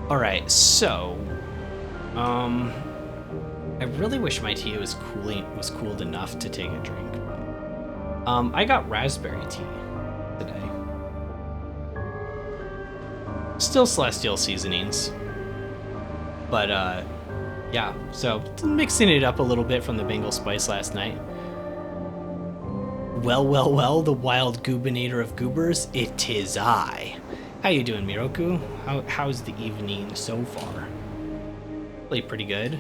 All right, so, um, I really wish my tea was cooled enough to take a drink. I got raspberry tea today. Still celestial seasonings, but yeah. So mixing it up a little bit from the Bengal spice last night. Well, well, well, the wild goobinator of goobers, it is I. How you doing, Miroku? How's the evening so far? Really pretty good.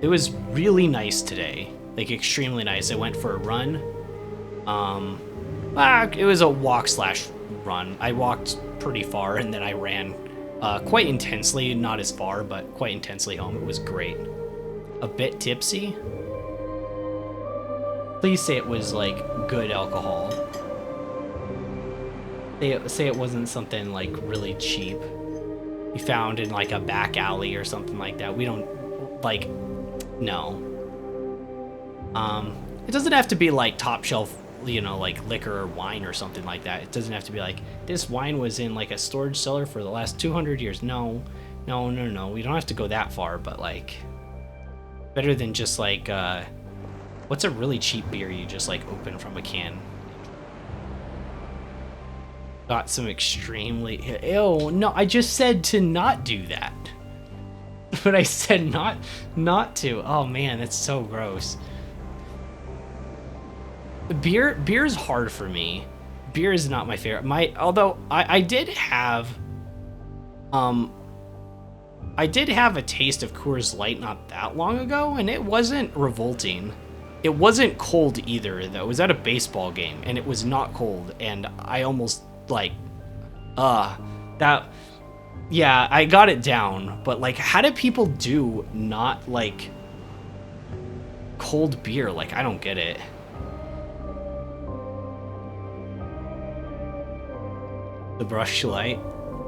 It was really nice today, like extremely nice. I went for a run. It was a walk slash run. I walked pretty far and then I ran quite intensely, not as far, but quite intensely home. It was great. A bit tipsy. Please say it was like good alcohol. Say it wasn't something like really cheap you found in like a back alley or something like that. We don't like, no. It doesn't have to be like top shelf, you know, like liquor or wine or something like that. It doesn't have to be like this wine was in like a storage cellar for the last 200 years. No. We don't have to go that far, but like better than just like what's a really cheap beer you just like open from a can? Got some extremely... Ew, no, I just said to not do that. But I said not to. Oh man, that's so gross. Beer's hard for me. Beer is not my favorite. Although I did have a taste of Coors Light not that long ago, and it wasn't revolting. It wasn't cold either, though. It was at a baseball game, and it was not cold, and I almost like that. Yeah, I got it down, but like, how do people do not like cold beer? Like, I don't get it. The Brush Light?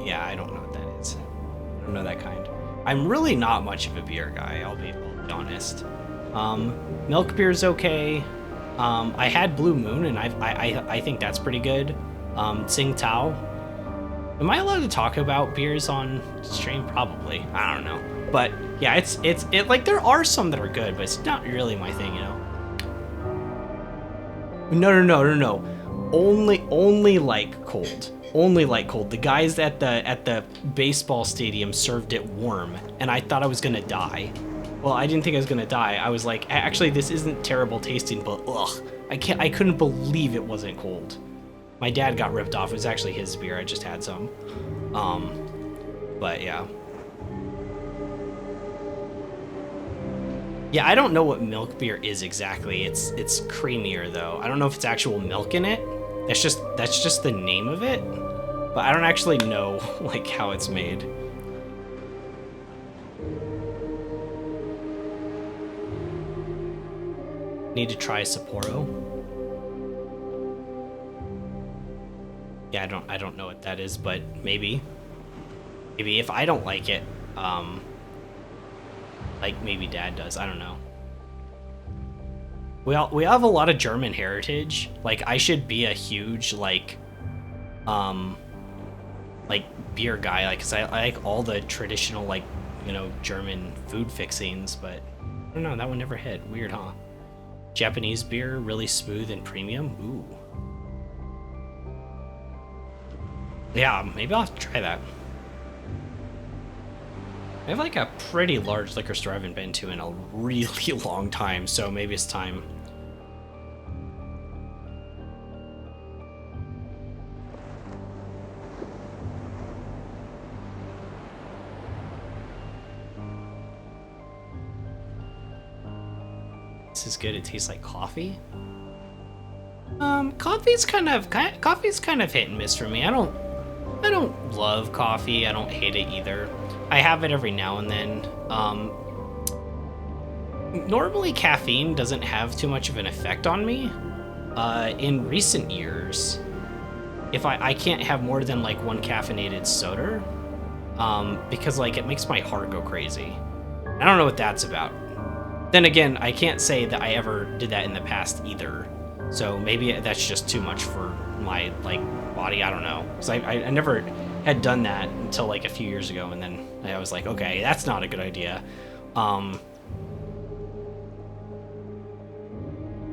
Yeah, I don't know what that is. I don't know that kind. I'm really not much of a beer guy, I'll be honest. Milk beer's okay. I had Blue Moon, and I think that's pretty good. Tsingtao. Am I allowed to talk about beers on stream? Probably. I don't know. But yeah, it's like there are some that are good, but it's not really my thing, you know. No. Only like cold. Only like cold. The guys at the baseball stadium served it warm, and I thought I was gonna die. Well, I didn't think I was gonna die. I was like, actually, this isn't terrible tasting, but ugh, I couldn't believe it wasn't cold. My dad got ripped off. It was actually his beer. I just had some. But yeah. Yeah, I don't know what milk beer is exactly. It's creamier though. I don't know if it's actual milk in it. That's just the name of it. But I don't actually know like how it's made. Need to try Sapporo. Yeah, I don't know what that is, but maybe if I don't like it, like maybe Dad does. I don't know. We have a lot of German heritage. Like, I should be a huge like beer guy, like, 'cause I like all the traditional, like, you know, German food fixings, but I don't know, that one never hit. Weird, huh? Japanese beer, really smooth and premium. Ooh. Yeah, maybe I'll have to try that. I have like a pretty large liquor store I haven't been to in a really long time, so maybe it's time. This is good. It tastes like coffee. Coffee's kind of hit and miss for me. I don't love coffee. I don't hate it either. I have it every now and then. Normally caffeine doesn't have too much of an effect on me. In recent years, if I can't have more than like one caffeinated soda, because like it makes my heart go crazy. I don't know what that's about. Then again, I can't say that I ever did that in the past either. So maybe that's just too much for my like body. I don't know. 'Cause I never had done that until like a few years ago, and then I was like, okay, that's not a good idea. I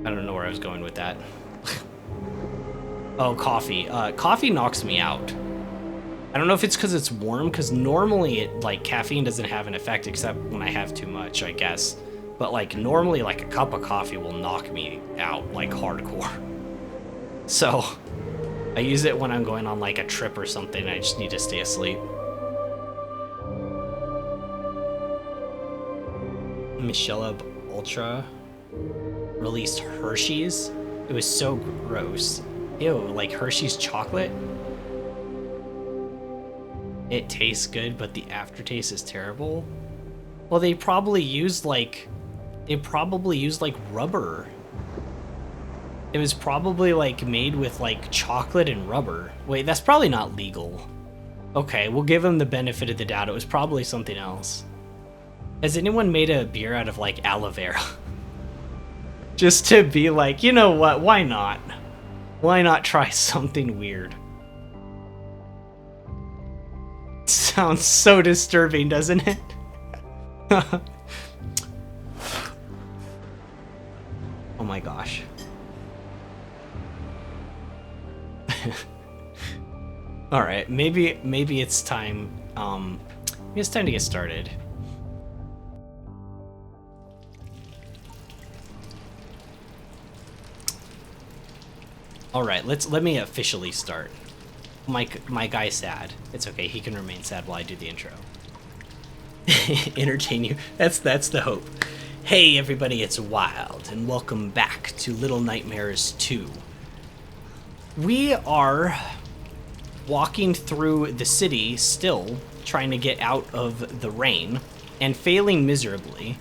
don't know where I was going with that. Oh, coffee. Coffee knocks me out. I don't know if it's because it's warm, because normally like caffeine doesn't have an effect except when I have too much, I guess. But like normally like a cup of coffee will knock me out like hardcore. So I use it when I'm going on like a trip or something and I just need to stay asleep. Michelob Ultra released Hershey's. It was so gross. Ew, like Hershey's chocolate? It tastes good, but the aftertaste is terrible. Well, they probably used like rubber. It was probably like made with like chocolate and rubber. Wait, that's probably not legal. Okay, we'll give them the benefit of the doubt. It was probably something else. Has anyone made a beer out of like aloe vera? Just to be like, you know what, why not? Why not try something weird? Sounds so disturbing, doesn't it? Oh my gosh. All right, maybe it's time. Maybe it's time to get started. All right, let me officially start. My guy's sad. It's okay. He can remain sad while I do the intro. Entertain you. That's the hope. Hey everybody, it's Wild, and welcome back to Little Nightmares 2. We are walking through the city still, trying to get out of the rain, and failing miserably.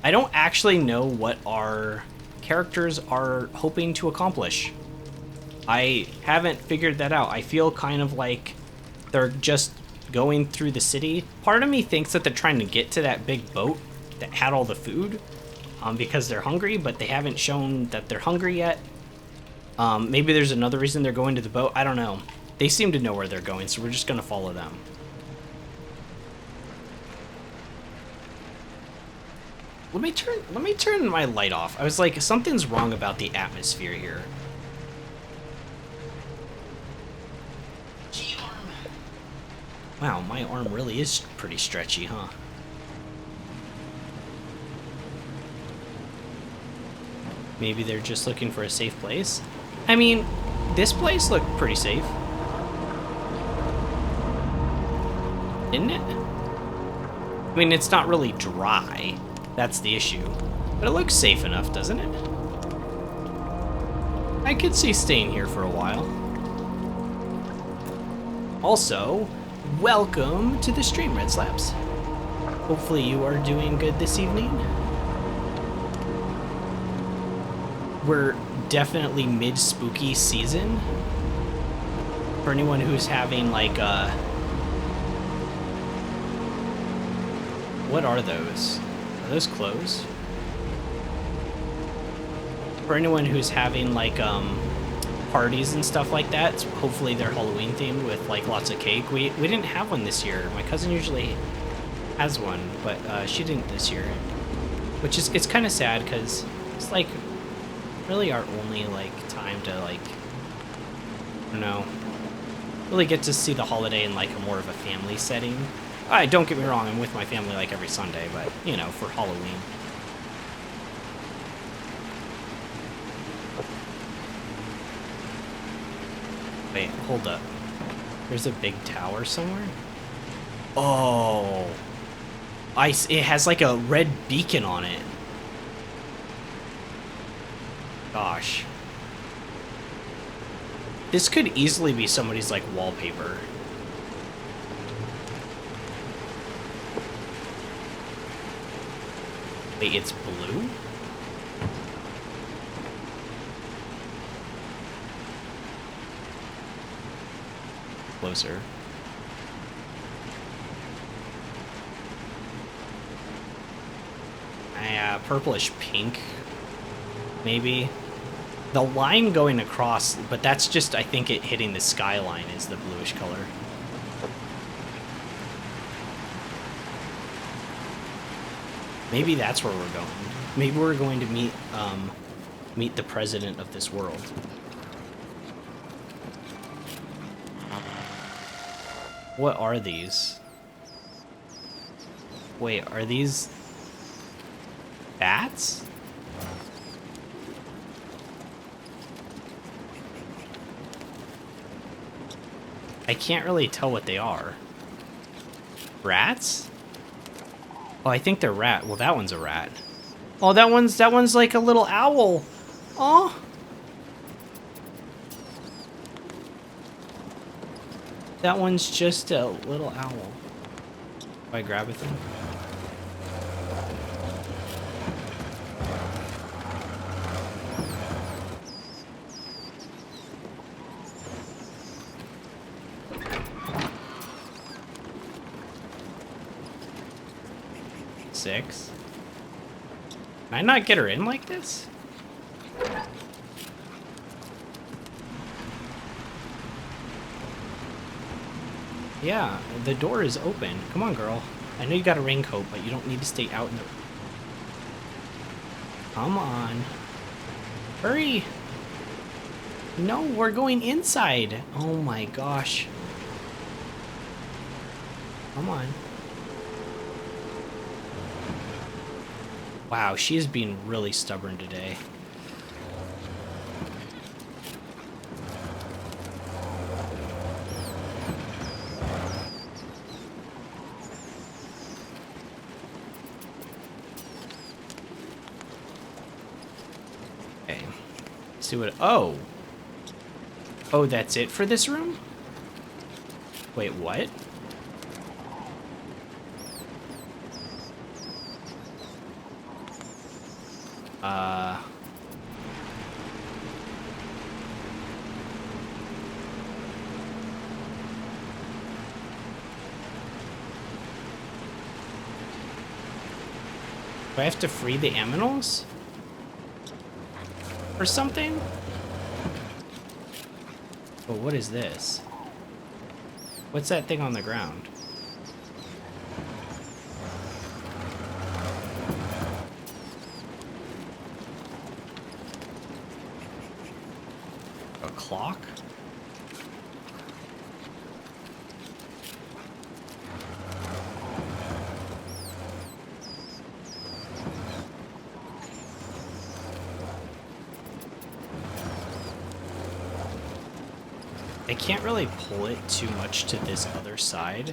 I don't actually know what our characters are hoping to accomplish. I haven't figured that out. I feel kind of like they're just going through the city. Part of me thinks that they're trying to get to that big boat that had all the food because they're hungry, but they haven't shown that they're hungry yet. Maybe there's another reason they're going to the boat. I don't know. They seem to know where they're going, so we're just going to follow them. Let me turn my light off. I was like, something's wrong about the atmosphere here. Wow, my arm really is pretty stretchy, huh? Maybe they're just looking for a safe place? I mean, this place looked pretty safe. Didn't it? I mean, it's not really dry. That's the issue. But it looks safe enough, doesn't it? I could see staying here for a while. Also, welcome to the stream, Red Slaps. Hopefully you are doing good this evening. We're definitely mid-spooky season. For anyone who's having like what are those? Are those clothes? For anyone who's having like parties and stuff like that, hopefully they're Halloween themed with like lots of cake. We didn't have one this year. My cousin usually has one, but she didn't this year, which is, it's kind of sad because it's like really our only like time to like, I don't know, really get to see the holiday in like a more of a family setting. Don't get me wrong, I'm with my family like every Sunday, but you know, for Halloween. Wait, hold up. There's a big tower somewhere? Oh. It has like a red beacon on it. Gosh. This could easily be somebody's like wallpaper. Wait, it's blue? Closer. Purplish pink, maybe. The line going across, but that's just, I think, it hitting the skyline is the bluish color. Maybe that's where we're going. Maybe we're going to meet the president of this world. What are these? Wait, are these bats? I can't really tell what they are. Rats? Oh, I think they're rat. Well, that one's a rat. Oh, that one's like a little owl. Oh. That one's just a little owl. Do I grab with him? Six. Can I not get her in like this? Yeah, the door is open. Come on, girl. I know you got a raincoat, but you don't need to stay out in the... Come on. Hurry! No, we're going inside. Oh my gosh. Come on. Wow, she is being really stubborn today. Okay. Let's see what... Oh! Oh, that's it for this room? Wait, what? Do I have to free the aminals? Or something? Oh, what is this? What's that thing on the ground? A clock? I can't really pull it too much to this other side,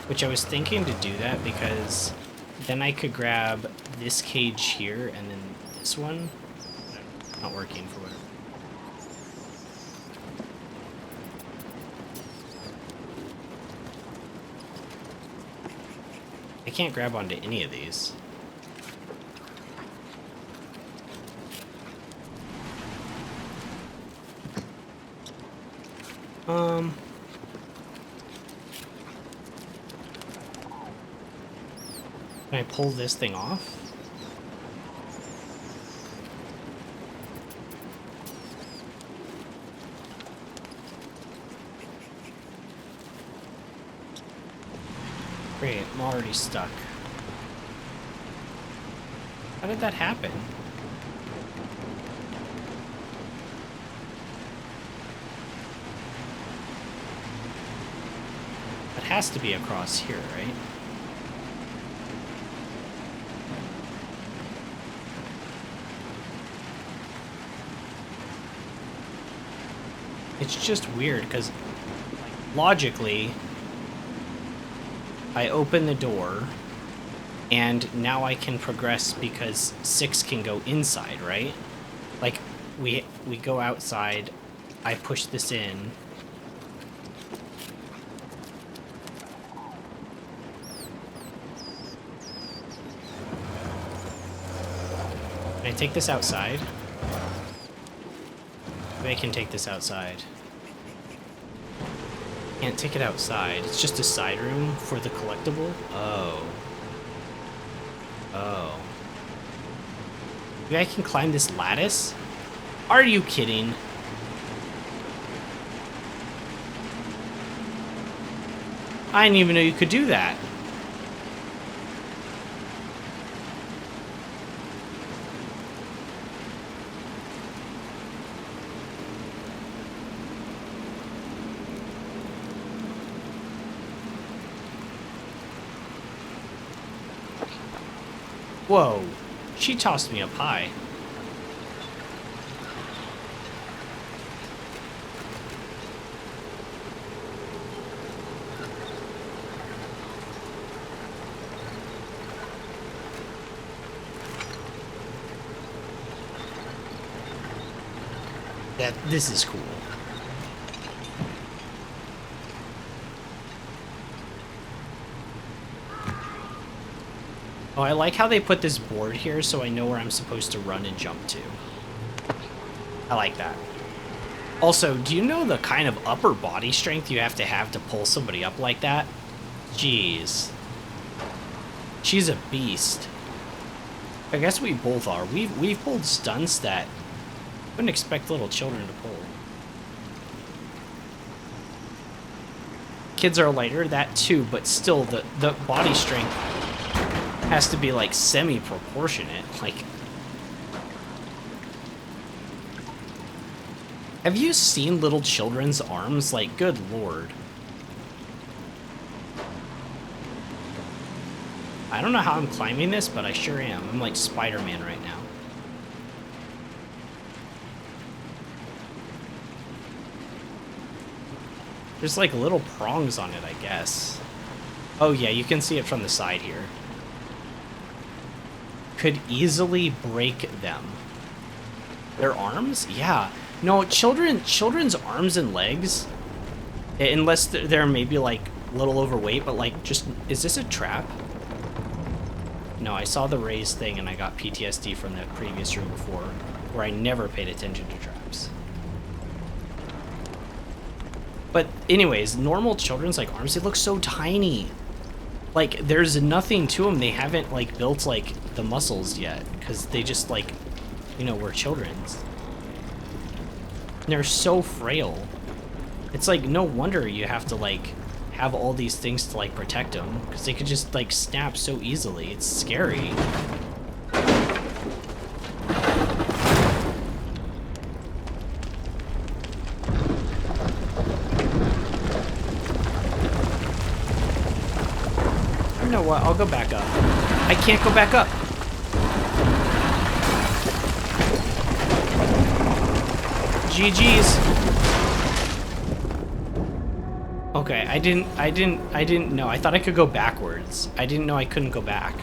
which I was thinking to do that because then I could grab this cage here and then this one. Not working for whatever. I can't grab onto any of these. Can I pull this thing off? Great, I'm already stuck. How did that happen? It has to be across here, right? It's just weird because logically I open the door and now I can progress because 6 can go inside, right? Like we go outside, I push this in. Can I take this outside? Maybe I can take this outside. Can't take it outside. It's just a side room for the collectible. Oh. Oh. Maybe I can climb this lattice? Are you kidding? I didn't even know you could do that. Whoa, she tossed me up high. This is cool. Oh, I like how they put this board here so I know where I'm supposed to run and jump to. I like that. Also, do you know the kind of upper body strength you have to pull somebody up like that? Jeez. She's a beast. I guess we both are. We've pulled stunts that I wouldn't expect little children to pull. Kids are lighter, that too, but still the body strength has to be like semi-proportionate. Like, have you seen little children's arms? Like, good lord. I don't know how I'm climbing this, but I sure am. I'm like Spider-Man right now. There's like little prongs on it, I guess. Oh yeah, you can see it from the side here. Could easily break them. Their arms? Yeah. No, children's arms and legs, unless they're maybe like a little overweight, but like just, is this a trap? No, I saw the raised thing and I got PTSD from the previous room before, where I never paid attention to traps. But anyways, normal children's like arms, they look so tiny. Like, there's nothing to them. They haven't like built like the muscles yet, because they just like, you know, were children's. And they're so frail. It's like, no wonder you have to like have all these things to like protect them, because they could just like snap so easily. It's scary. You know what? I'll go back up. I can't go back up. GG's. Okay, I didn't know. I thought I could go backwards. I didn't know I couldn't go back.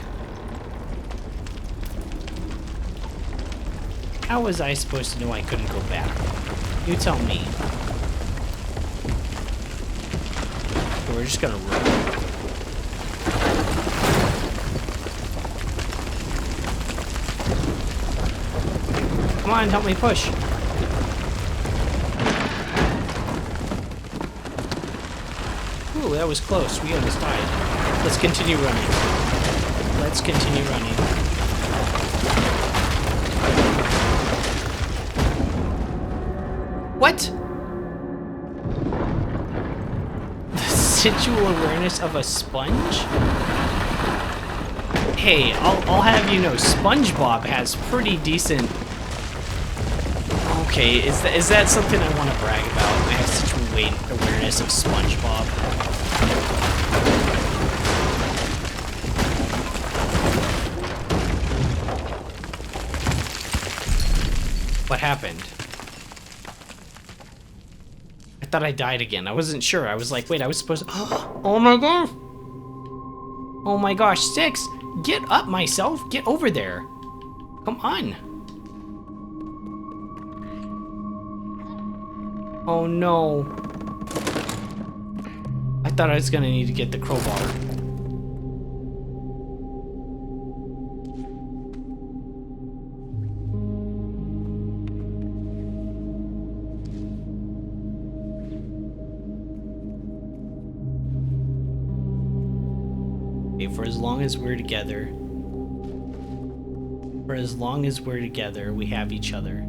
How was I supposed to know I couldn't go back? You tell me. So we're just gonna run. Come on, help me push. Ooh, that was close. We almost died. Let's continue running. Let's continue running. What? The sensual awareness of a sponge? Hey, I'll have you know, SpongeBob has pretty decent... Okay, is that something I want to brag about? I have such a awareness of SpongeBob. What happened? I thought I died again. I wasn't sure. I was like, wait, I was supposed to... Oh my gosh! Oh my gosh, Six! Get up, myself! Get over there! Come on! Oh no. I thought I was gonna need to get the crowbar. Okay, for as long as we're together. For as long as we're together, we have each other.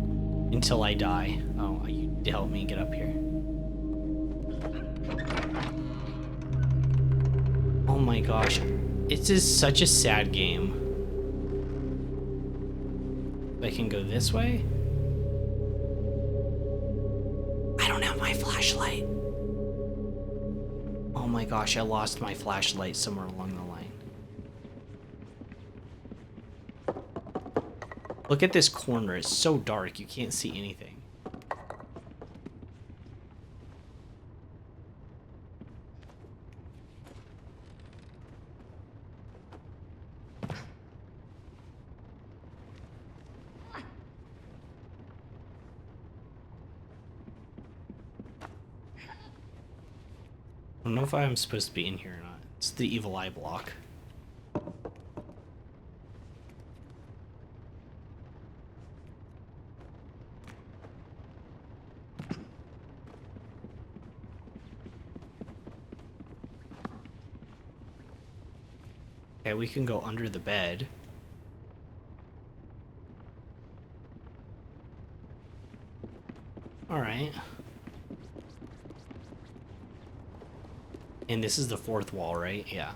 Until I die. Oh, you need to help me get up here. Oh my gosh. It is such a sad game. I can go this way? I don't have my flashlight. Oh my gosh, I lost my flashlight somewhere along the line. Look at this corner. It's so dark. You can't see anything. I don't know if I'm supposed to be in here or not. It's the evil eye block. Okay, we can go under the bed. All right. And this is the fourth wall, right? Yeah.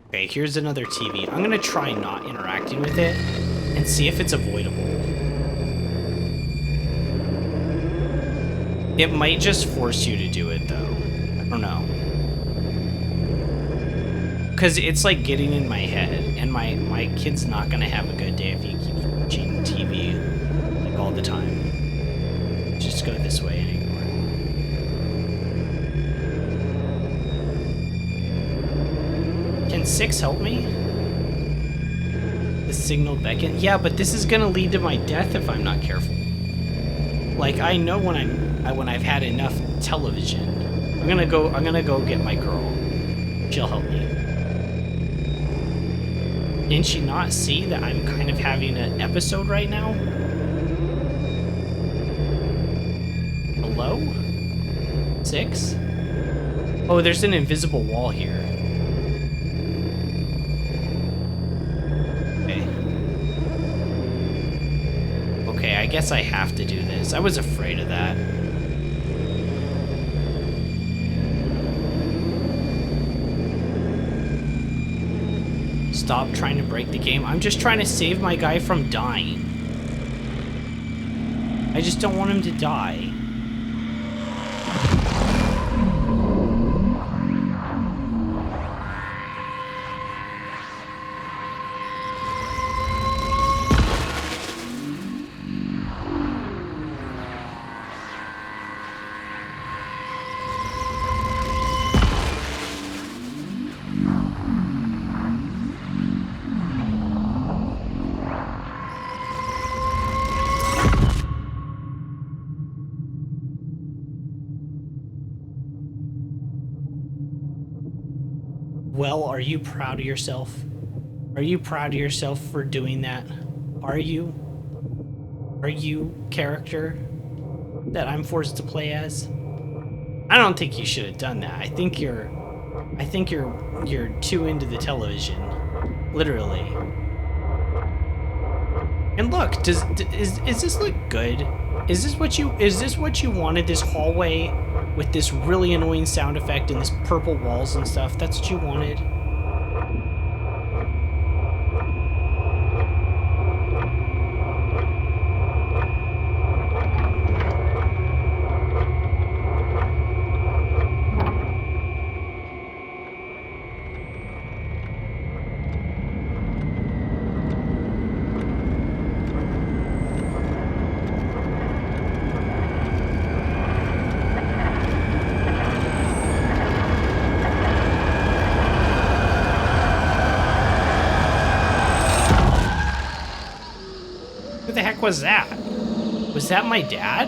Okay, here's another TV. I'm gonna try not interacting with it and see if it's avoidable. It might just force you to do it, though. I don't know. Because it's like getting in my head, and my kid's not gonna have a good day if he keeps watching TV like all the time. Just go this way and ignore it. Can 6 help me? The signal beckon? Yeah, but this is gonna lead to my death if I'm not careful. Like, I know when I've had enough television. I'm gonna go get my girl. She'll help me. Can she not see that I'm kind of having an episode right now? Hello? 6? Oh, there's an invisible wall here. Okay. Okay, I guess I have to do this. I was afraid of that. Stop trying to break the game. I'm just trying to save my guy from dying. I just don't want him to die. Well, are you proud of yourself? Are you proud of yourself for doing that? Are you? Are you character that I'm forced to play as? I don't think you should have done that. I think you're too into the television, literally. And look, is this look good? Is this what you wanted? This hallway with this really annoying sound effect and this purple walls and stuff? That's what you wanted? Who the heck was that? Was that my dad?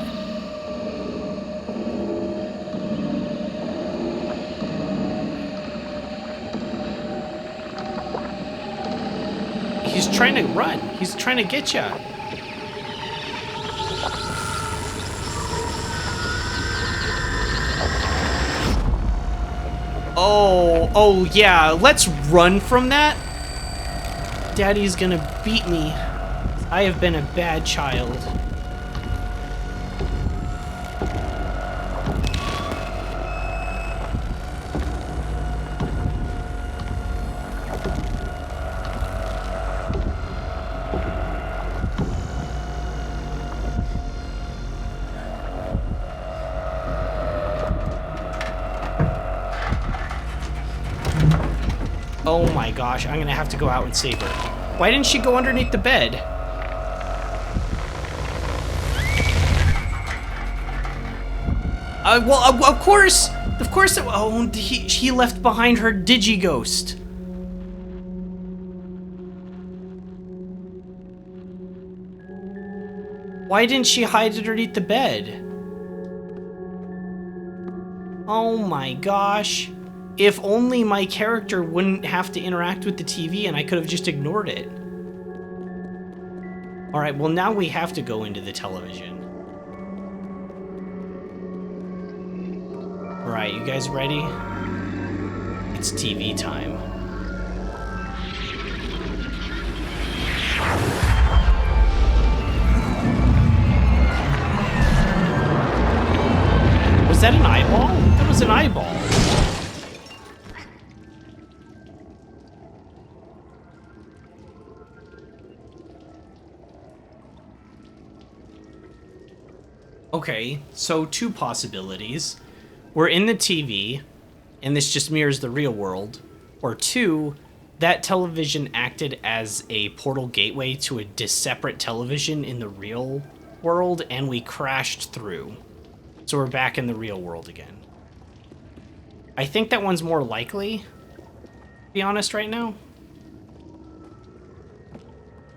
He's trying to run. He's trying to get you. Oh yeah, let's run from that. Daddy's gonna beat me. I have been a bad child. Oh my gosh, I'm gonna have to go out and save her. Why didn't she go underneath the bed? Well, of course, oh, he left behind her Digighost. Why didn't she hide underneath the bed? Oh my gosh. If only my character wouldn't have to interact with the TV and I could have just ignored it. Alright, well now we have to go into the television. Alright, you guys ready? It's TV time. Was that an eyeball? That was an eyeball. Okay, so two possibilities. We're in the TV, and this just mirrors the real world. Or two, that television acted as a portal gateway to a separate television in the real world, and we crashed through. So we're back in the real world again. I think that one's more likely, to be honest right now.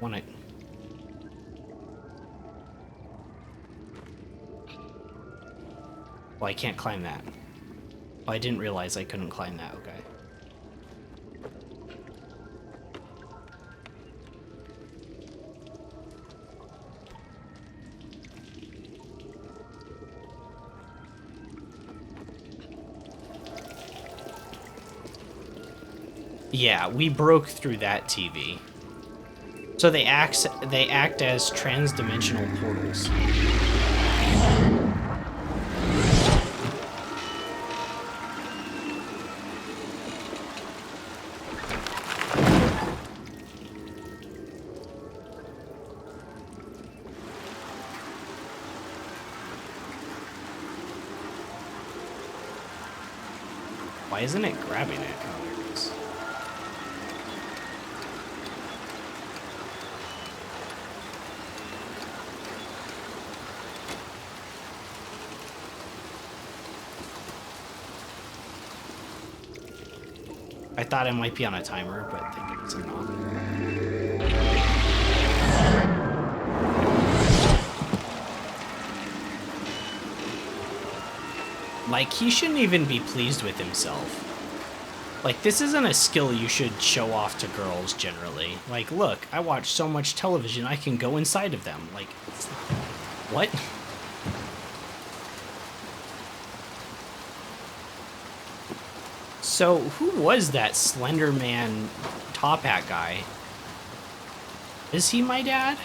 Wanna... Well, I can't climb that. Oh, I didn't realize I couldn't climb that, okay. Yeah, we broke through that TV. So they act as trans-dimensional portals. Why isn't it grabbing it? Oh, there it is. I thought it might be on a timer, but I think it's not. Like, he shouldn't even be pleased with himself. Like, this isn't a skill you should show off to girls, generally. Like, look, I watch so much television, I can go inside of them. Like, what? So, who was that Slender Man top hat guy? Is he my dad?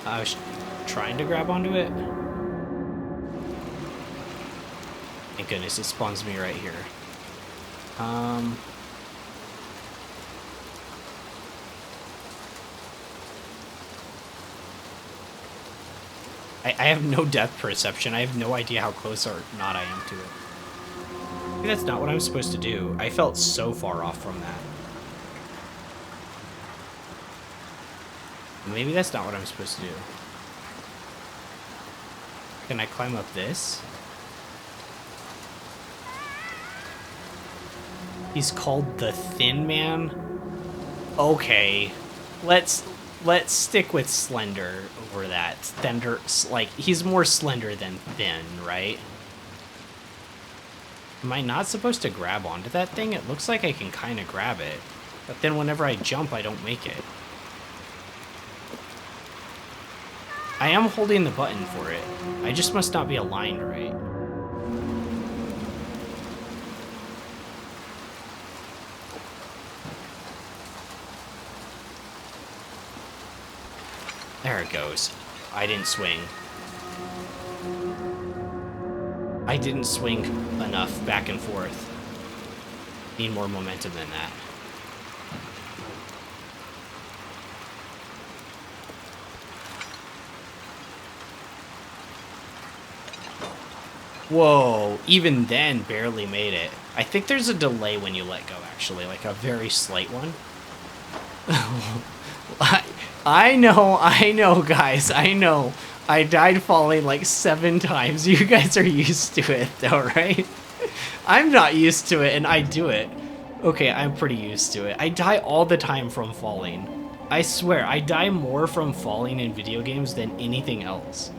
I was trying to grab onto it. Thank goodness, it spawns me right here. I have no depth perception. I have no idea how close or not I am to it. Maybe that's not what I'm supposed to do. I felt so far off from that. Maybe that's not what I'm supposed to do. Can I climb up this? He's called the Thin Man? Okay. Let's stick with slender over that. Slender, like, he's more slender than thin, right? Am I not supposed to grab onto that thing? It looks like I can kind of grab it. But then whenever I jump, I don't make it. I am holding the button for it. I just must not be aligned right. There it goes. I didn't swing. I didn't swing enough back and forth. Need more momentum than that. Whoa, even then, barely made it. I think there's a delay when you let go, actually, like a very slight one. I know, guys, I know. I died falling like 7 times. You guys are used to it, though, right? I'm not used to it, and I do it. Okay, I'm pretty used to it. I die all the time from falling. I swear, I die more from falling in video games than anything else.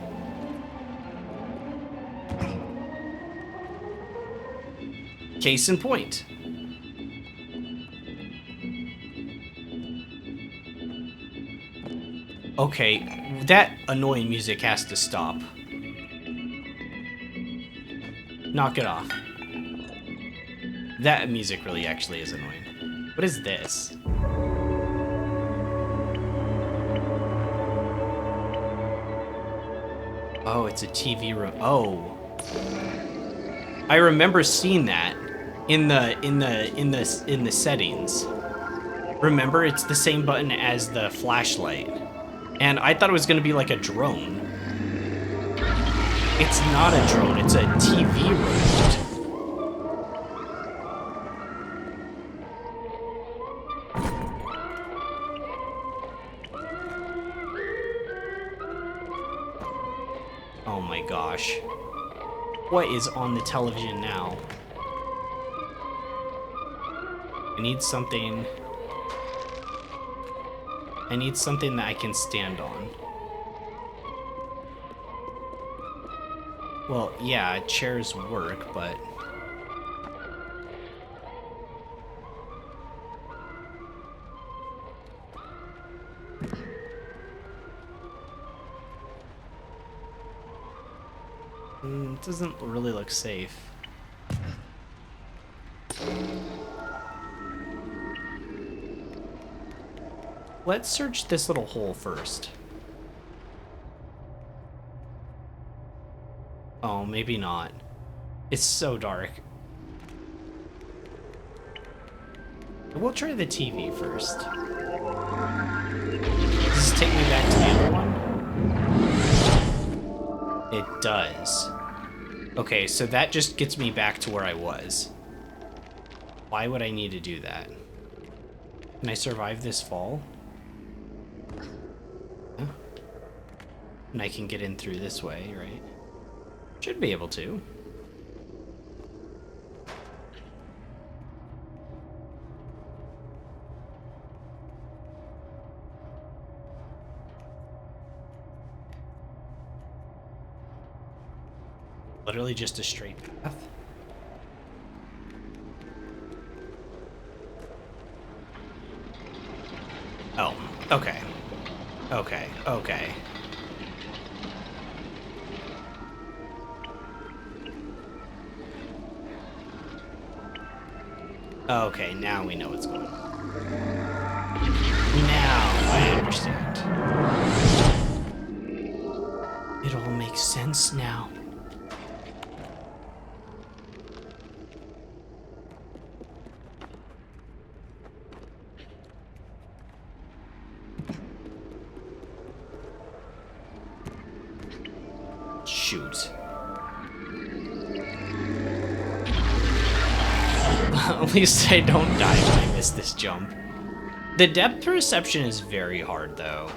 Case in point. Okay, that annoying music has to stop. Knock it off. That music really actually is annoying. What is this? Oh, it's a TV room. Oh. I remember seeing that in the settings. Remember, it's the same button as the flashlight. And I thought it was gonna be like a drone. It's not a drone, it's a TV remote. Oh my gosh. What is on the television now? I need something that I can stand on. Well, yeah, chairs work, but... it doesn't really look safe. Let's search this little hole first. Oh, maybe not. It's so dark. We'll try the TV first. Does this take me back to the other one? It does. Okay, so that just gets me back to where I was. Why would I need to do that? Can I survive this fall? Huh? And I can get in through this way, right? Should be able to. Literally just a straight path. Oh, okay. Okay, okay. Okay, now we know what's going on. Now I understand. It all makes sense now. Shoot. At least I don't die when I miss this jump. The depth perception is very hard, though.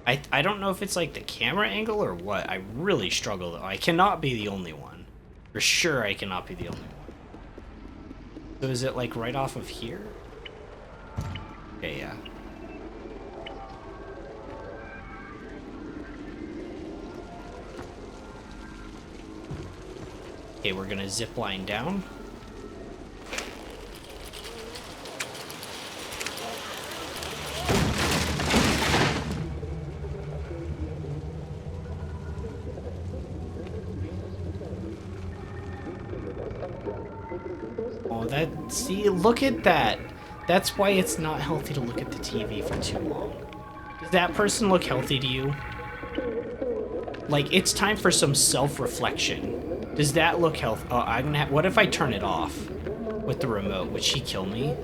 I don't know if it's like the camera angle or what. I really struggle, though. I cannot be the only one. For sure, I cannot be the only one. So is it like right off of here? Okay, yeah. Okay, we're gonna zip line down. Oh, see, look at that. That's why it's not healthy to look at the TV for too long. Does that person look healthy to you? Like, it's time for some self-reflection. Does that look healthy? Oh, I'm gonna what if I turn it off with the remote? Would she kill me?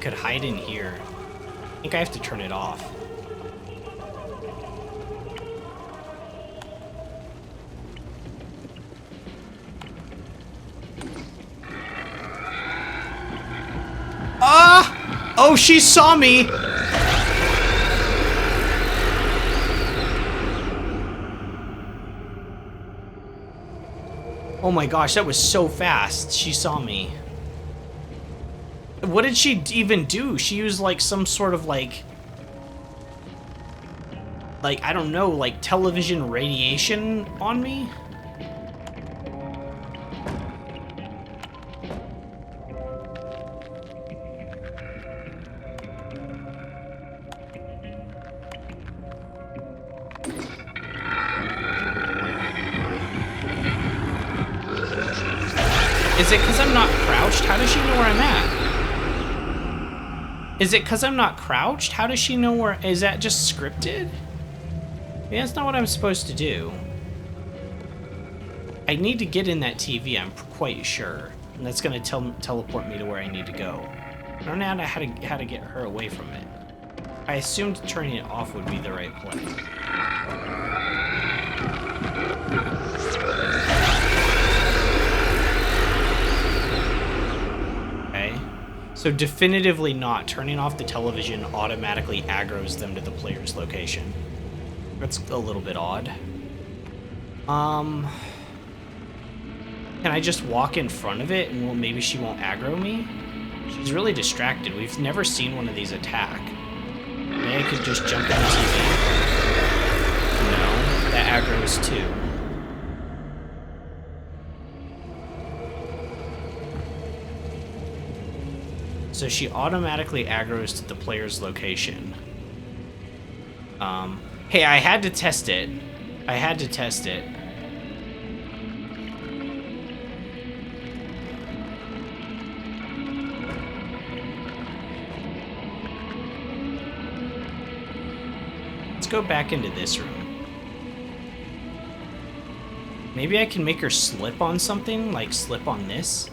could hide in here. I think I have to turn it off. Ah! Oh, she saw me! Oh my gosh, that was so fast. She saw me. What did she even do? She used like some sort of like I don't know, like television radiation on me? Is it because I'm not crouched? How does she know where I'm at? Is it because I'm not crouched? How does she know where... Is that just scripted? Yeah, that's not what I'm supposed to do. I need to get in that TV, I'm quite sure. And that's going to teleport me to where I need to go. I don't know how to get her away from it. I assumed turning it off would be the right play. So definitively not. Turning off the television automatically aggroes them to the player's location. That's a little bit odd. Can I just walk in front of it and maybe she won't aggro me? She's really distracted. We've never seen one of these attack. Maybe I could just jump in the TV. No, that aggroes too. So she automatically aggroes to the player's location. Hey, I had to test it. I had to test it. Let's go back into this room. Maybe I can make her slip on something, like slip on this.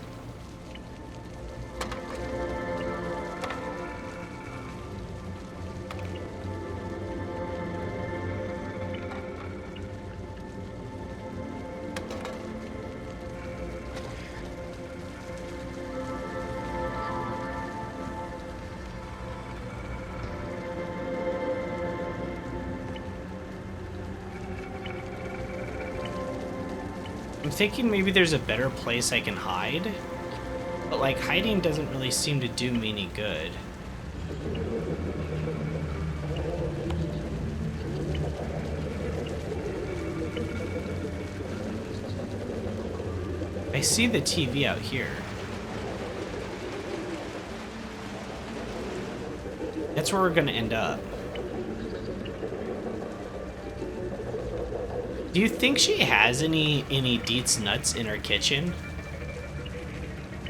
I'm thinking maybe there's a better place I can hide, but like hiding doesn't really seem to do me any good. I see the TV out here. That's where we're gonna end up. Do you think she has any Deets nuts in her kitchen?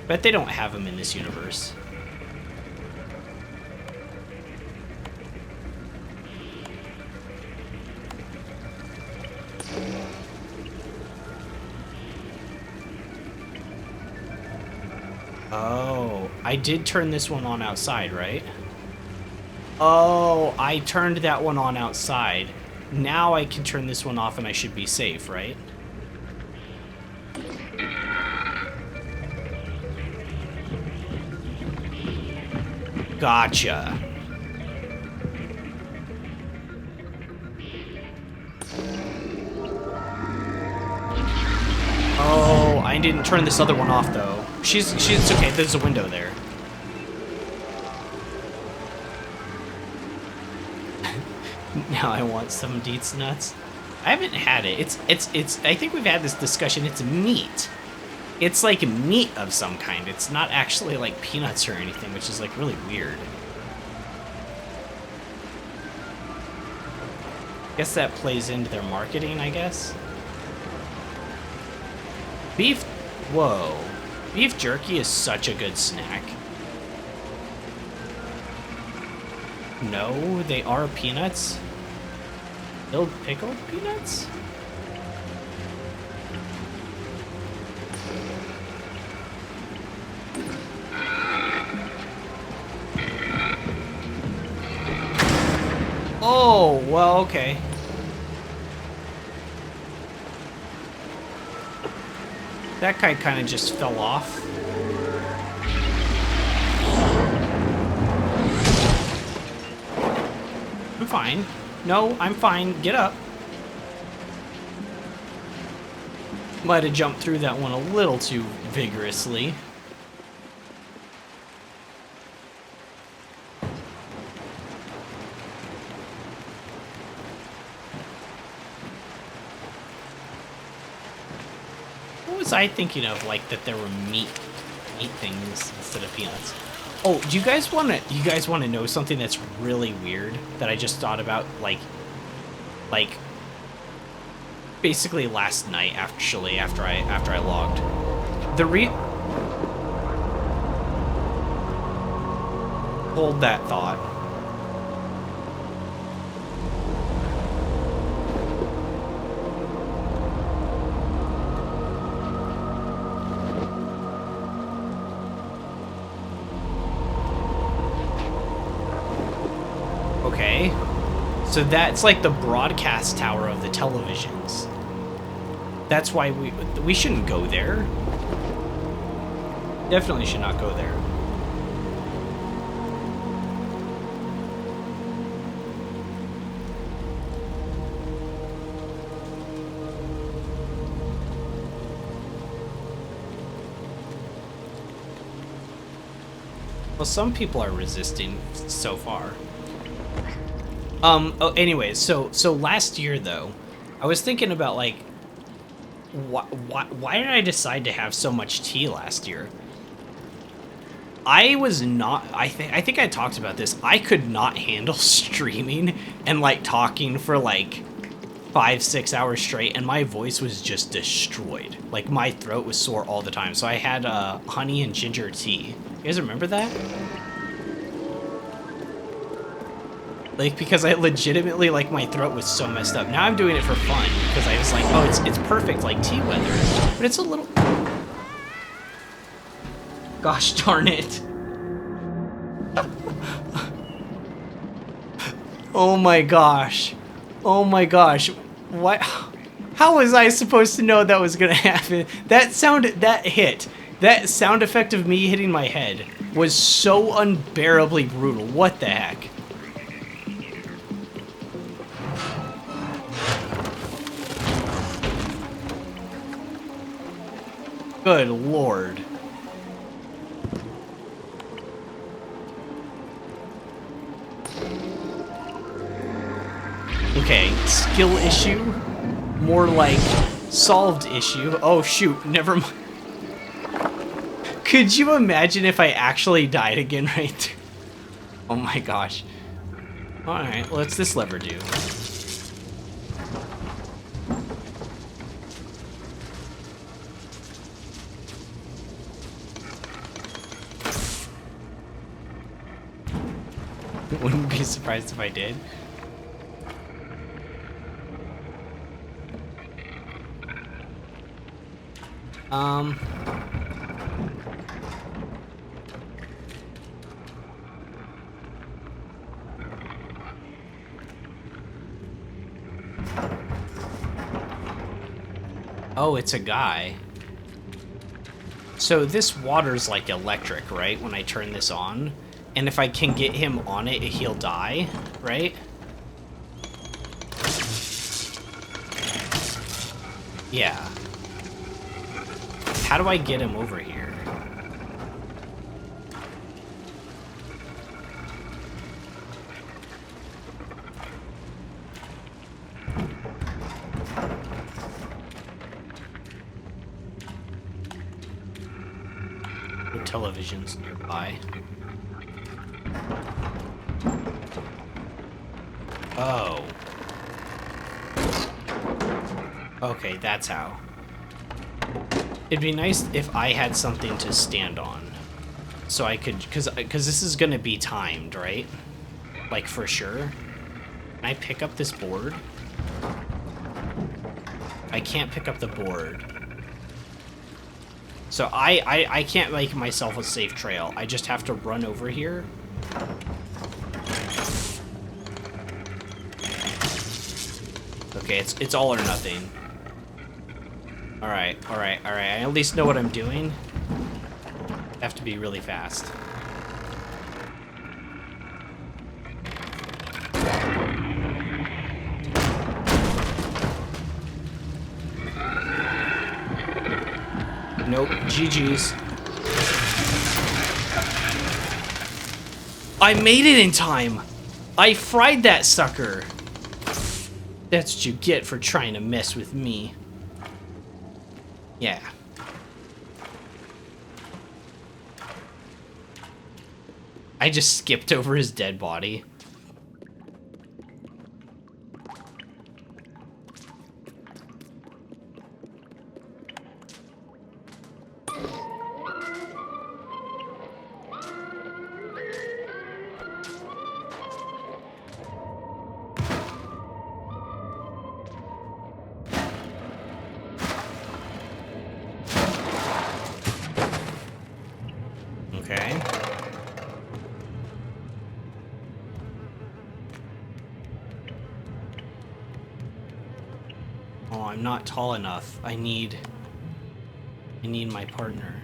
Bet they don't have them in this universe. Oh, I did turn this one on outside, right? Oh, I turned that one on outside. Now I can turn this one off and I should be safe, right? Gotcha. Oh, I didn't turn this other one off though. She's okay, there's a window there. Now I want some Deets nuts. I haven't had it. It's I think we've had this discussion. It's meat. It's like meat of some kind. It's not actually like peanuts or anything, which is like really weird. Guess that plays into their marketing, I guess. Beef, whoa. Beef jerky is such a good snack. No, they are peanuts. Build pickled peanuts? Oh, well, okay. That guy kind of just fell off. I'm fine. No, I'm fine. Get up. Might have jumped through that one a little too vigorously. What was I thinking of, like, that there were meat things instead of peanuts? Oh, do you guys want to know something that's really weird that I just thought about, like basically last night, actually, after I logged. Hold that thought. Okay. So that's like the broadcast tower of the televisions. That's why we shouldn't go there. Definitely should not go there. Well, some people are resisting so far. Oh, anyways, so last year though, I was thinking about like, why did I decide to have so much tea last year? I was not, I think I talked about this. I could not handle streaming and like talking for like 5-6 hours straight, and my voice was just destroyed. Like my throat was sore all the time. So I had honey and ginger tea. You guys remember that? Like, because I legitimately, like, my throat was so messed up. Now I'm doing it for fun, because I was like, oh, it's perfect, like, tea weather. But it's a little... Gosh darn it. Oh my gosh. Oh my gosh. What? How was I supposed to know that was gonna happen? That sound effect of me hitting my head was so unbearably brutal. What the heck? Good lord. Okay, skill issue? More like solved issue. Oh shoot, never mind. Could you imagine if I actually died again right there? Oh my gosh. Alright, what's this lever do? Wouldn't be surprised if I did. Oh, it's a guy. So this water's like electric, right? When I turn this on. And if I can get him on it, he'll die, right? Yeah. How do I get him over here? The television's nearby. Oh. Okay, that's how. It'd be nice if I had something to stand on. So I could, because this is gonna be timed, right? Like, for sure. Can I pick up this board? I can't pick up the board. So I can't make myself a safe trail. I just have to run over here. Okay, it's all or nothing. Alright, alright, alright. I at least know what I'm doing. I have to be really fast. Nope, GG's. I made it in time! I fried that sucker! That's what you get for trying to mess with me. Yeah. I just skipped over his dead body. Okay. Oh, I'm not tall enough. I need my partner.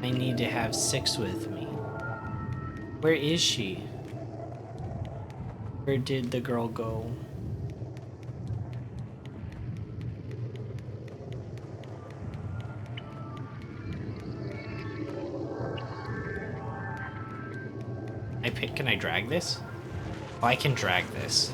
I need to have 6 with me. Where is she? Where did the girl go? Can I drag this? Oh, I can drag this.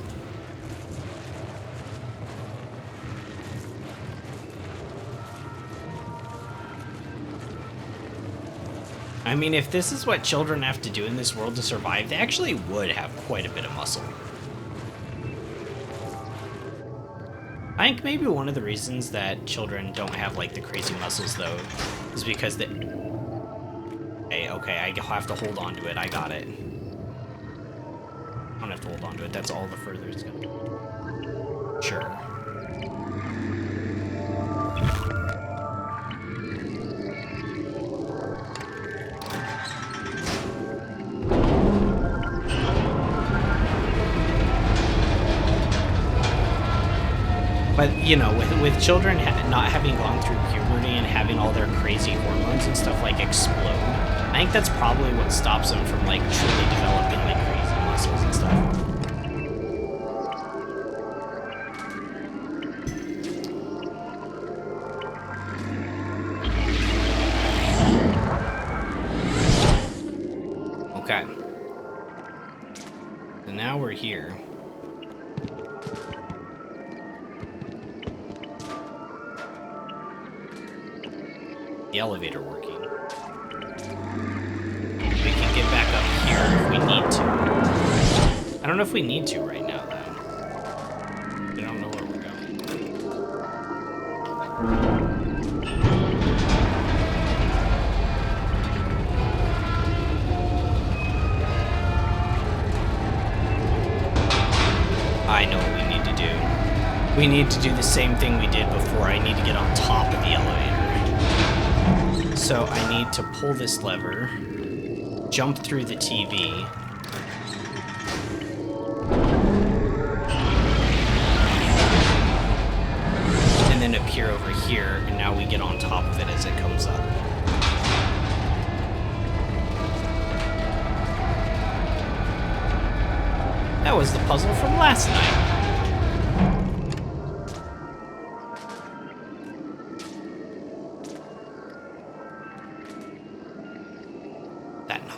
I mean, if this is what children have to do in this world to survive, they actually would have quite a bit of muscle. I think maybe one of the reasons that children don't have, like, the crazy muscles, though, is because they... Okay, I have to hold on to it. I got it. I don't have to hold on to it. That's all the further it's gonna go. Sure. But, you know, with children not having gone through puberty and having all their crazy hormones and stuff, like, explode, I think that's probably what stops them from, like, truly developing, like, crazy muscles and stuff. Okay. So now we're here. The elevator working. We can get back up here if we need to. I don't know if we need to right now, though. I don't know where we're going. I know what we need to do. We need to do the same thing we did before. I need to get on top of the elevator. So I need to pull this lever, jump through the TV, and then appear over here, and now we get on top of it as it comes up. That was the puzzle from last night.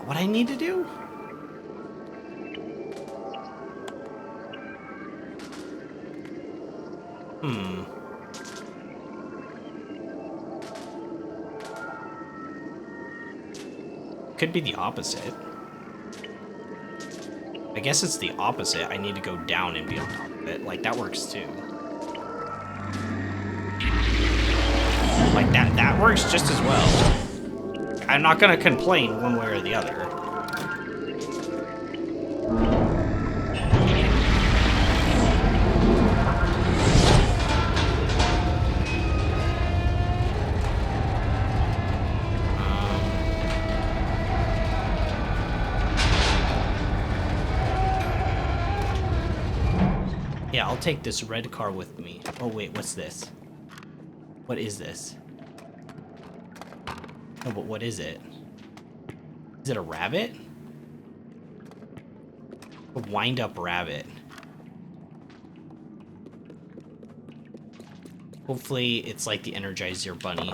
What I need to do? Could be the opposite. I guess it's the opposite. I need to go down and be on top of it. Like, that works too. Like, that works just as well. I'm not gonna complain one way or the other. I'll take this red car with me. Oh wait, what's this? What is this? Oh, but what is it? Is it a rabbit? A wind-up rabbit. Hopefully it's like the Energizer Bunny.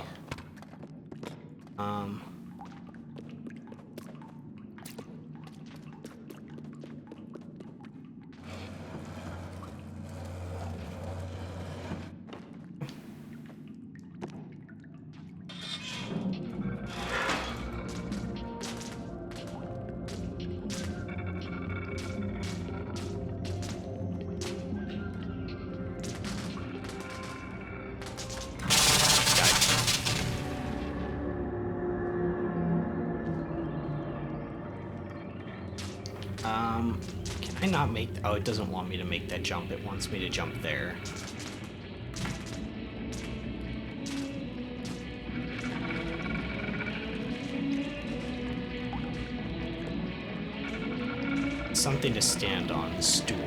Can I not make... Oh, it doesn't want me to make that jump. It wants me to jump there. Something to stand on. The stool.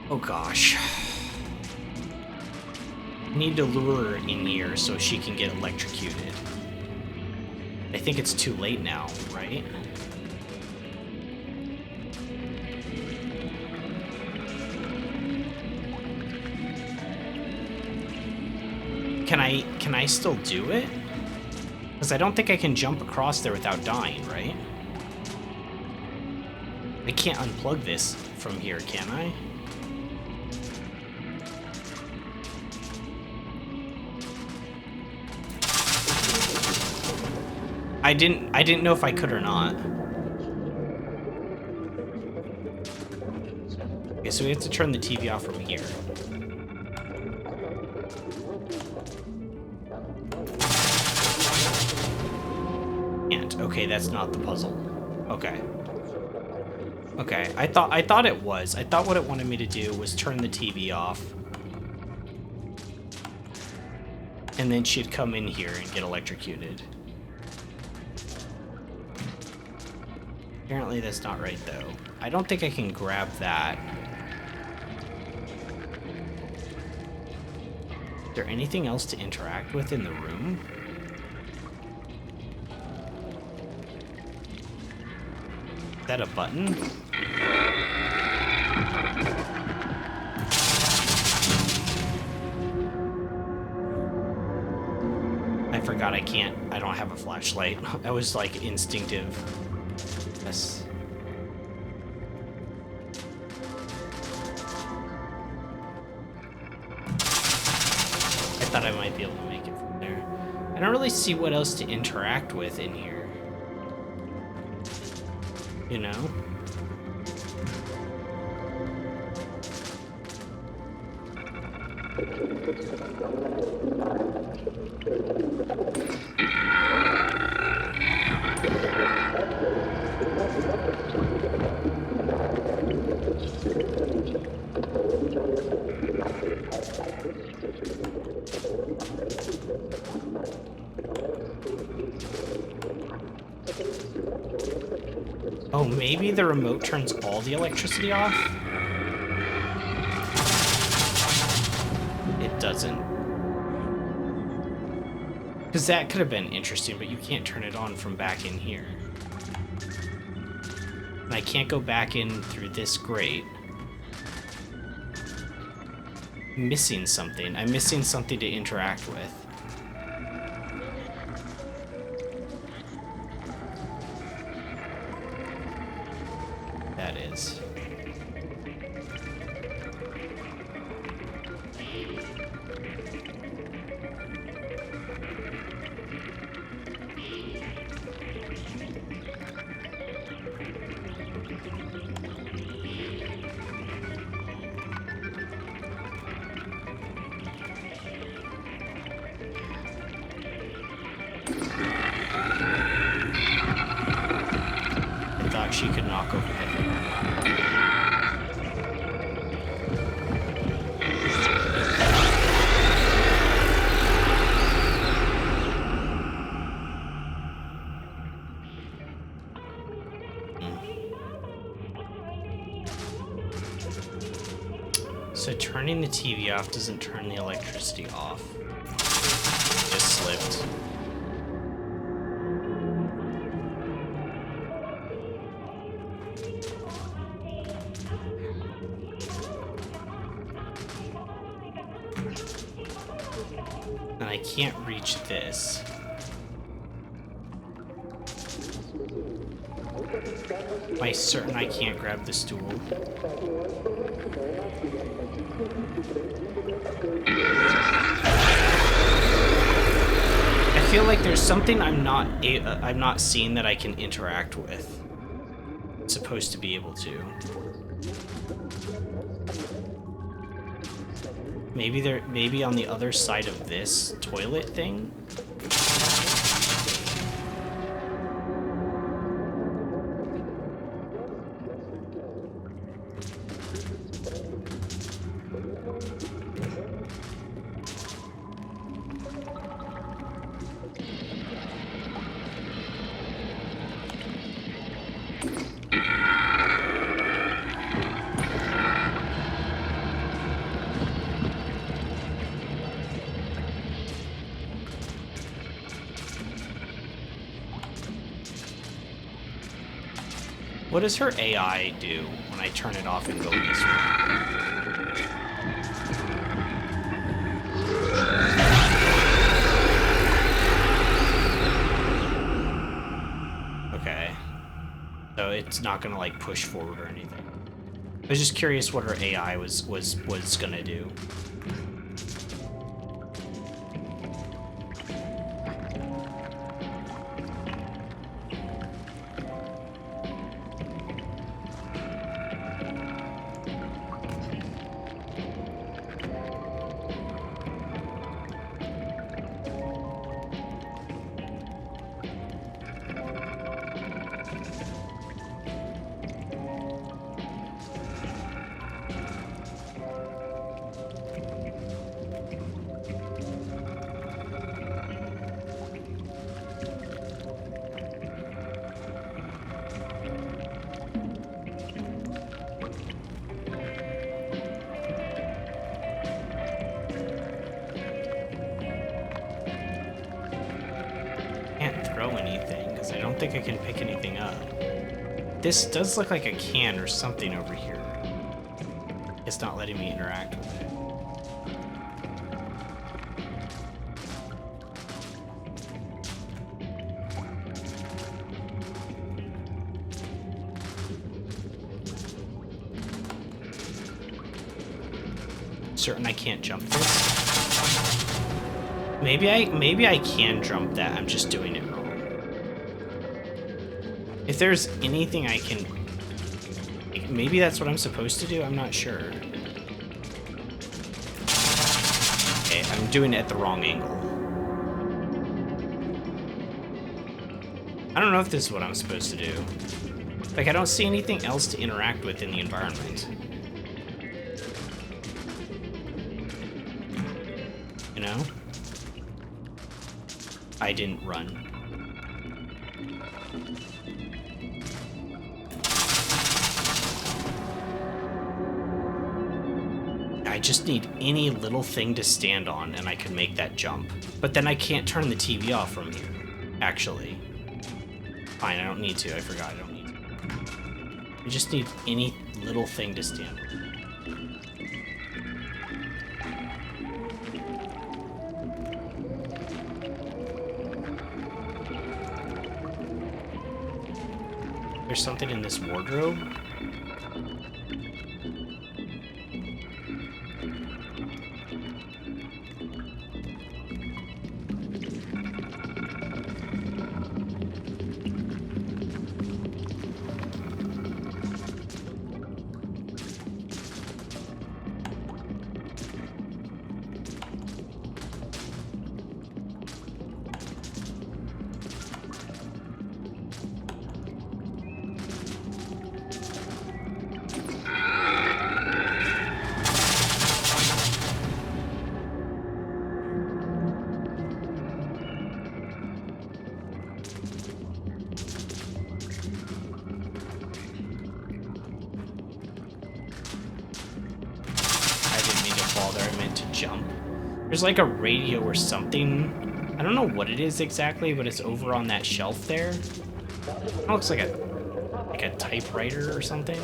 Oh gosh. I need to lure her in here so she can get electrocuted. I think it's too late now, right? Can I still do it? Because I don't think I can jump across there without dying, right? I can't unplug this from here, can I? I didn't know if I could or not. Okay, so we have to turn the TV off from here. And okay, that's not the puzzle. Okay. Okay, I thought it was. I thought what it wanted me to do was turn the TV off. And then she'd come in here and get electrocuted. Apparently that's not right, though. I don't think I can grab that. Is there anything else to interact with in the room? Is that a button? I forgot I don't have a flashlight. That was like instinctive. Yes. I thought I might be able to make it from there. I don't really see what else to interact with in here. You know? Oh, maybe the remote turns all the electricity off? It doesn't. Because that could have been interesting, but you can't turn it on from back in here. And I can't go back in through this grate. I'm missing something. I'm missing something to interact with. That is. She could knock over the head. So turning the TV off doesn't turn the electricity off. Just slipped. And I can't reach this. Am I certain I can't grab the stool? I feel like there's something I'm not seeing that I can interact with. I'm supposed to be able to. Maybe on the other side of this toilet thing? What does her AI do when I turn it off and go this way? Okay. So it's not gonna like push forward or anything. I was just curious what her AI was gonna do. I don't think I can pick anything up. This does look like a can or something over here. It's not letting me interact with it. Certain I can't jump this? Maybe I can jump that. I'm just doing it wrong. If there's anything I can... Maybe that's what I'm supposed to do? I'm not sure. Okay, I'm doing it at the wrong angle. I don't know if this is what I'm supposed to do. Like, I don't see anything else to interact with in the environment. You know? I didn't run. I just need any little thing to stand on and I can make that jump. But then I can't turn the TV off from here, actually. Fine, I don't need to. I forgot I don't need to. I just need any little thing to stand on. There's something in this wardrobe. jump. There's like a radio or something. I don't know what it is exactly, but it's over on that shelf there. It looks like a typewriter or something.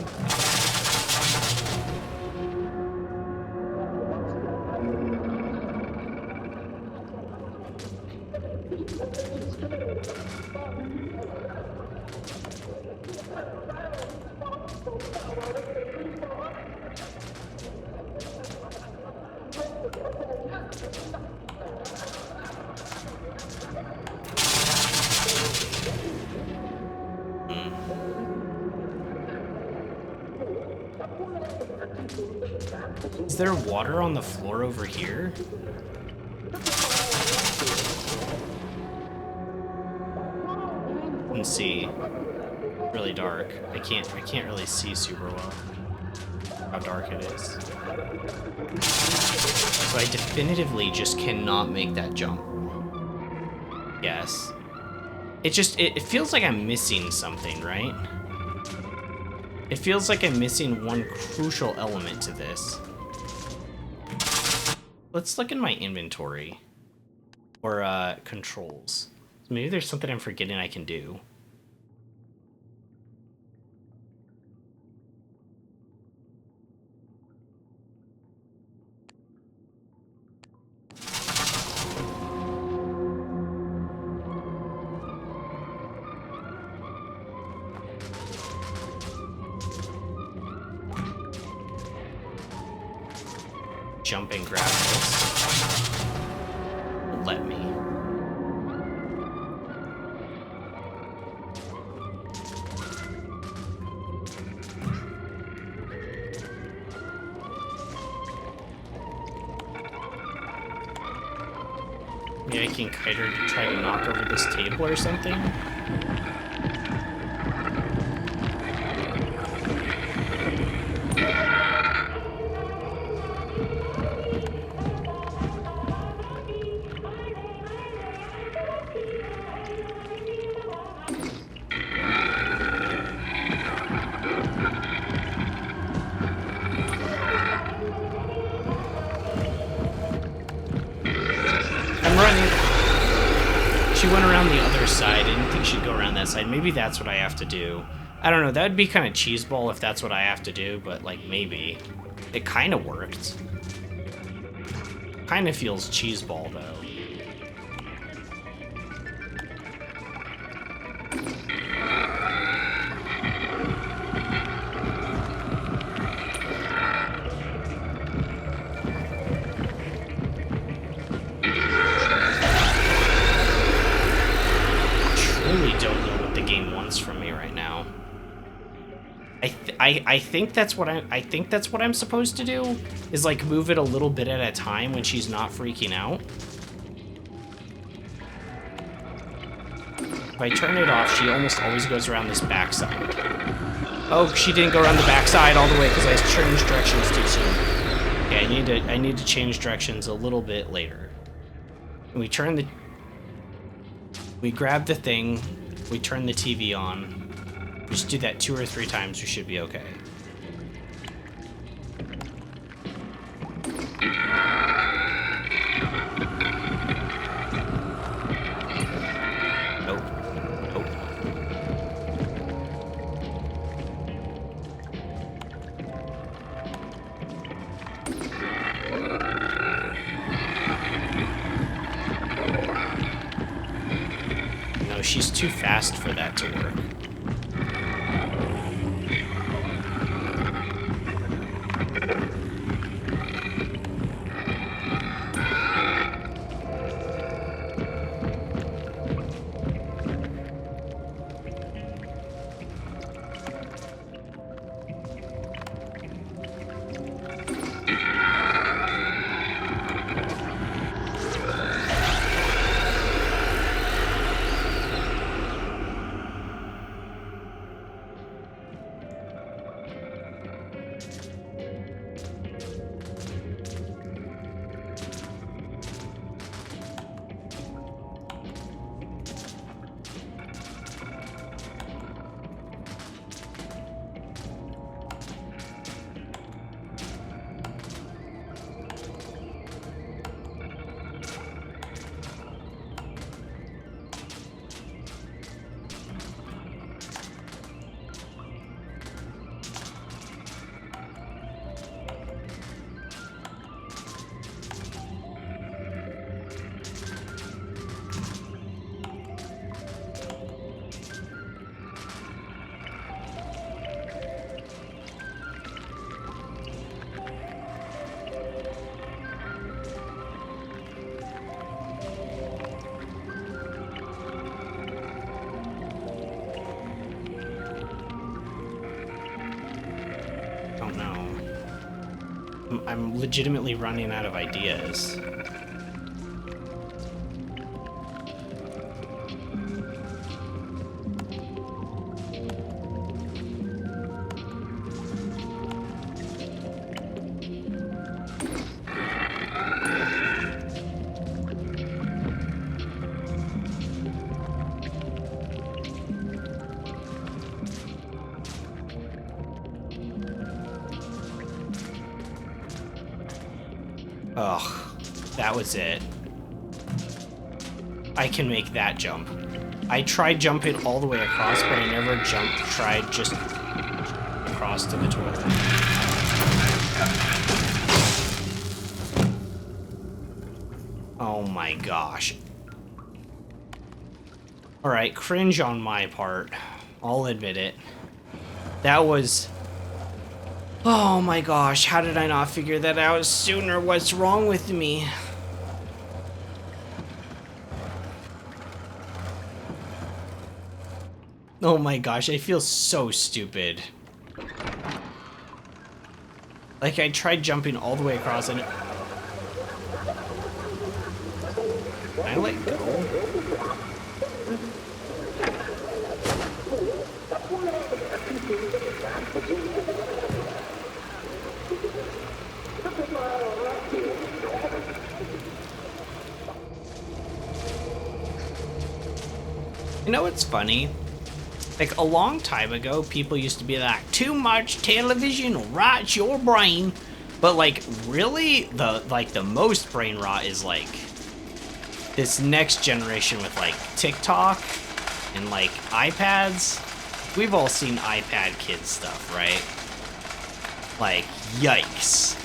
Is there water on the floor over here? You can see. Really dark. I can't really see super well how dark it is. So I definitively just cannot make that jump. Yes. It feels like I'm missing something, right? It feels like I'm missing one crucial element to this. Let's look in my inventory. Or, controls. Maybe there's something I'm forgetting I can do. Jump and grab this. Let me. Maybe I can kite her to try to knock over this table or something? She went around the other side. I didn't think she'd go around that side. Maybe that's what I have to do. I don't know. That would be kind of cheeseball if that's what I have to do, but, like, maybe. It kind of worked. Kind of feels cheeseball, though. I think that's what I'm supposed to do, is like move it a little bit at a time when she's not freaking out. If I turn it off, she almost always goes around this backside. Oh, she didn't go around the backside all the way because I changed directions too soon. Okay, I need to change directions a little bit later. And we grab the thing, we turn the TV on. Just do that 2 or 3 times, we should be okay. Nope. Nope. No, she's too fast for that to work. don't know. I'm legitimately running out of ideas. Ugh, that was it. I can make that jump. I tried jumping all the way across, but I never tried just across to the toilet. Oh my gosh. Alright, cringe on my part. I'll admit it. That was... Oh my gosh, how did I not figure that out sooner? What's wrong with me? Oh my gosh, I feel so stupid. Like, I tried jumping all the way across and... Can I let go? You know what's funny? Like, a long time ago, people used to be like, too much television rots your brain. But, like, really, the most brain rot is, like, this next generation with, like, TikTok and, like, iPads. We've all seen iPad kids stuff, right? Like, yikes.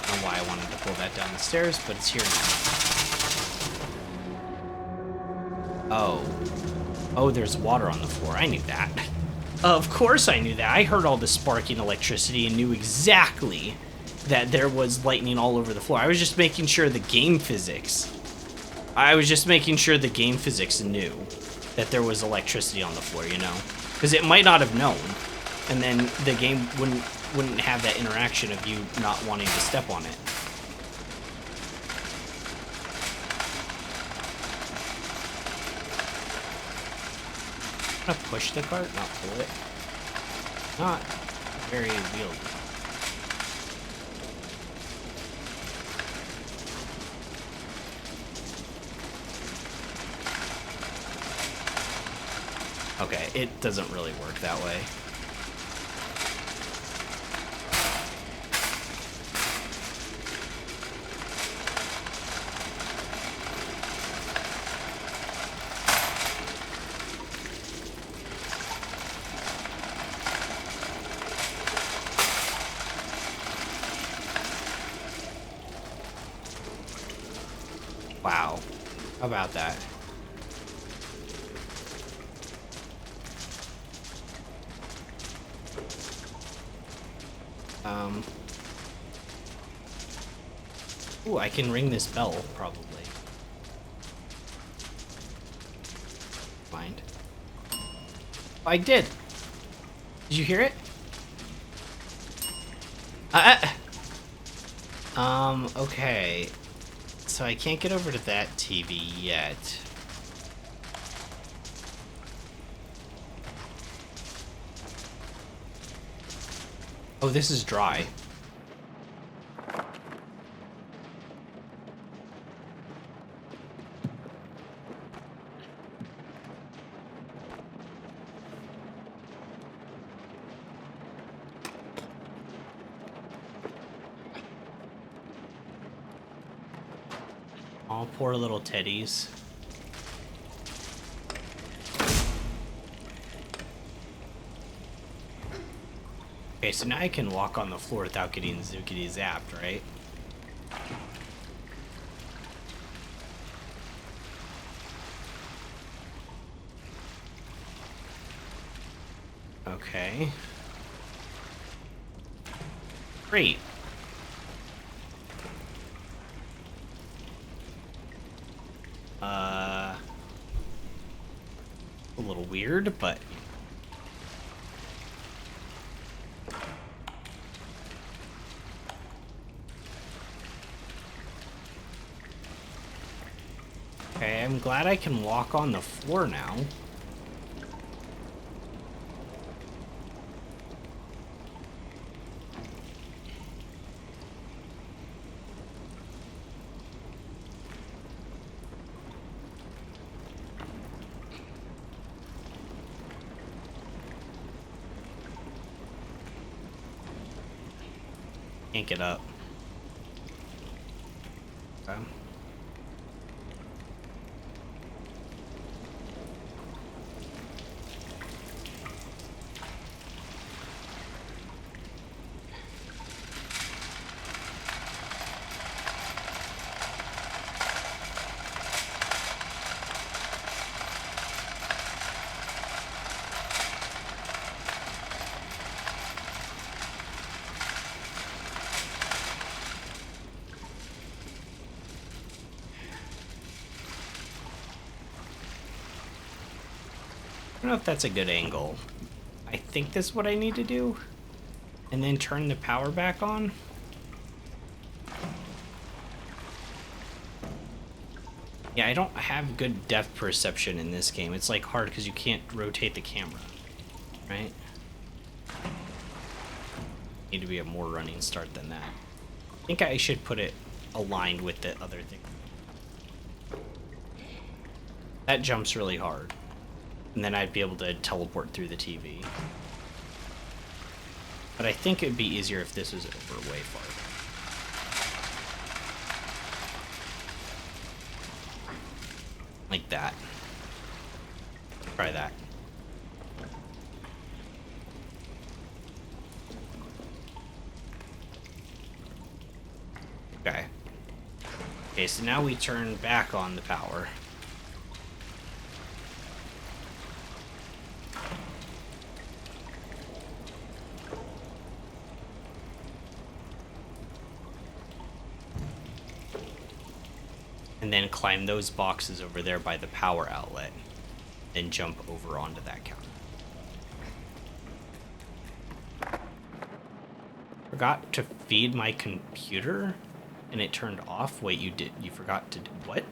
I don't know why I wanted to pull that down the stairs, but it's here now. Oh. Oh, there's water on the floor. I knew that. Of course I knew that. I heard all the sparking electricity and knew exactly that there was lightning all over the floor. I was just making sure the game physics... knew that there was electricity on the floor, you know? Because it might not have known, and then the game wouldn't have that interaction of you not wanting to step on it. I'm gonna push the cart, not pull it. Not very wieldy. Okay, it doesn't really work that way. Wow. How about that? Ooh, I can ring this bell, probably. Mind. I did. Did you hear it? Okay. So I can't get over to that TV yet. Oh, this is dry. Oh, poor little teddies. Okay, so now I can walk on the floor without getting zookity zapped, right? Okay. Great. a little weird, but... Okay, I'm glad I can walk on the floor now. Can't get up. Okay. I don't know if that's a good angle. I think this is what I need to do. And then turn the power back on. Yeah, I don't have good depth perception in this game. It's like hard because you can't rotate the camera, right? Need to be a more running start than that. I think I should put it aligned with the other thing. That jumps really hard. And then I'd be able to teleport through the TV. But I think it'd be easier if this was over way farther. Like that. Try that. Okay. Okay, so now we turn back on the power. And then climb those boxes over there by the power outlet. Then jump over onto that counter. Forgot to feed my computer and it turned off. Wait, you forgot to do what?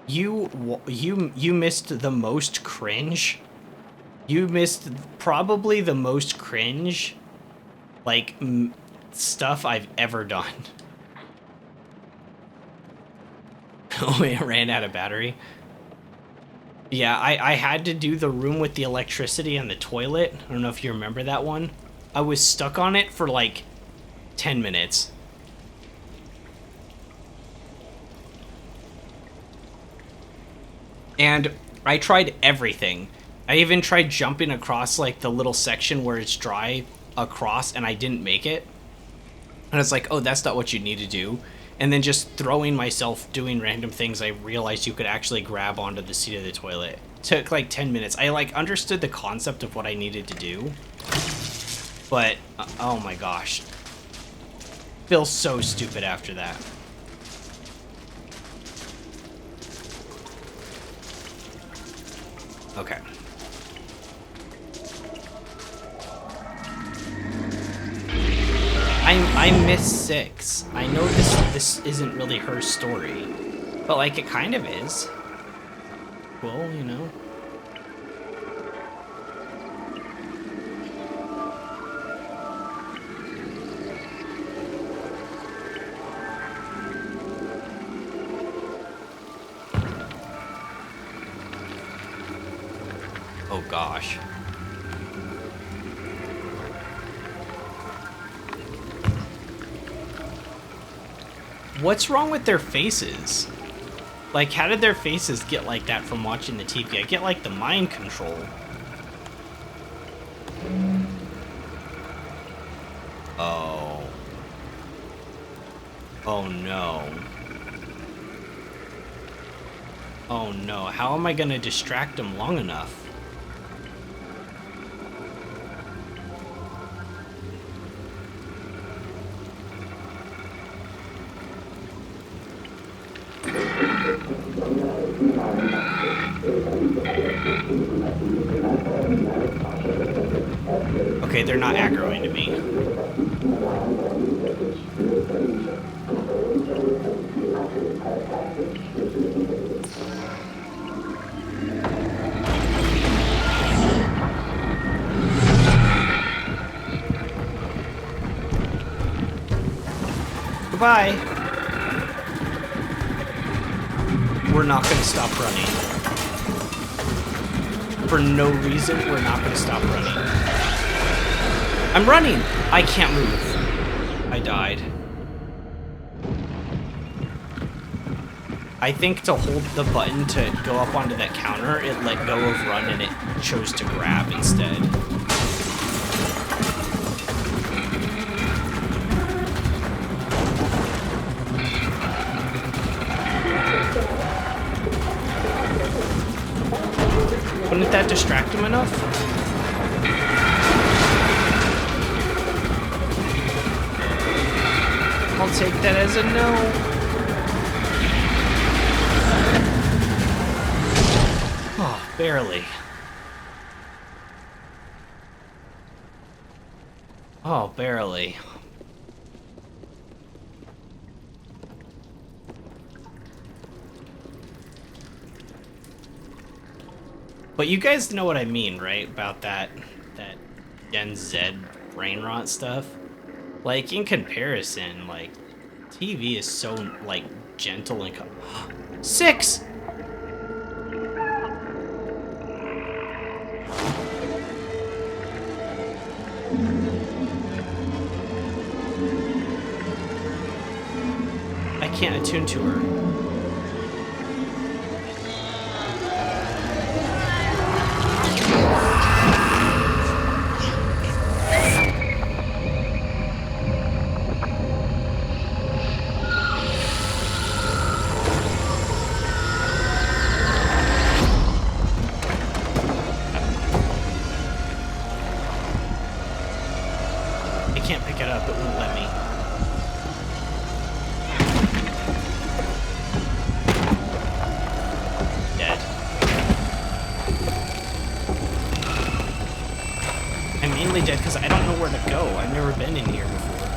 You missed the most cringe. You missed probably the most cringe like stuff I've ever done. Oh, it ran out of battery. Yeah, I had to do the room with the electricity and the toilet. I don't know if you remember that one. I was stuck on it for like 10 minutes. And I tried everything. I even tried jumping across like the little section where it's dry across and I didn't make it. And it's like, oh, that's not what you need to do. And then just throwing myself doing random things, I realized you could actually grab onto the seat of the toilet. Took like 10 minutes. I like understood the concept of what I needed to do. But, oh my gosh. Feel so stupid after that. Okay. I miss 6. I know this isn't really her story, but like it kind of is. Cool, you know. Oh gosh. What's wrong with their faces? Like, how did their faces get like that from watching the TV? I get like the mind control. Oh. Oh no. Oh no, how am I gonna distract them long enough? Okay, they're not aggroing to me. Goodbye. We're not going to stop running. For no reason, we're not going to stop running. I'm running! I can't move. I died. I think to hold the button to go up onto that counter, it let go of run and it chose to grab instead. Wouldn't that distract him enough? I'll take that as a no. Oh, barely. Oh, barely. But you guys know what I mean, right? About that Gen Z brain rot stuff. Like, in comparison, like, TV is so, like, gentle and... 6! I can't attune to her. Dead because I don't know where to go. I've never been in here before.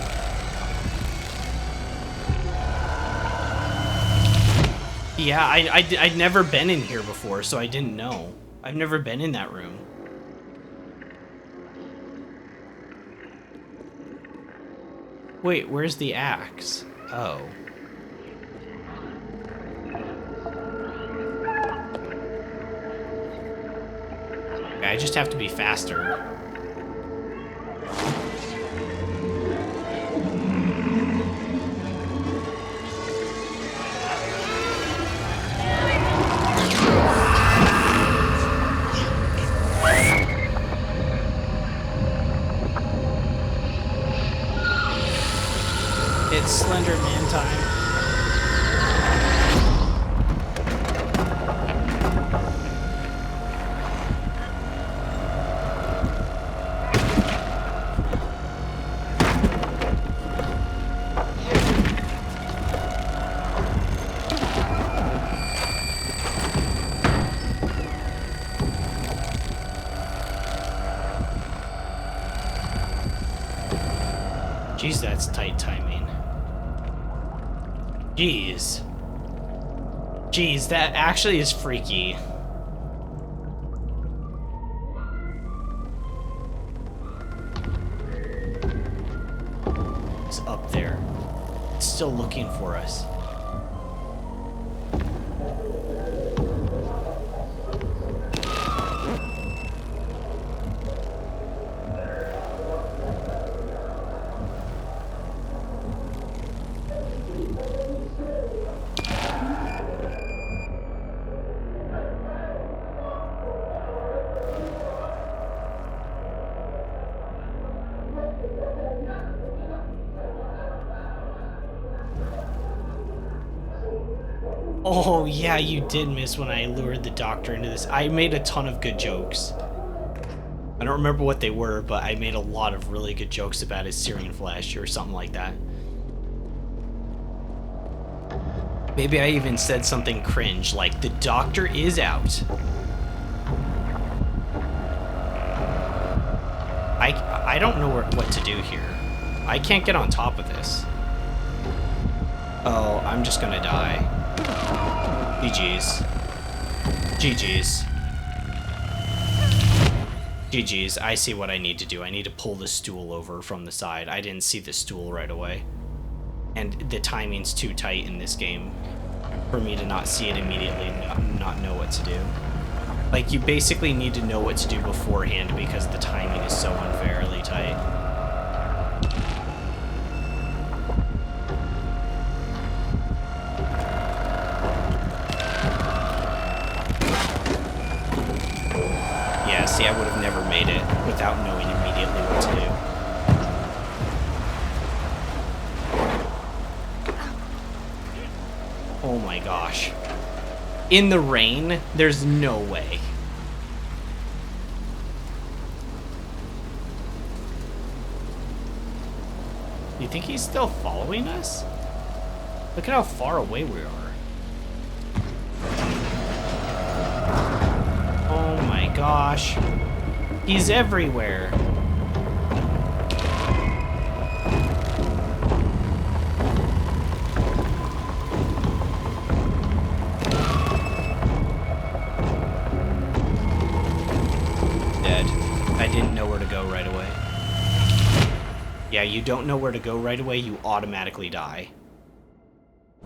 Yeah, I'd never been in here before, so I didn't know. I've never been in that room. Wait, where's the axe? Oh. Okay, I just have to be faster. It's Slender Man time. Jeez, that's tight timing. Jeez. Jeez, that actually is freaky. It's up there. It's still looking for us. Oh, yeah, you did miss when I lured the doctor into this. I made a ton of good jokes. I don't remember what they were, but I made a lot of really good jokes about his Syrian flesh or something like that. Maybe I even said something cringe, like, the doctor is out. I don't know what to do here. I can't get on top of this. Oh, I'm just gonna die. GG's. GG's. GG's. I see what I need to do. I need to pull the stool over from the side. I didn't see the stool right away. And the timing's too tight in this game for me to not see it immediately and not know what to do. Like, you basically need to know what to do beforehand because the timing is so unfairly tight. Yeah, see, I would have never made it without knowing immediately what to do. Oh my gosh. In the rain, there's no way. You think he's still following us? Look at how far away we are. Oh my gosh. He's everywhere. Right away. Yeah, you don't know where to go right away, you automatically die.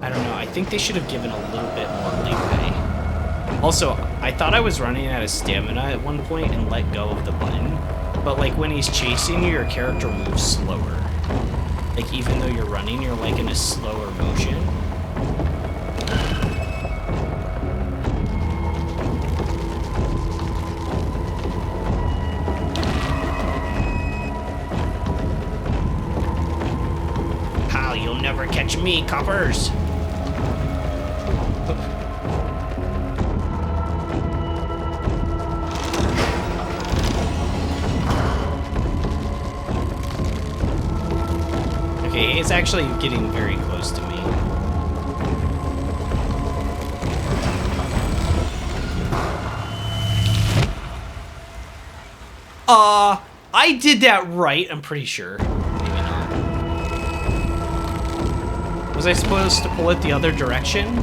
I don't know, I think they should have given a little bit more leeway. Also, I thought I was running out of stamina at one point and let go of the button, but like when he's chasing you, your character moves slower. Like even though you're running, you're like in a slower motion. Never catch me, coppers. Okay, it's actually getting very close to me. I did that right, I'm pretty sure. Was I supposed to pull it the other direction?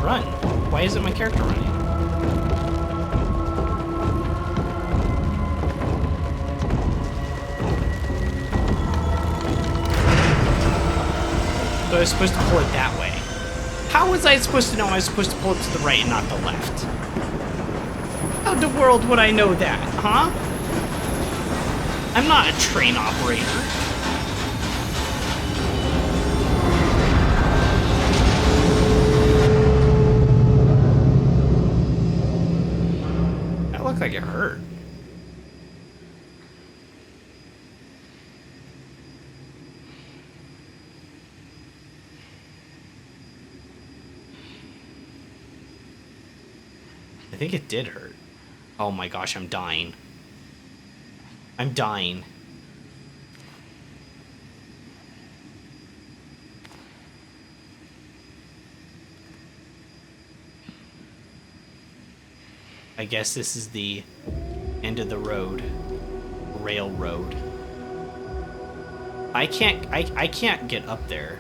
Run. Why isn't my character running? So I was supposed to pull it that way. How was I supposed to know I was supposed to pull it to the right and not the left? How in the world would I know that, huh? I'm not a train operator. That looked like it hurt. I think it did hurt. Oh my gosh, I'm dying. I'm dying. I guess this is the end of the road. Railroad. I can't get up there.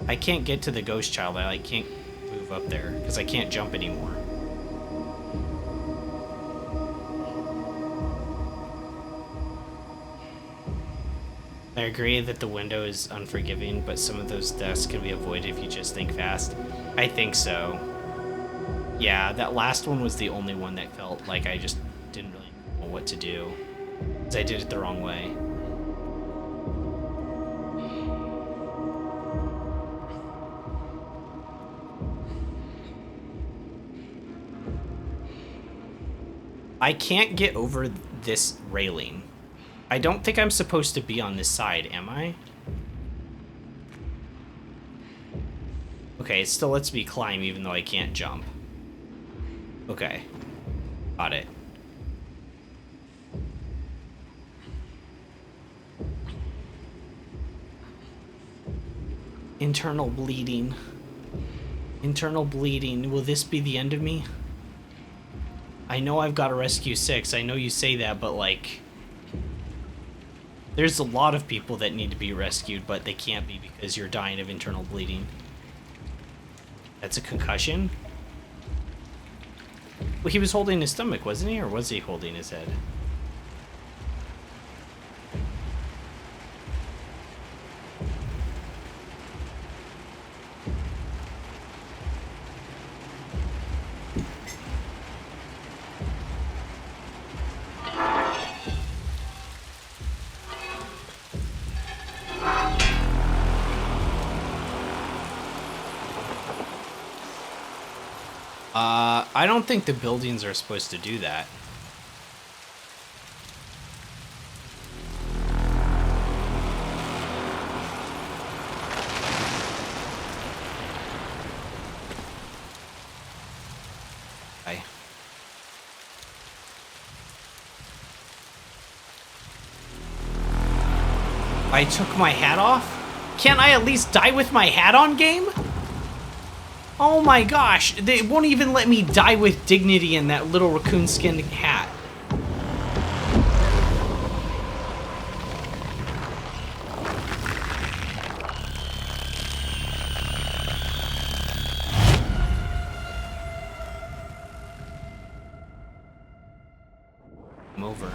I can't get to the ghost child. I can't move up there because I can't jump anymore. I agree that the window is unforgiving, but some of those deaths can be avoided if you just think fast. I think so. Yeah, that last one was the only one that felt like I just didn't really know what to do, because I did it the wrong way. I can't get over this railing. I don't think I'm supposed to be on this side, am I? Okay, it still lets me climb even though I can't jump. Okay. Got it. Internal bleeding. Internal bleeding. Will this be the end of me? I know I've got to rescue 6. I know you say that, but like... There's a lot of people that need to be rescued, but they can't be because you're dying of internal bleeding. That's a concussion? Well, he was holding his stomach, wasn't he? Or was he holding his head? I don't think the buildings are supposed to do that. Okay. I took my hat off? Can't I at least die with my hat on, game? Oh my gosh, they won't even let me die with dignity in that little raccoon skin hat. I'm over.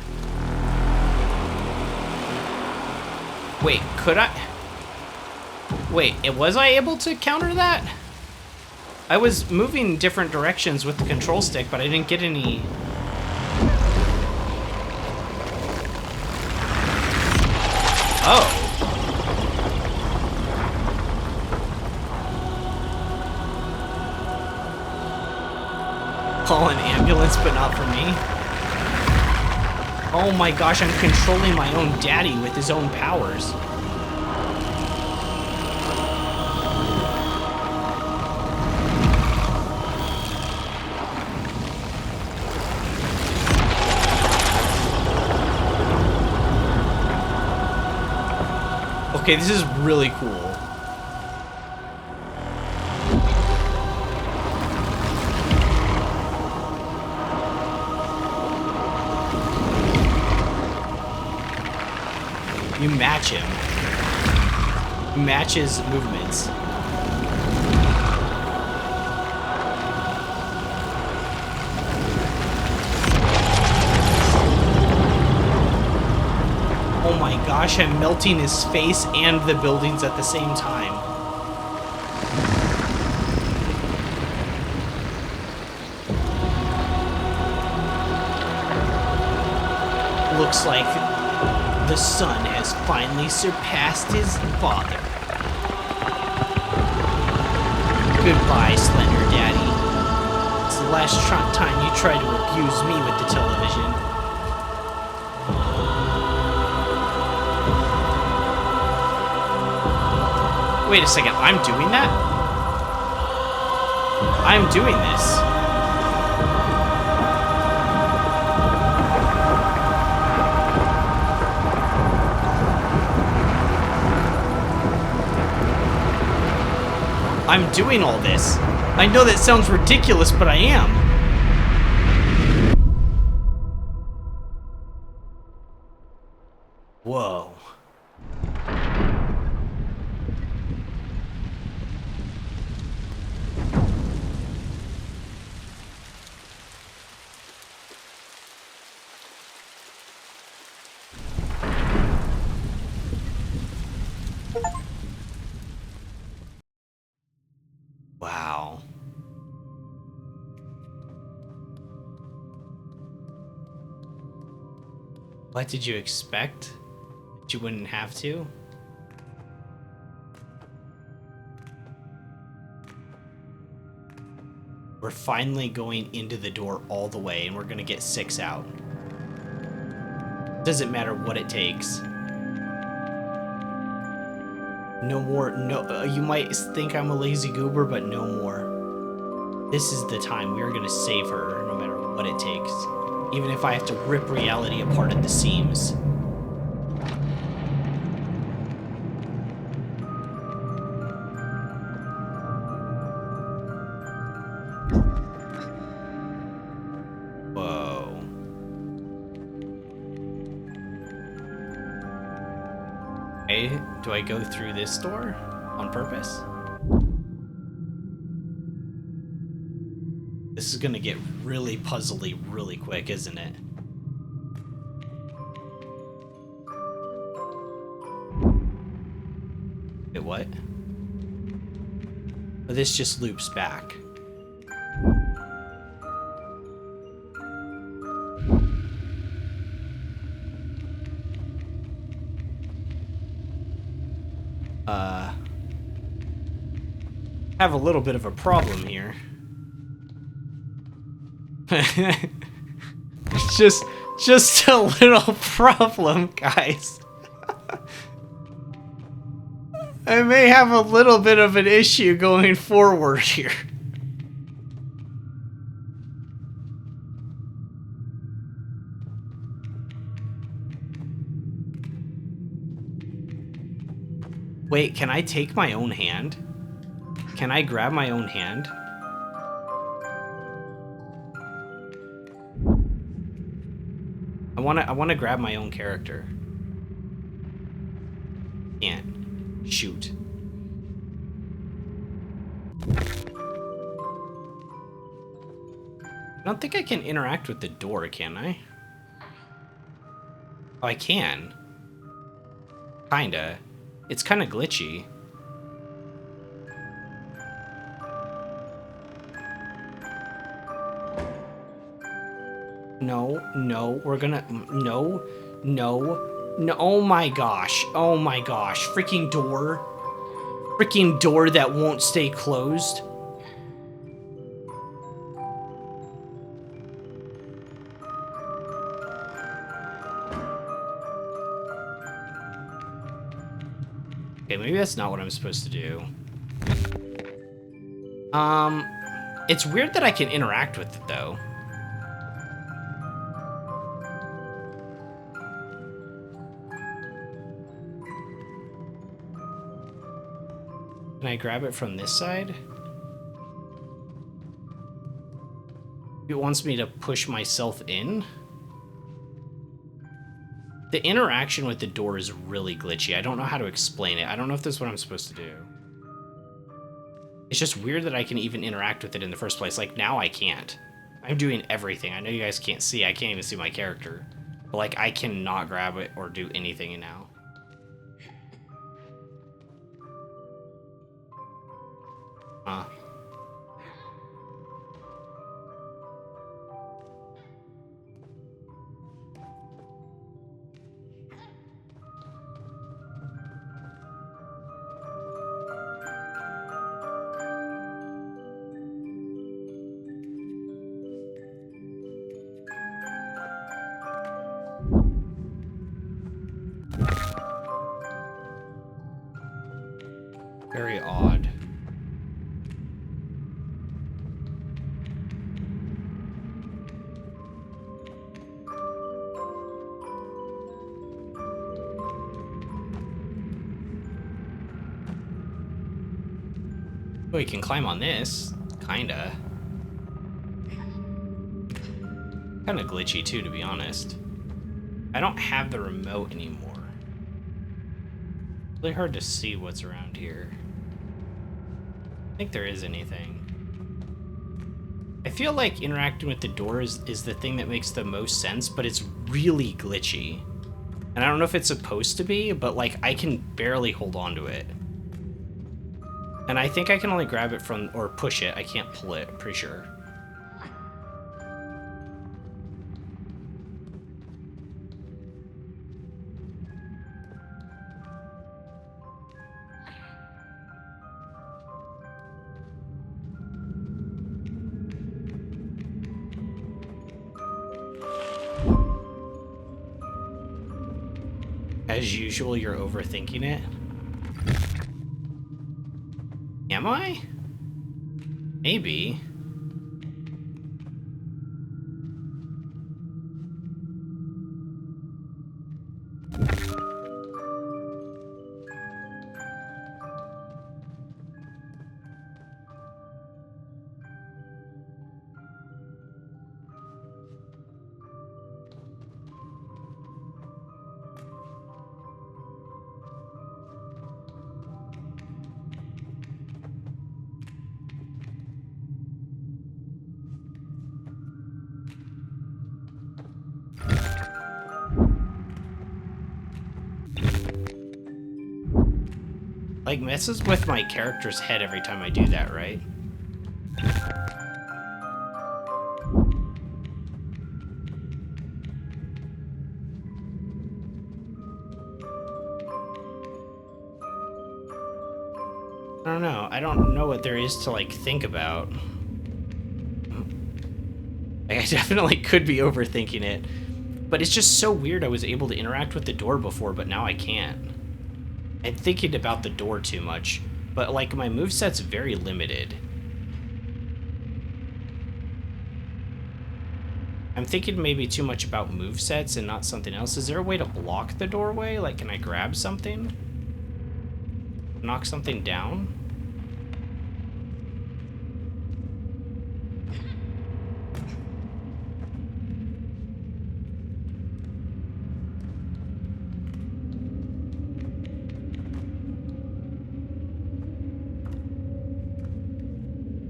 Wait, could I? Wait, was I able to counter that? I was moving different directions with the control stick, but I didn't get any... Oh. Call an ambulance, but not for me. Oh my gosh, I'm controlling my own daddy with his own powers. Okay, this is really cool. You match him. You match his movements. Oh my gosh, I'm melting his face and the buildings at the same time. Looks like the son has finally surpassed his father. Goodbye, Slender Daddy. It's the last time you tried to abuse me with the television. Wait a second, I'm doing that? I'm doing this. I'm doing all this. I know that sounds ridiculous, but I am. Whoa. Wow. What did you expect? That you wouldn't have to? We're finally going into the door all the way, and we're gonna get 6 out. Doesn't matter what it takes. No more, no, you might think I'm a lazy goober, but no more. This is the time. We are gonna save her, no matter what it takes. Even if I have to rip reality apart at the seams. Whoa. Okay, do I go through this door on purpose? This is gonna get really puzzly really quick, isn't it? Wait, what? Oh, this just loops back. Have a little bit of a problem here. just a little problem, guys. I may have a little bit of an issue going forward here. Wait, can I take my own hand? Can I grab my own hand? I wanna grab my own character. Can't. Shoot. I don't think I can interact with the door, can I? Oh, I can. Kinda. It's kinda glitchy. No, we're gonna, no, oh my gosh, freaking door that won't stay closed. Okay, maybe that's not what I'm supposed to do. It's weird that I can interact with it though. Can I grab it from this side? It wants me to push myself in. The interaction with the door is really glitchy. I don't know how to explain it. I don't know if this is what I'm supposed to do. It's just weird that I can even interact with it in the first place. Like, now I can't. I'm doing everything. I know you guys can't see. I can't even see my character. But, like, I cannot grab it or do anything now. Huh. Very odd. Oh, you can climb on this. Kinda. Kinda glitchy too, to be honest. I don't have the remote anymore. Really hard to see what's around here. I think there is anything. I feel like interacting with the door is the thing that makes the most sense, but it's really glitchy. And I don't know if it's supposed to be, but like I can barely hold on to it. And I think I can only grab it from, or push it. I can't pull it, I'm pretty sure. As usual, you're overthinking it. Am I? Maybe. Like, messes with my character's head every time I do that, right? I don't know. I don't know what there is to, like, think about. Like, I definitely could be overthinking it. But it's just so weird I was able to interact with the door before, but now I can't. I'm thinking about the door too much. But, like, my moveset's very limited. I'm thinking maybe too much about movesets and not something else. Is there a way to block the doorway? Like, can I grab something? Knock something down?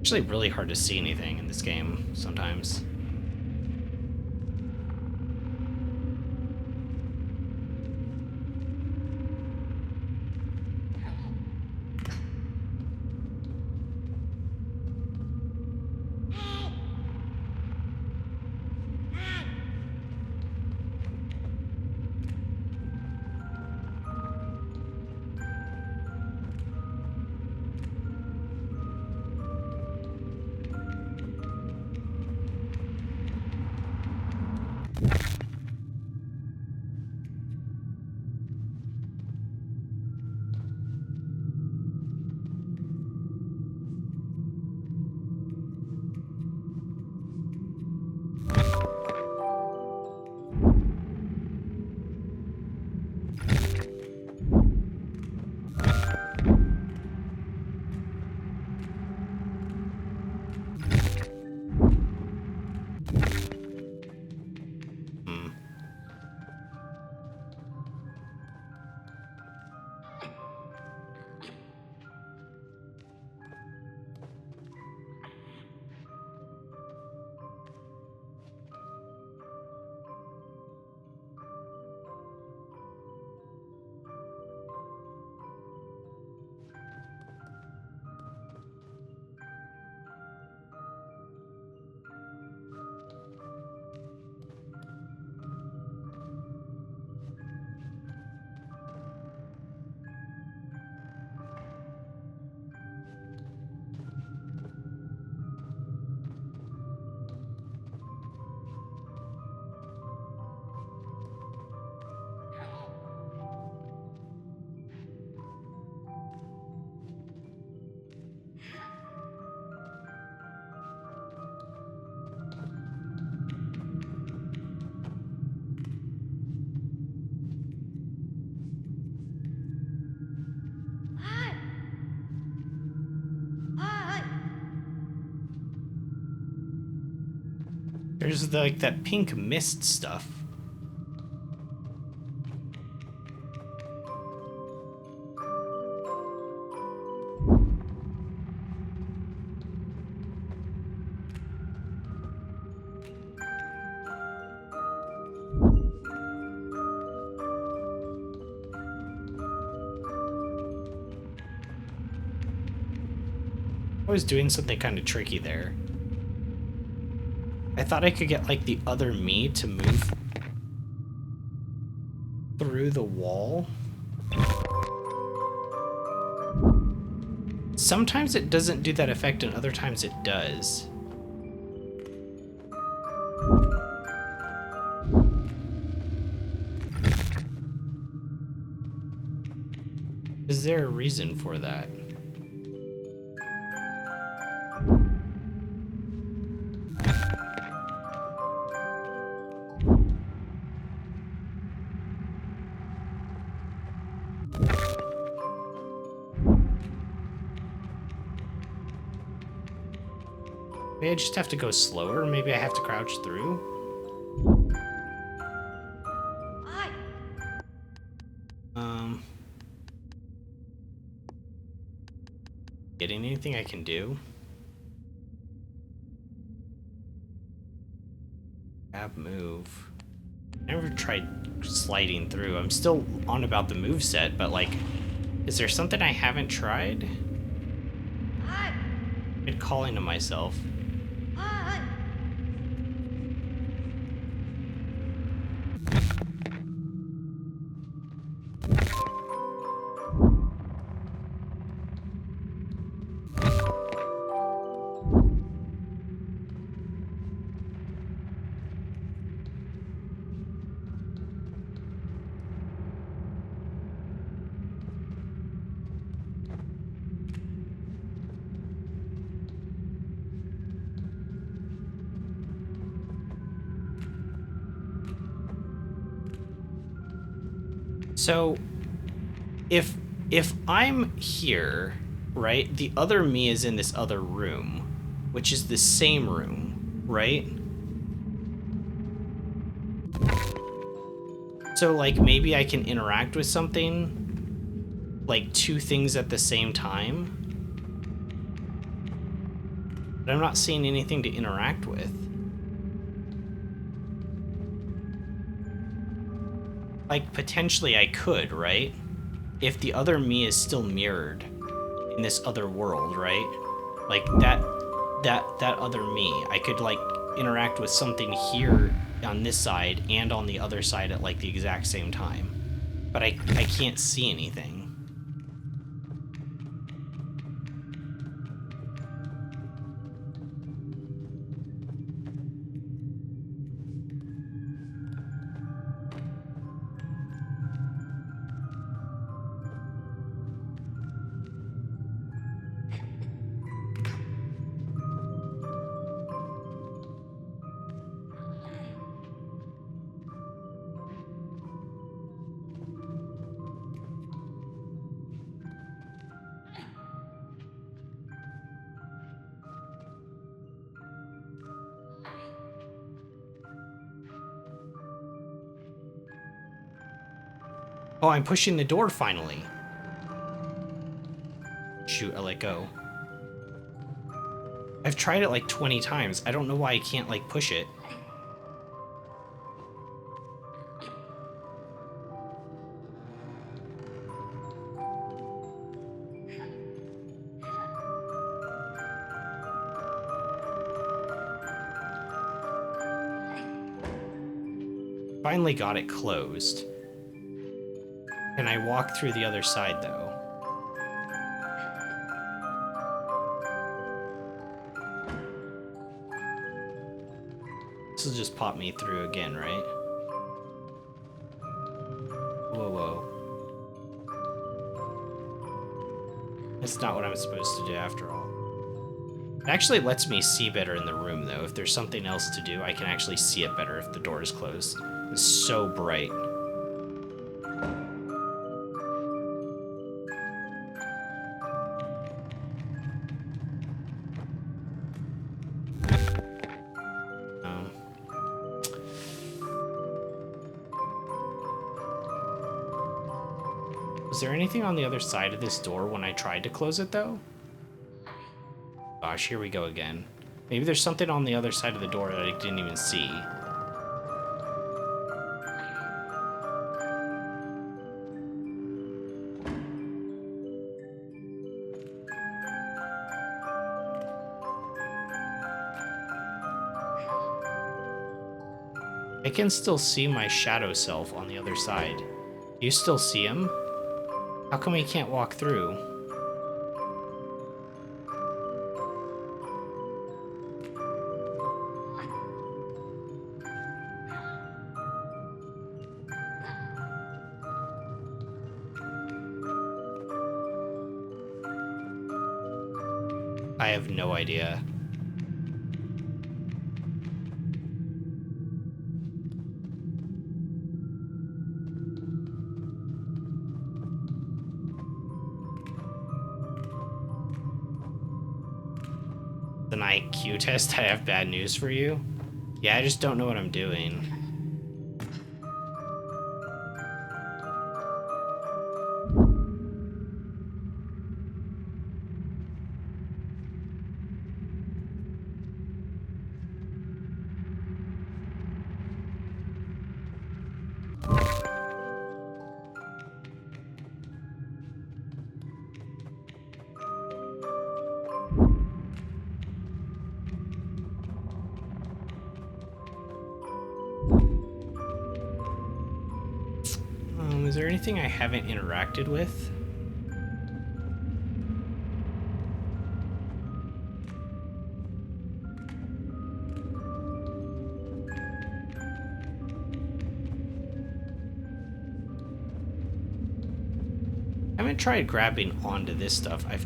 It's actually really hard to see anything in this game sometimes. There's like that pink mist stuff. I was doing something kind of tricky there. I thought I could get, like, the other me to move through the wall. Sometimes it doesn't do that effect, and other times it does. Is there a reason for that? Maybe I just have to go slower. Maybe I have to crouch through. Getting anything I can do? Grab, move. I never tried sliding through. I'm still on about the move set, but like, is there something I haven't tried? I'm calling to myself. So, if I'm here, right, the other me is in this other room, which is the same room, right? So, like, maybe I can interact with something, like, two things at the same time? But I'm not seeing anything to interact with. Like, potentially I could, right? If the other me is still mirrored in this other world, right? Like, that other me, I could, like, interact with something here on this side and on the other side at, like, the exact same time. But I can't see anything. Oh, I'm pushing the door finally. Shoot, I let go. I've tried it like 20 times. I don't know why I can't, like, push it. Finally got it closed. Can I walk through the other side, though? This will just pop me through again, right? Whoa, whoa. That's not what I'm supposed to do after all. It actually lets me see better in the room, though. If there's something else to do, I can actually see it better if the door is closed. It's so bright. Was there anything on the other side of this door when I tried to close it, though? Gosh, here we go again. Maybe there's something on the other side of the door that I didn't even see. I can still see my shadow self on the other side. Do you still see him? How come he can't walk through? I have no idea. An IQ test, I have bad news for you. Yeah, I just don't know what I'm doing. Is there anything I haven't interacted with? I haven't tried grabbing onto this stuff. I've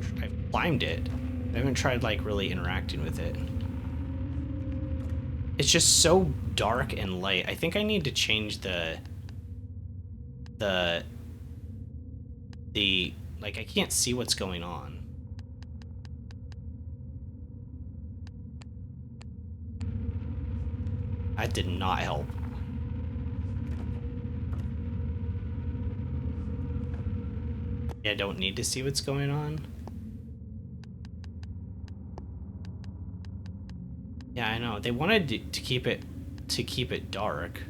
climbed it. I haven't tried like really interacting with it. It's just so dark and light. I think I need to change the like I can't see what's going on. That did not help. Yeah, I don't need to see what's going on. Yeah, I know. They wanted to keep it dark.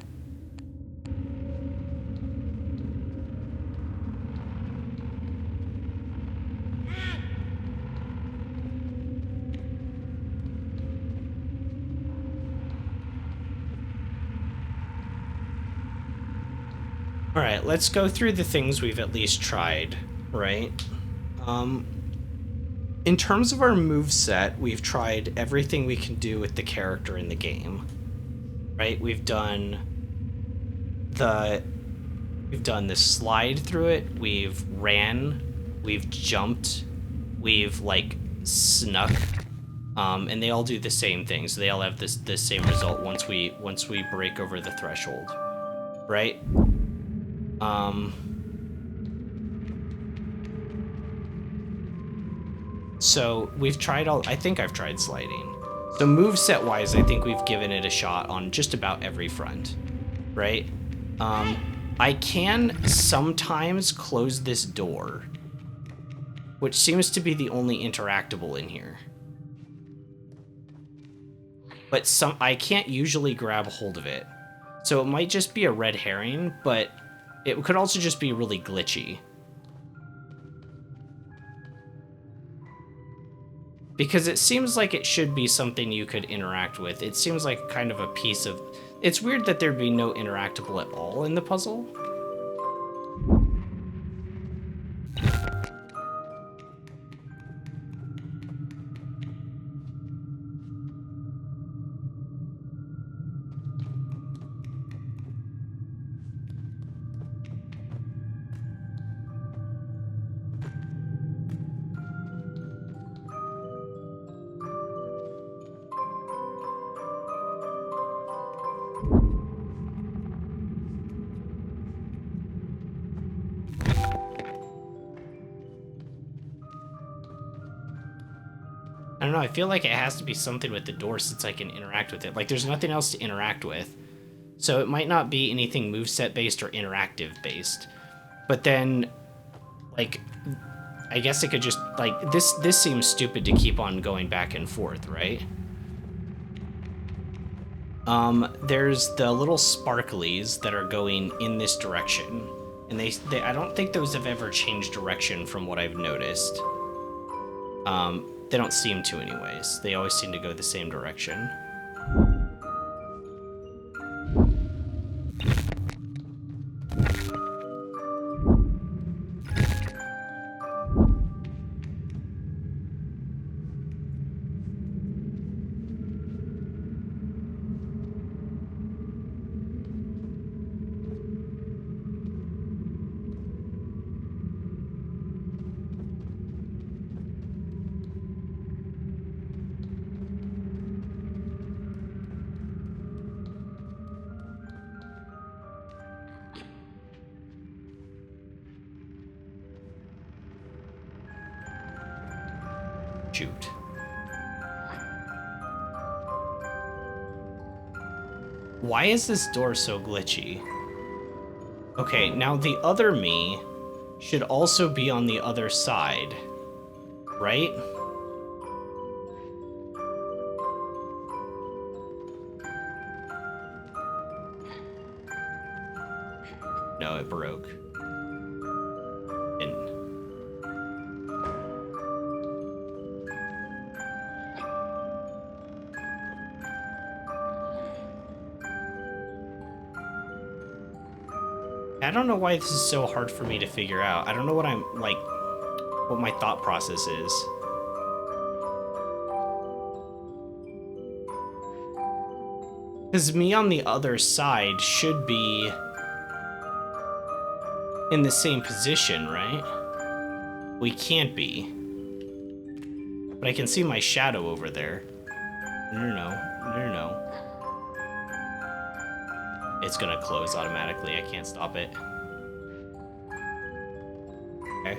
All right, let's go through the things we've at least tried, right? In terms of our moveset, we've tried everything we can do with the character in the game, right? We've done the slide through it, we've ran, we've jumped, we've like snuck, and they all do the same thing. So they all have this same result once we break over the threshold, right? So we've tried I think I've tried sliding. So moveset wise, I think we've given it a shot on just about every front, right? I can sometimes close this door, which seems to be the only interactable in here. But I can't usually grab hold of it. So it might just be a red herring, but it could also just be really glitchy. Because it seems like it should be something you could interact with. It seems like kind of a piece of... It's weird that there'd be no interactable at all in the puzzle. I don't know, I feel like it has to be something with the door since I can interact with it. Like, there's nothing else to interact with. So it might not be anything moveset based or interactive based. But then, like, I guess it could just, like, this seems stupid to keep on going back and forth, right? There's the little sparklies that are going in this direction. And they I don't think those have ever changed direction from what I've noticed. They don't seem to anyways. They always seem to go the same direction. Shoot. Why is this door so glitchy? Okay, now the other me should also be on the other side, right? No, it broke. And I don't know why this is so hard for me to figure out. I don't know what I'm, like, what my thought process is. Because me on the other side should be in the same position, right? We can't be. But I can see my shadow over there. No. It's gonna close automatically. I can't stop it. Okay.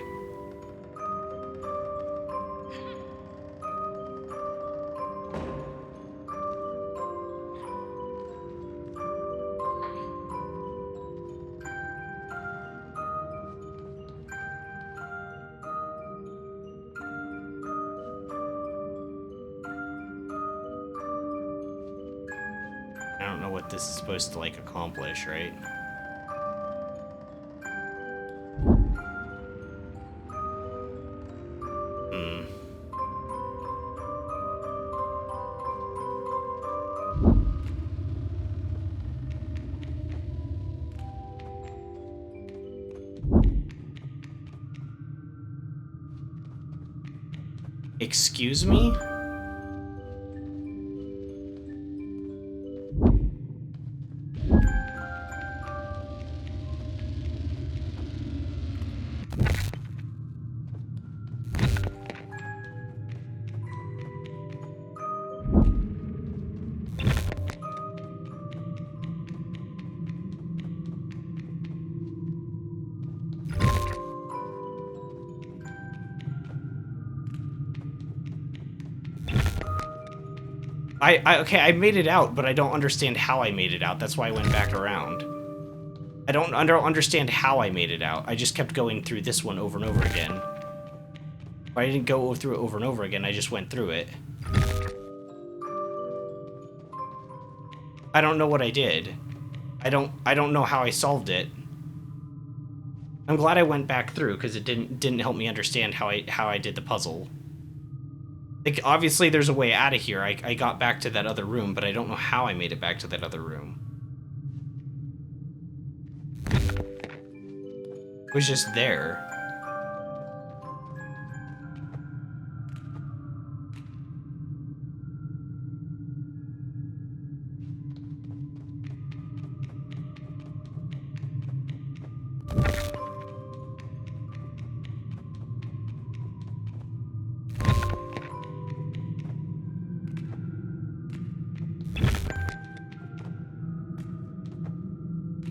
I don't know what this is supposed to, like, accomplish, right? Excuse me? Okay, I made it out, but I don't understand how I made it out. That's why I went back around. I don't understand how I made it out. I just kept going through this one over and over again. But I didn't go through it over and over again, I just went through it. I don't know what I did. I don't know how I solved it. I'm glad I went back through, because it didn't help me understand how I did the puzzle. Like, obviously there's a way out of here. I got back to that other room, but I don't know how I made it back to that other room. It was just there.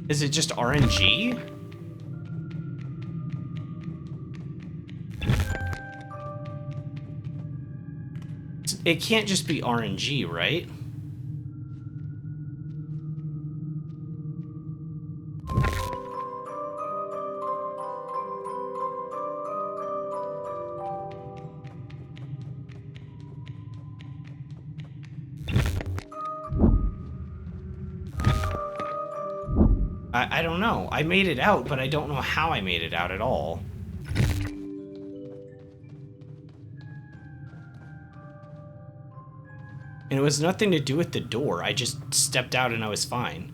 Is it just RNG? It can't just be RNG, right? I don't know. I made it out, but I don't know how I made it out at all. And it was nothing to do with the door. I just stepped out and I was fine.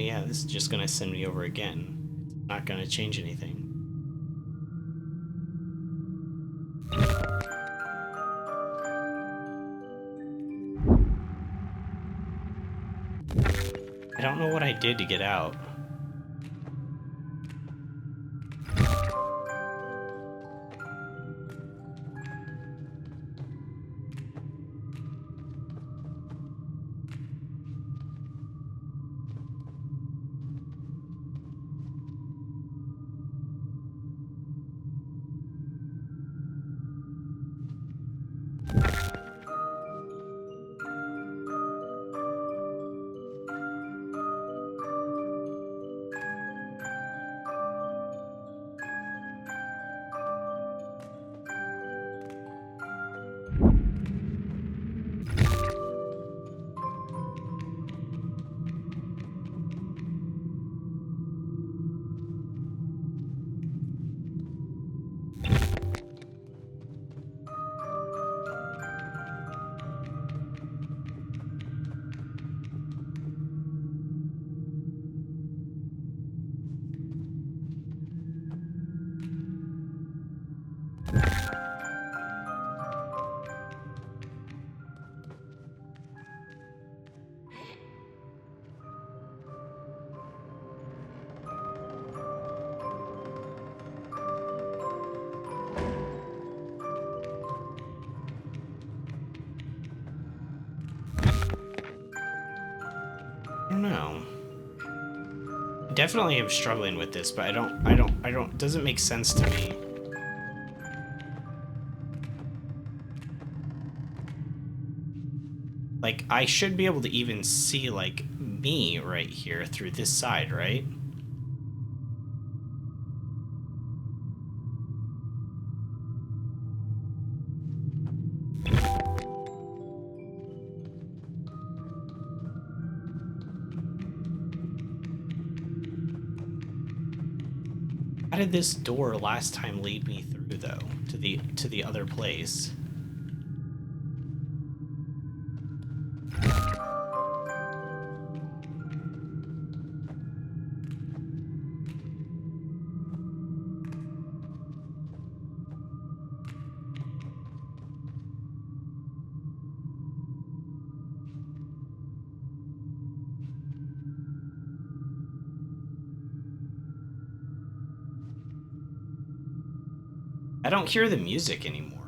Well, yeah, this is just gonna send me over again. It's not gonna change anything. I don't know what I did to get out. I don't know. I definitely am struggling with this, but I don't, it doesn't make sense to me. Like, I should be able to even see, like, me right here through this side, right? How did this door last time lead me through, though, to the other place? I don't hear the music anymore.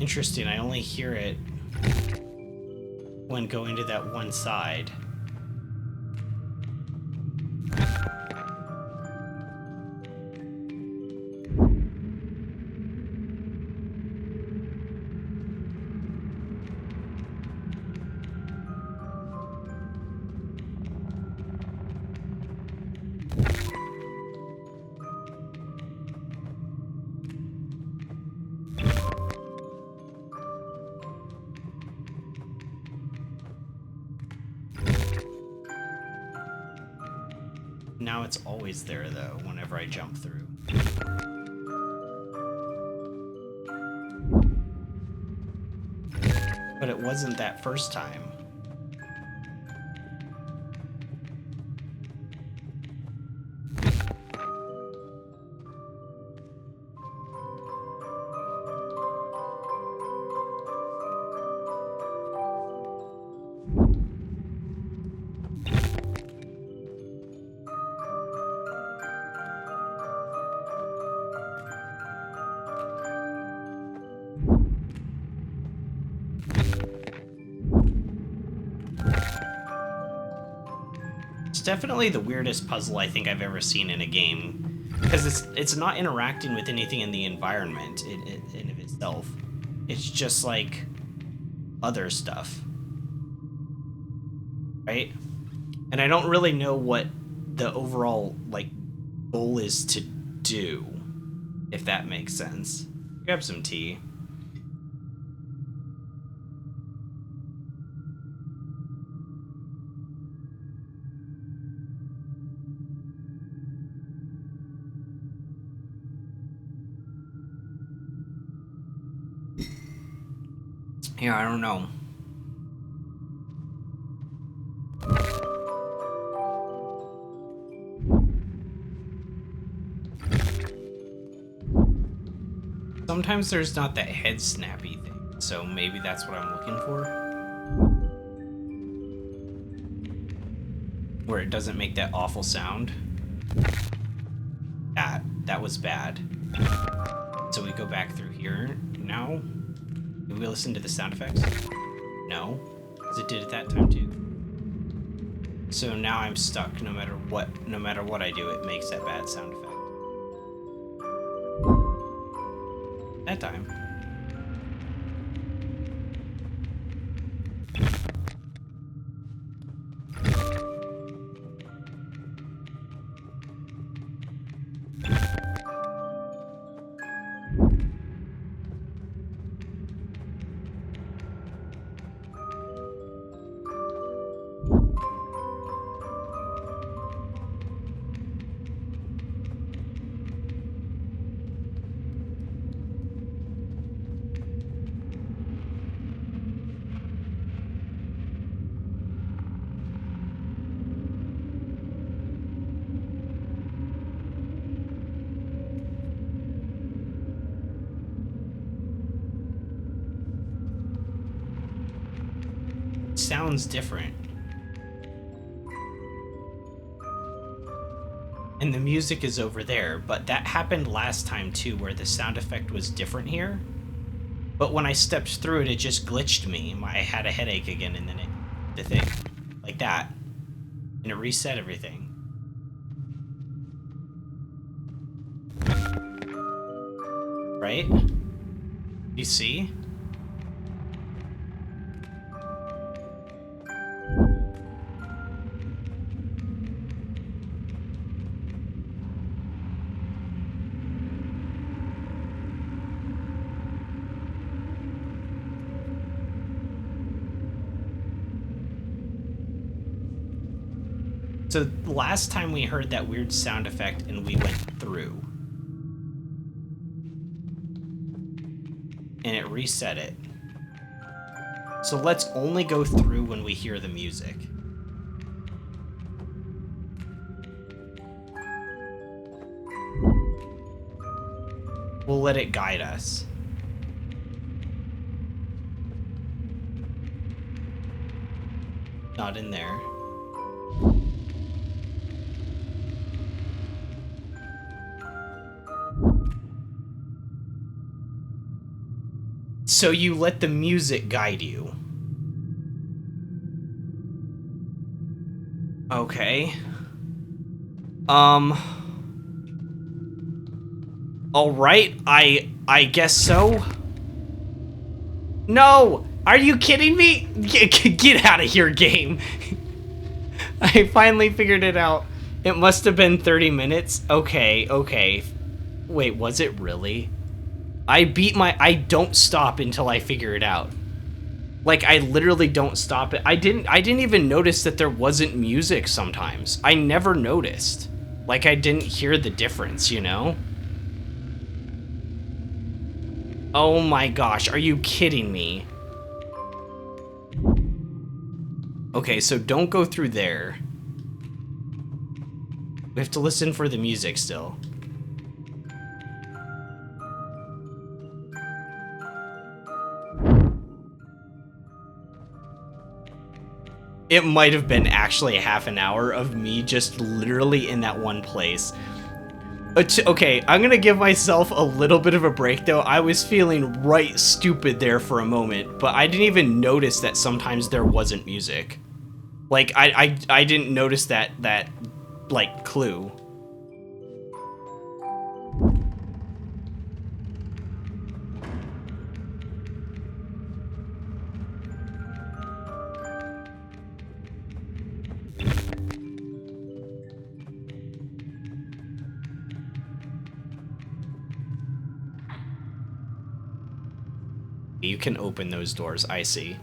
Interesting, I only hear it when going to that one side. Now it's always there, though, whenever I jump through. But it wasn't that first time. It's definitely the weirdest puzzle I think I've ever seen in a game, because it's not interacting with anything in the environment in of itself. It's just like other stuff, right? And I don't really know what the overall like goal is to do, if that makes sense. Grab some tea. Yeah, I don't know. Sometimes there's not that head snappy thing, so maybe that's what I'm looking for. Where it doesn't make that awful sound. That was bad. So we go back through here now. Did we listen to the sound effects? No, because it did it that time too. So now I'm stuck. No matter what I do, it makes that bad sound effect. That time. Sounds different. And the music is over there, but that happened last time too, where the sound effect was different here. But when I stepped through it, it just glitched me. I had a headache again, and then the thing, like that, and it reset everything. Right? You see? So last time we heard that weird sound effect and we went through. And it reset it. So let's only go through when we hear the music. We'll let it guide us. Not in there. So you let the music guide you. Okay. All right, I guess so. No! Are you kidding me? Get out of here, game. I finally figured it out. It must have been 30 minutes. Okay. Wait, was it really? I don't stop until I figure it out. Like, I literally don't stop it. I didn't even notice that there wasn't music sometimes. I never noticed. Like, I didn't hear the difference, you know? Oh my gosh, are you kidding me? Okay, so don't go through there. We have to listen for the music still. It might have been actually a half an hour of me just literally in that one place. Okay, I'm gonna give myself a little bit of a break though. I was feeling right stupid there for a moment, but I didn't even notice that sometimes there wasn't music. Like, I didn't notice that like, clue. You can open those doors, I see.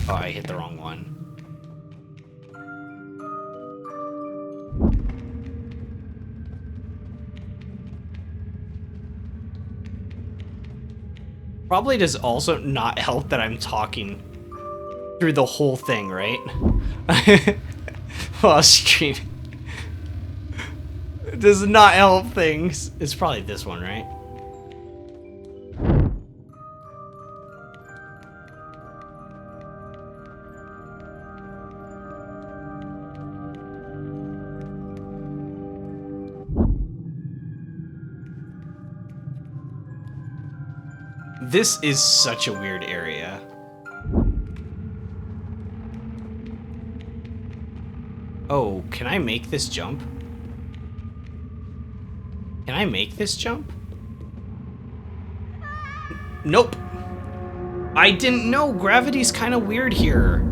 Oh, I hit the wrong one. Probably does also not help that I'm talking through the whole thing, right? While streaming. It does not help things. It's probably this one, right? This is such a weird area. Oh, can I make this jump? Can I make this jump? Nope. I didn't know. Gravity's kind of weird here.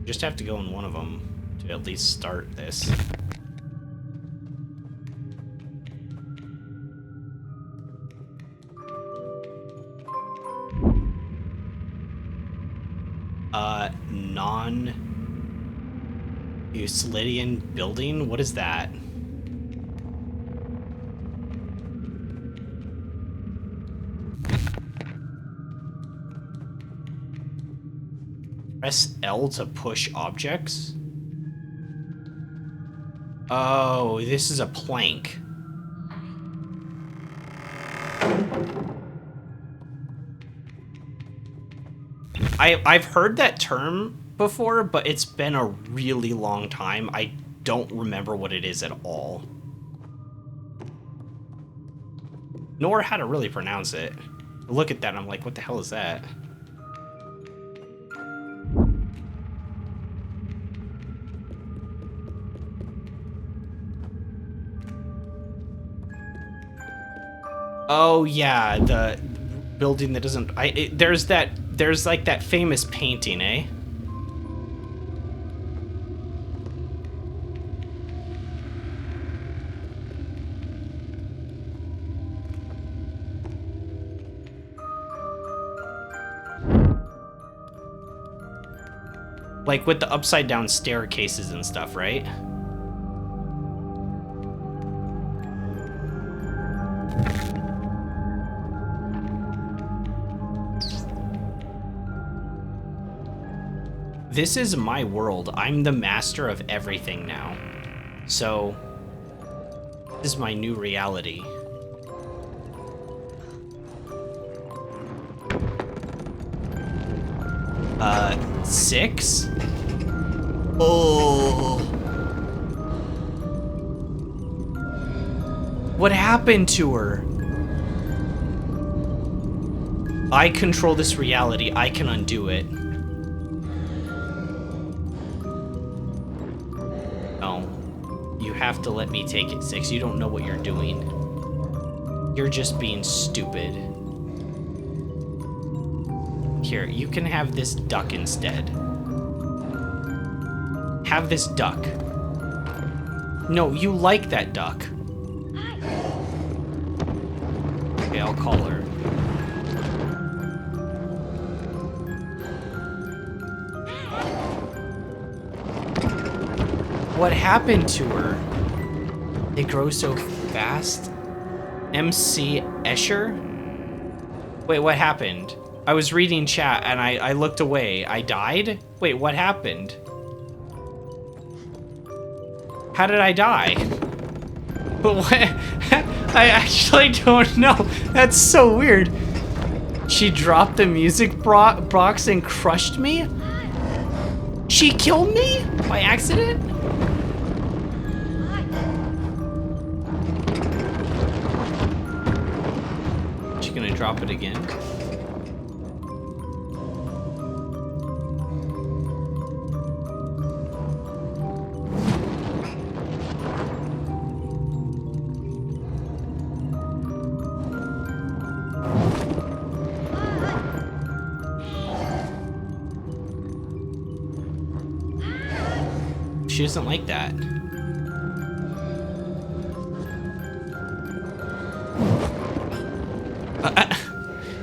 Just have to go in one of them to at least start this. Non-Euclidean building? What is that? Press L to push objects? Oh, this is a plank. I've heard that term before, but it's been a really long time. I don't remember what it is at all. Nor how to really pronounce it. I look at that and I'm like, what the hell is that? Oh yeah, the building that doesn't. There's like that famous painting, eh? Like with the upside down staircases and stuff, right? This is my world. I'm the master of everything now. So, this is my new reality. Six? Oh. What happened to her? I control this reality. I can undo it. You have to let me take it, Six. You don't know what you're doing. You're just being stupid. Here, you can have this duck instead. Have this duck. No, you like that duck. Okay, I'll call her. What happened to her? They grow so fast? MC Escher? Wait, what happened? I was reading chat and I looked away. I died? Wait, what happened? How did I die? But what? I actually don't know. That's so weird. She dropped the music box and crushed me? She killed me? By accident? She gonna drop it again? She doesn't like that.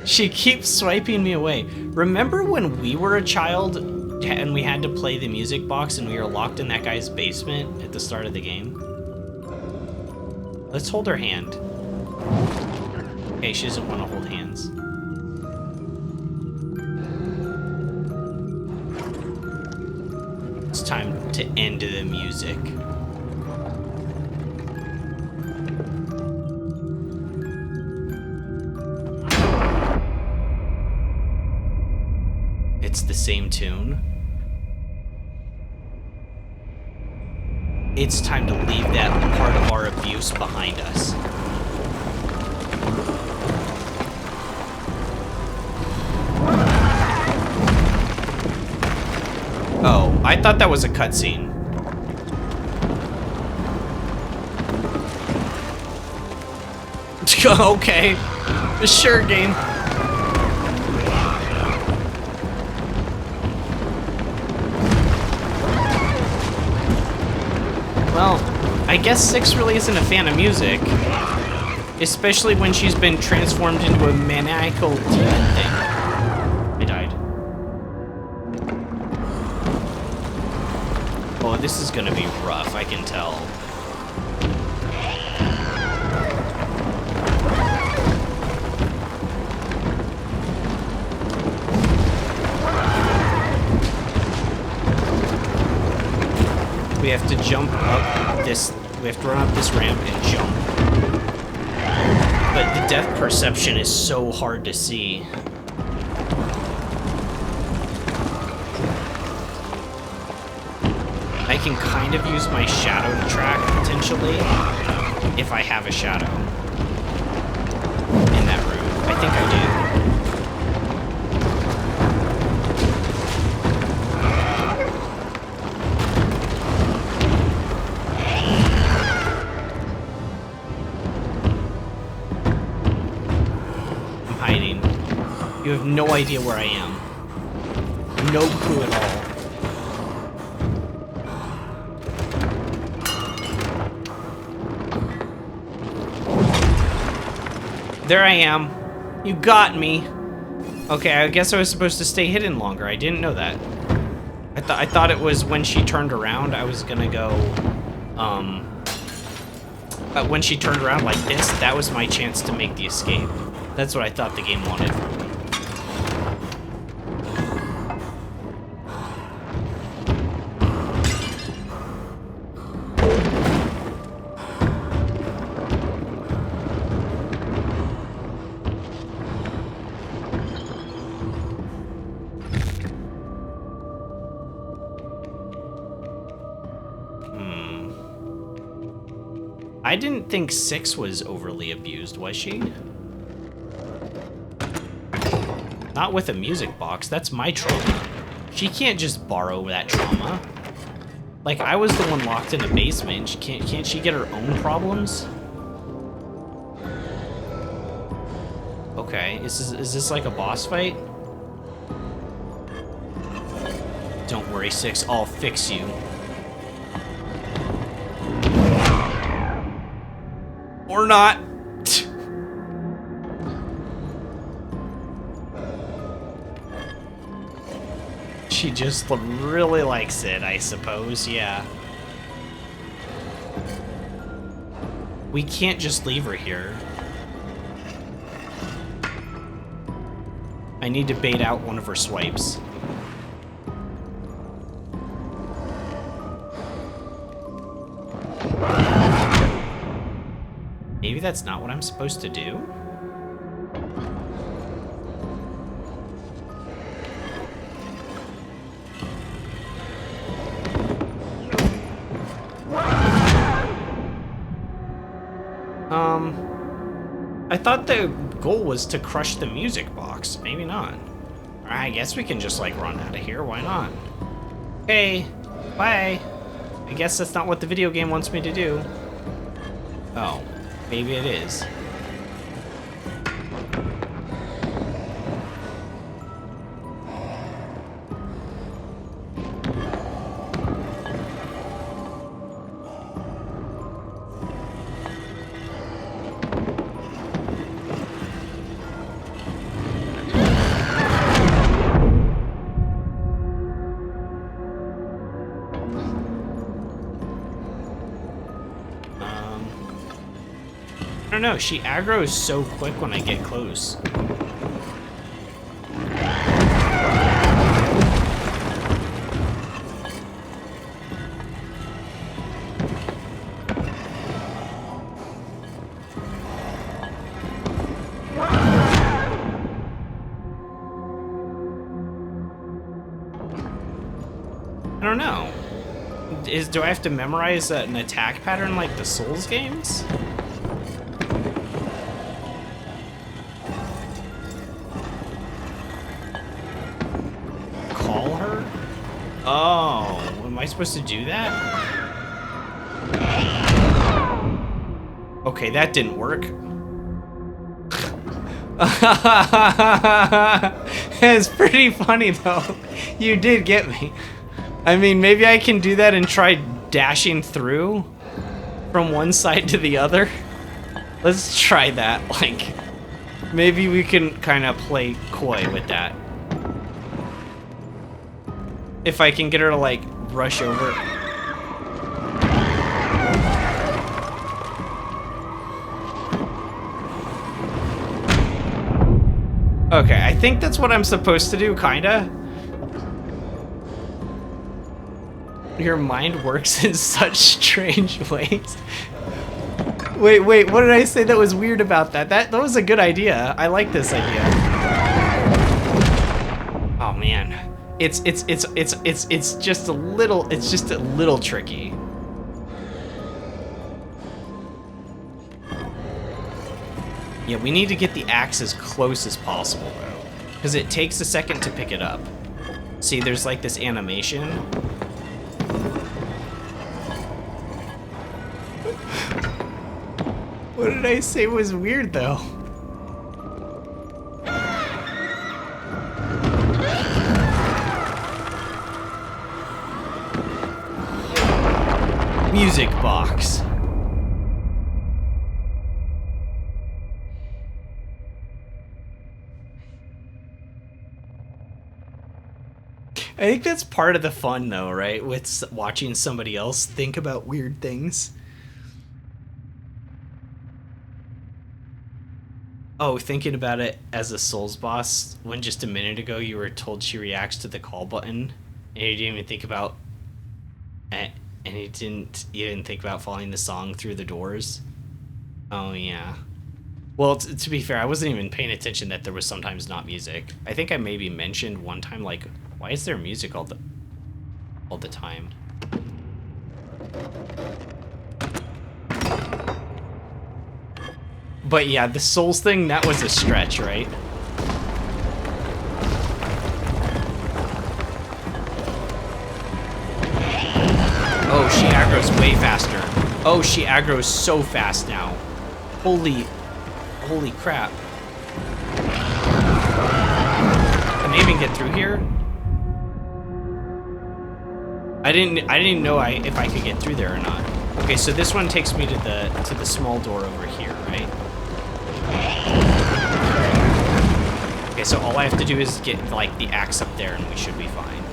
She keeps swiping me away. Remember when we were a child and we had to play the music box and we were locked in that guy's basement at the start of the game? Let's hold her hand. Okay, she doesn't want to hold hands. It's time to end the music. It's the same tune. It's time to leave that part of our abuse behind us. Oh, I thought that was a cutscene. Okay. Sure, game. Well, I guess 6 really isn't a fan of music. Especially when she's been transformed into a maniacal demon thing. I died. Oh, this is gonna be rough, I can tell. We have to jump up this, we have to run up this ramp and jump. But the depth perception is so hard to see. I can kind of use my shadow to track, potentially, if I have a shadow in that room. I think I do. You have no idea where I am. No clue at all. There I am. You got me. Okay, I guess I was supposed to stay hidden longer. I didn't know that. I thought it was when she turned around, I was gonna go, when she turned around like this, that was my chance to make the escape. That's what I thought the game wanted from me. I didn't think 6 was overly abused, was she? Not with a music box, that's my trauma. She can't just borrow that trauma. Like, I was the one locked in the basement. Can't she get her own problems? Okay, is this like a boss fight? Don't worry, 6, I'll fix you. Or not. She just really likes it, I suppose, yeah. We can't just leave her here. I need to bait out one of her swipes. Maybe that's not what I'm supposed to do? I thought the goal was to crush the music box. Maybe not. I guess we can just, like, run out of here. Why not? Okay, bye. I guess that's not what the video game wants me to do. Oh. Maybe it is. don't know, she aggroes so quick when I get close. I don't know. Do I have to memorize an attack pattern like the Souls games? Call her? Oh, am I supposed to do that? Okay, that didn't work. It's pretty funny though. You did get me. I mean, maybe I can do that and try dashing through from one side to the other. Let's try that. Like, maybe we can kind of play coy with that. If I can get her to, like, rush over. Okay, I think that's what I'm supposed to do, kinda. Your mind works in such strange ways. Wait, what did I say that was weird about that? That was a good idea. I like this idea. Oh man. It's just a little tricky. Yeah, we need to get the axe as close as possible though, because it takes a second to pick it up. See, there's like this animation. What did I say was weird, though? Music box. I think that's part of the fun, though, right? With watching somebody else think about weird things. Oh, thinking about it as a Souls boss, when just a minute ago you were told she reacts to the call button, and you didn't even think about, and you didn't even think about following the song through the doors. Oh yeah. Well, to be fair, I wasn't even paying attention that there was sometimes not music. I think I maybe mentioned one time, like, why is there music all the time? But yeah, the Souls thing, that was a stretch, right? Oh, she aggroes way faster. Oh, she aggroes so fast now. Holy crap. Can I even get through here? I didn't know if I could get through there or not. Okay, so this one takes me to the small door over here, right? Okay, so all I have to do is get, like, the axe up there and we should be fine.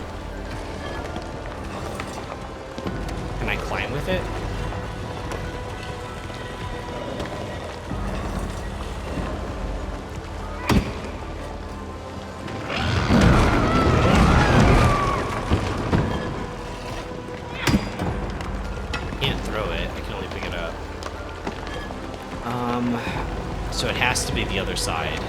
Can I climb with it? Can't throw it, I can only pick it up. So it has to be the other side.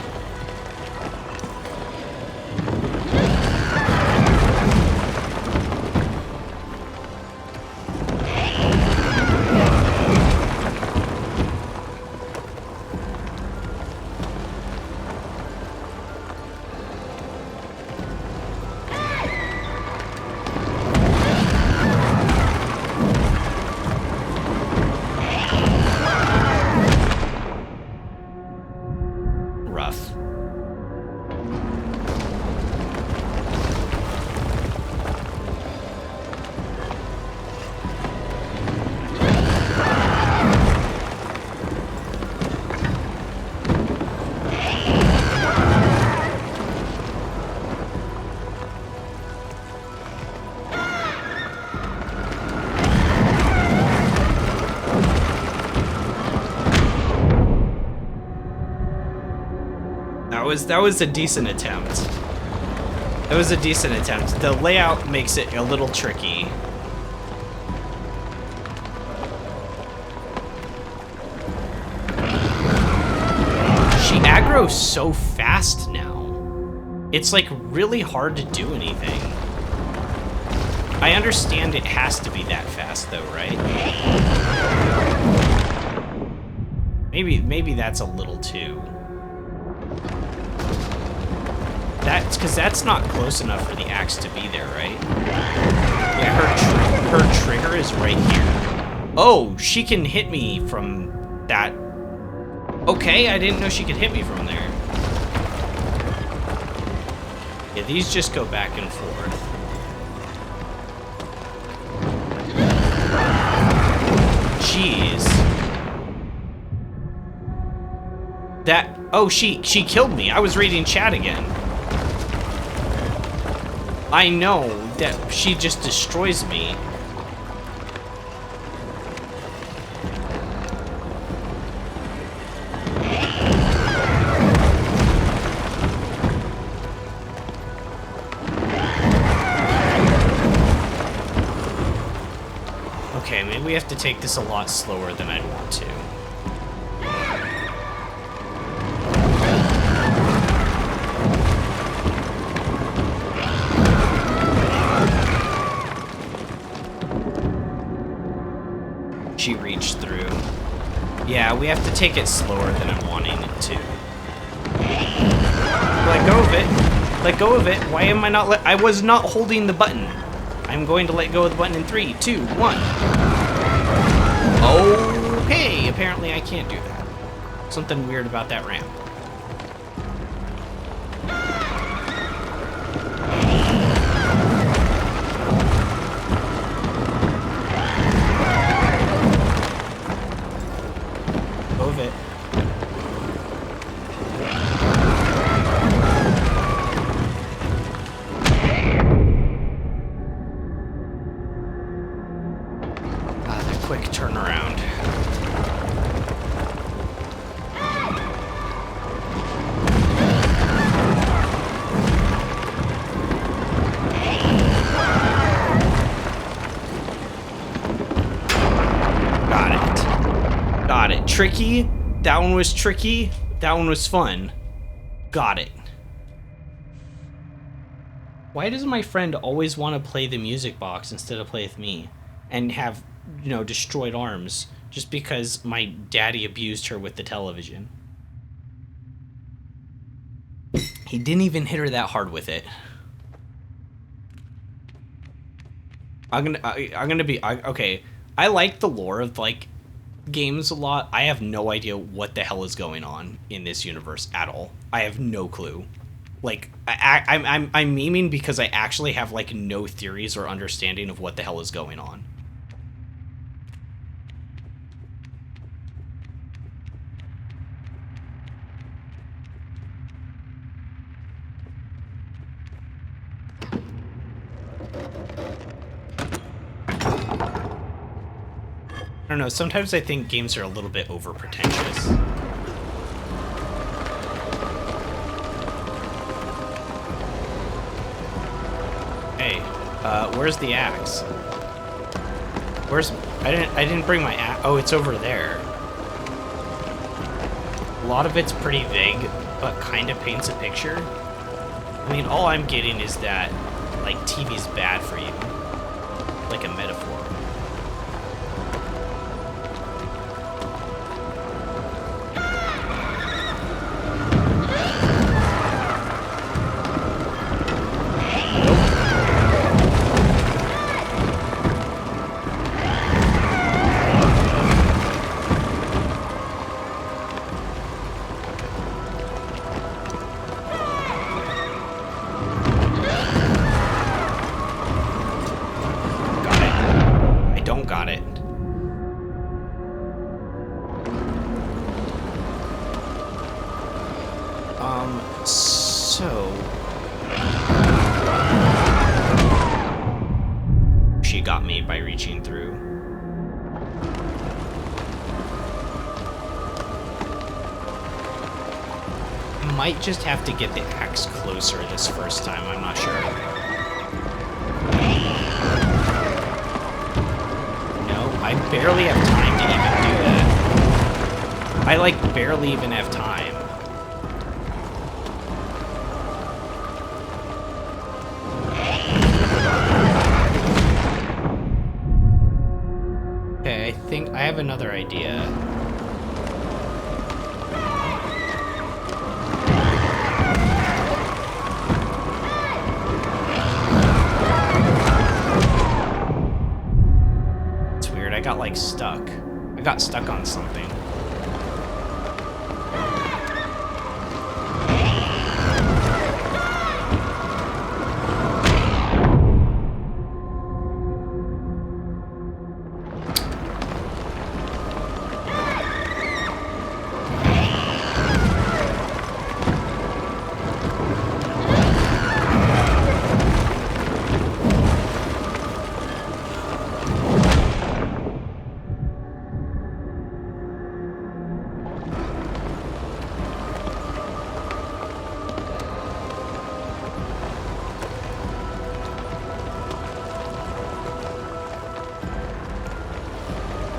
Rough. was a decent attempt. That was a decent attempt. The layout makes it a little tricky. She aggro's so fast now. It's like really hard to do anything. I understand it has to be that fast though, right? Maybe that's a little too. That's because that's not close enough for the axe to be there, right? Yeah, her trigger is right here. Oh, she can hit me from that. Okay, I didn't know she could hit me from there. Yeah, these just go back and forth. Jeez. That, oh, she killed me. I was reading chat again. I know that she just destroys me. Okay, maybe we have to take this a lot slower than I'd want to. She reached through. Yeah, we have to take it slower than I'm wanting it to. Let go of it. Let go of it. Why am I not I was not holding the button. I'm going to let go of the button in 3, 2, 1. Okay, apparently I can't do that. Something weird about that ramp. Move it. The quick turnaround. Got it. Tricky. That one was tricky. That one was fun. Got it. Why does my friend always want to play the music box instead of play with me? And have, you know, destroyed arms just because my daddy abused her with the television. He didn't even hit her that hard with it. Okay. I like the lore of like games a lot. I have no idea what the hell is going on in this universe at all. I have no clue. Like I'm memeing because I actually have like no theories or understanding of what the hell is going on. I don't know, sometimes I think games are a little bit over pretentious. Hey, where's the axe? I didn't bring my axe. Oh, it's over there. A lot of it's pretty vague, but kind of paints a picture. I mean, all I'm getting is that, like, TV's bad for you. Like a metaphor. Got it. So she got me by reaching through. might just have to get the axe closer this first time. I'm not sure. No, I barely have time to even do that. I, like, barely even have time. Okay, I think I have another idea. It's weird, I got, like, stuck. I got stuck on something.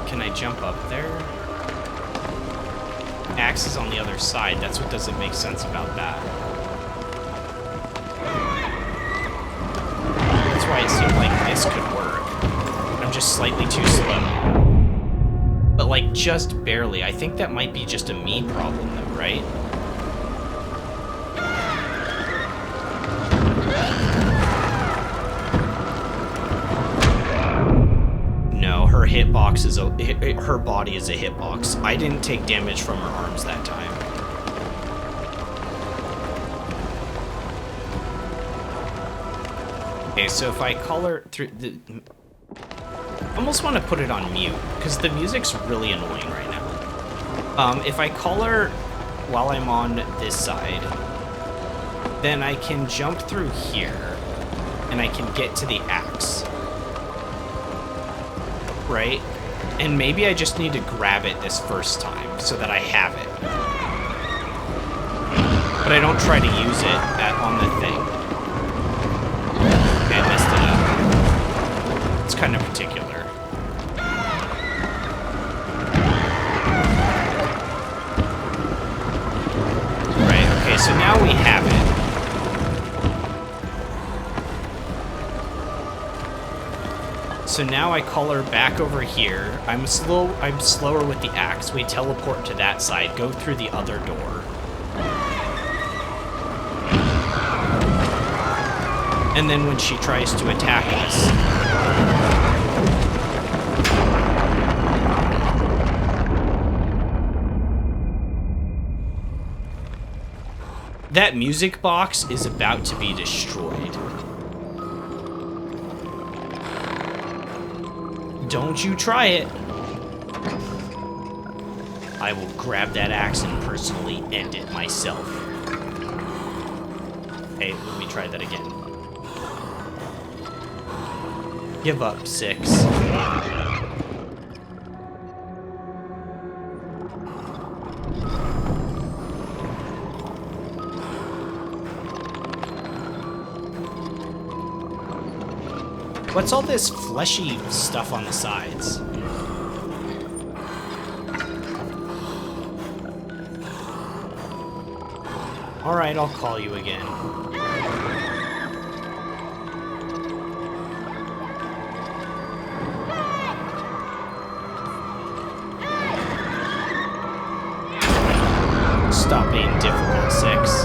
Can I jump up there? Axe is on the other side. That's what doesn't make sense about that. That's why it seemed like this could work. I'm just slightly too slow. But, like, just barely. I think that might be just a me problem, though, right? Her hitbox is her body is a hitbox. I didn't take damage from her arms that time. Okay, so if I call her through the... I almost want to put it on mute, because the music's really annoying right now. If I call her while I'm on this side, then I can jump through here, and I can get to the axe. Right? And maybe I just need to grab it this first time so that I have it. But I don't try to use it on the thing. Okay, I messed it up. It's kind of particular. Right, okay, so now we have it. So now I call her back over here. I'm slower with the axe. We teleport to that side, go through the other door. And then when she tries to attack us, that music box is about to be destroyed. Don't you try it. I will grab that axe and personally end it myself. Hey, let me try that again. Give up, 6. What's all this fleshy stuff on the sides? Alright, I'll call you again. Stop being difficult, 6.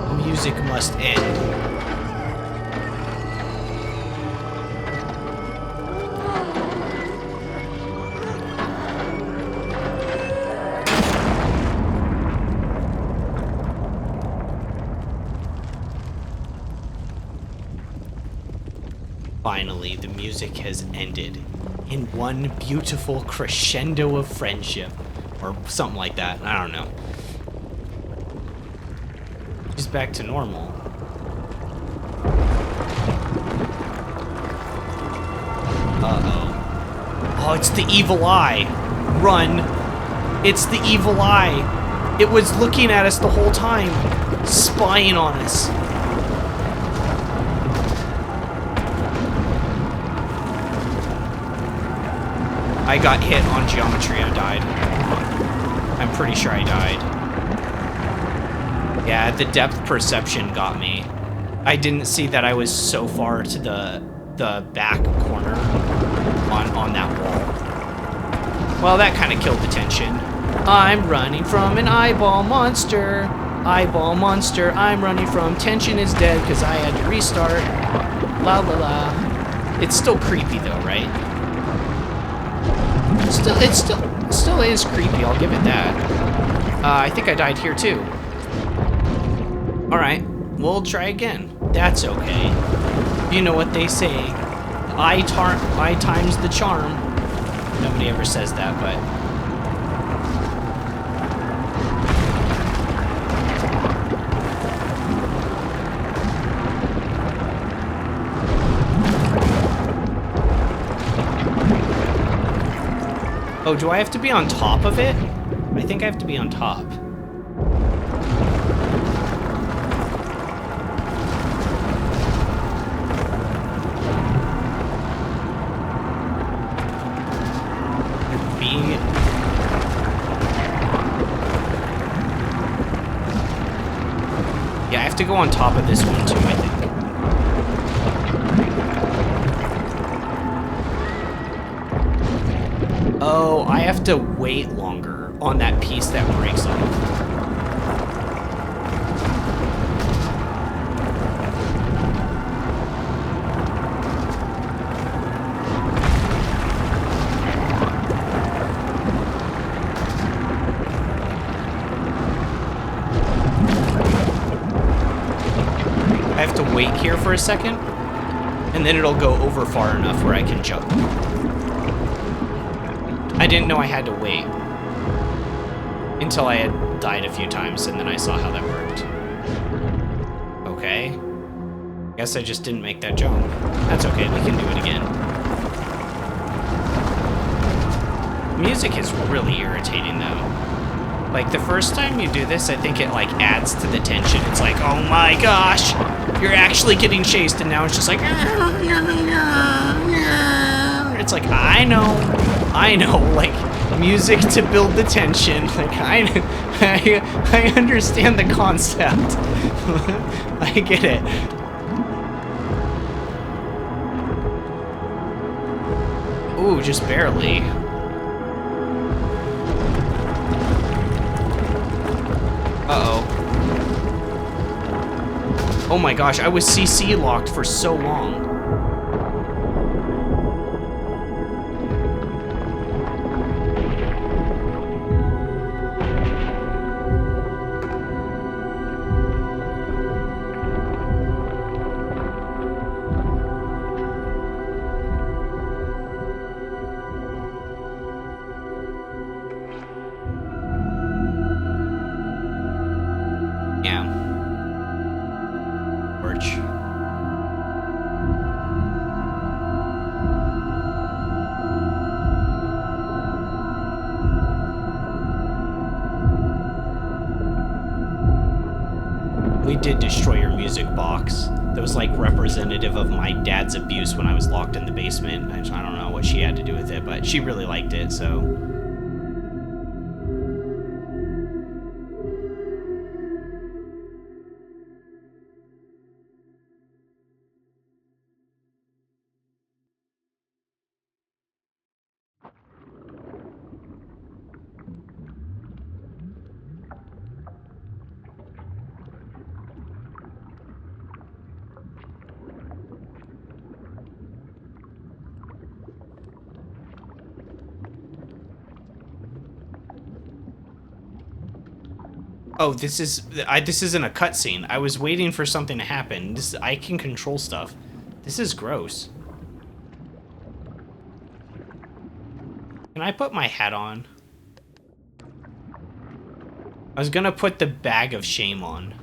The music must end. Finally, the music has ended in one beautiful crescendo of friendship, or something like that. I don't know. She's back to normal. Uh-oh. Oh, it's the evil eye. Run. It's the evil eye. It was looking at us the whole time, spying on us. I got hit on geometry, I died. I'm pretty sure I died. Yeah, the depth perception got me. I didn't see that I was so far to the back corner on that wall. Well, that kind of killed the tension. I'm running from an eyeball monster. Eyeball monster, I'm running from. Tension is dead because I had to restart. La la la. It's still creepy though, right? It still is creepy, I'll give it that. I think I died here too. Alright, we'll try again. That's okay. You know what they say. I times the charm. Nobody ever says that, but... Oh, do I have to be on top of it? I think I have to be on top. Yeah, I have to go on top of this one too, I think. Oh, I have to wait longer on that piece that breaks off. I have to wait here for a second, and then it'll go over far enough where I can jump. I didn't know I had to wait until I had died a few times, and then I saw how that worked. Okay. Guess I just didn't make that jump. That's okay, we can do it again. Music is really irritating, though. Like, the first time you do this, I think it, like, adds to the tension. It's like, oh my gosh, you're actually getting chased, and now it's just like... It's like, I know, like, music to build the tension. Like, I understand the concept. I get it. Ooh, just barely. Uh-oh. Oh my gosh, I was CC locked for so long. We did destroy your music box. That was like representative of my dad's abuse when I was locked in the basement. I don't know what she had to do with it, but she really liked it, so... Oh, this isn't a cutscene. I was waiting for something to happen. I can control stuff. This is gross. Can I put my hat on? I was gonna put the bag of shame on.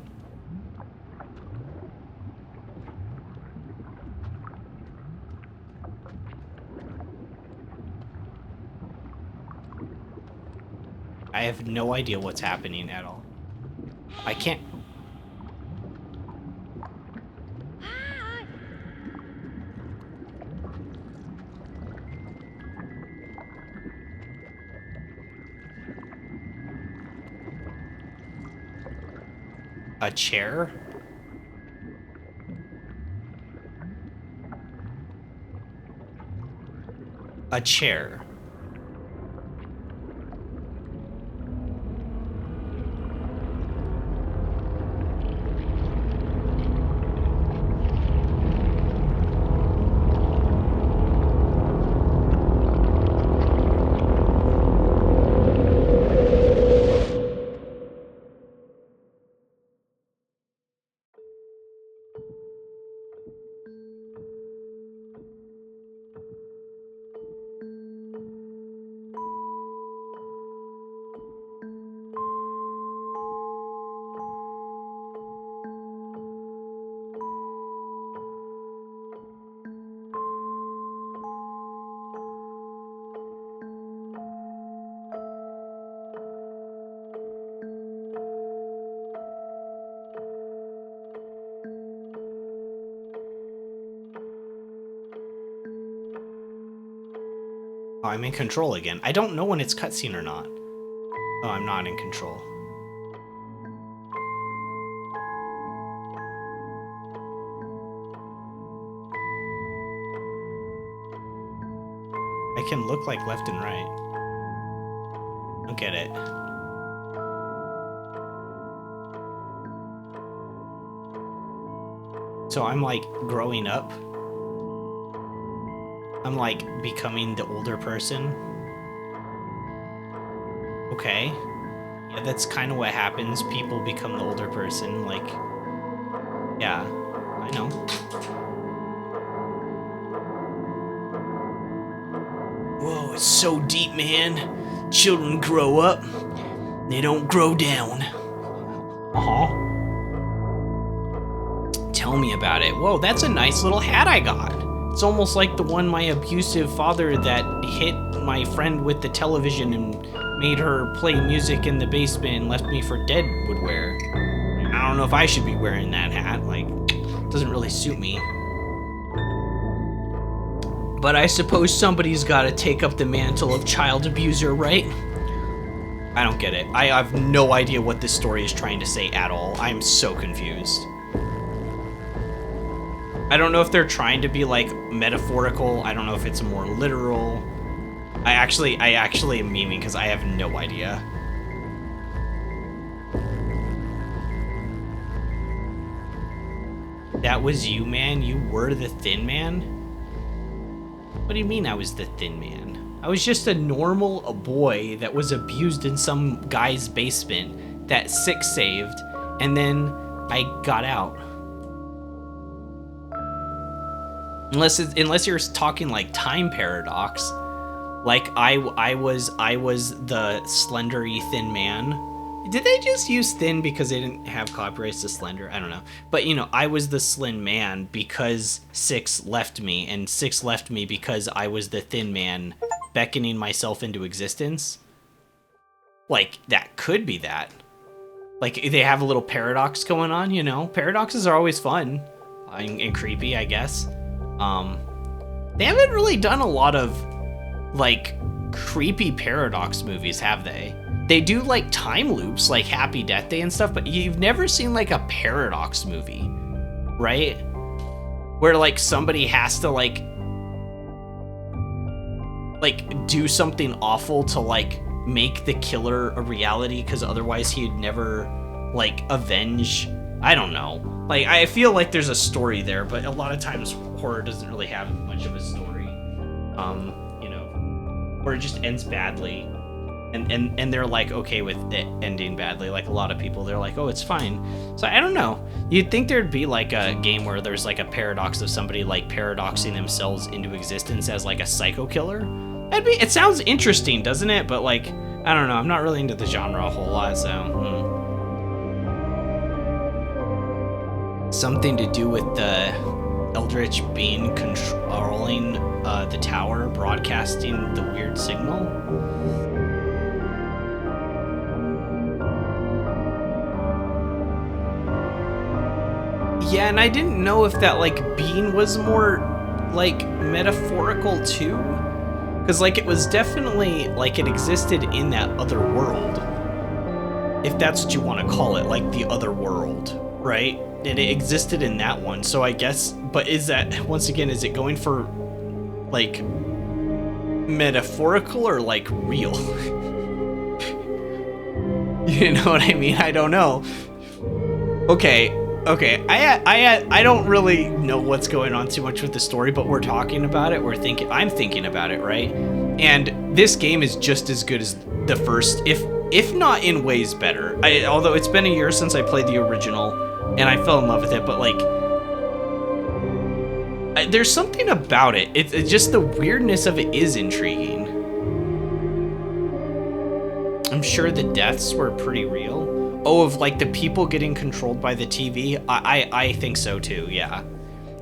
I have no idea what's happening at all. I can't... A chair? A chair. Oh, I'm in control again. I don't know when it's cutscene or not. Oh, I'm not in control. I can look like left and right. I don't get it. So I'm like growing up. I'm like becoming the older person. Okay. Yeah, that's kind of what happens. People become the older person. Like, yeah, I know. Whoa, it's so deep, man. Children grow up. They don't grow down. Uh-huh. Tell me about it. Whoa, that's a nice little hat I got. It's almost like the one my abusive father that hit my friend with the television and made her play music in the basement and left me for dead would wear. I don't know if I should be wearing that hat. Like, it doesn't really suit me. But I suppose somebody's got to take up the mantle of child abuser, right? I don't get it. I have no idea what this story is trying to say at all. I'm so confused. I don't know if they're trying to be like metaphorical. I don't know if it's more literal. I actually am memeing because I have no idea. That was you, man? You were the Thin Man? What do you mean I was the Thin Man? I was just a normal boy that was abused in some guy's basement that Six saved, and then I got out. Unless you're talking like time paradox, like I was the slendery thin man. Did they just use thin because they didn't have copyrights to slender? I don't know. But you know, I was the slim man because Six left me, and Six left me because I was the thin man beckoning myself into existence. Like, that could be that. Like, they have a little paradox going on, you know? Paradoxes are always fun and creepy, I guess. They haven't really done a lot of, like, creepy paradox movies, have they? They do, like, time loops, like Happy Death Day and stuff, but you've never seen, like, a paradox movie, right? Where, like, somebody has to, like, do something awful to, like, make the killer a reality, because otherwise he'd never, like, avenge. I don't know. Like, I feel like there's a story there, but a lot of times horror doesn't really have much of a story. You know, or it just ends badly. And they're like okay with it ending badly. Like a lot of people, they're like, oh, it's fine. So I don't know. You'd think there'd be like a game where there's like a paradox of somebody like paradoxing themselves into existence as like a psycho killer. It sounds interesting, doesn't it? But like, I don't know. I'm not really into the genre a whole lot, so. Something to do with the Eldritch being controlling the tower, broadcasting the weird signal. Yeah, and I didn't know if that, like, bean was more, like, metaphorical, too. Because, like, it was definitely, like, it existed in that other world. If that's what you want to call it, like, the other world, right? And it existed in that one, so I guess... But is that, once again, is it going for, like, metaphorical or, like, real? You know what I mean? I don't know. Okay, I don't really know what's going on too much with the story, but we're talking about it. I'm thinking about it, right? And this game is just as good as the first, if not in ways better. Although it's been a year since I played the original, and I fell in love with it, but like, there's something about it. It's just the weirdness of it is intriguing. I'm sure the deaths were pretty real. Oh, of like the people getting controlled by the TV? I think so too, yeah.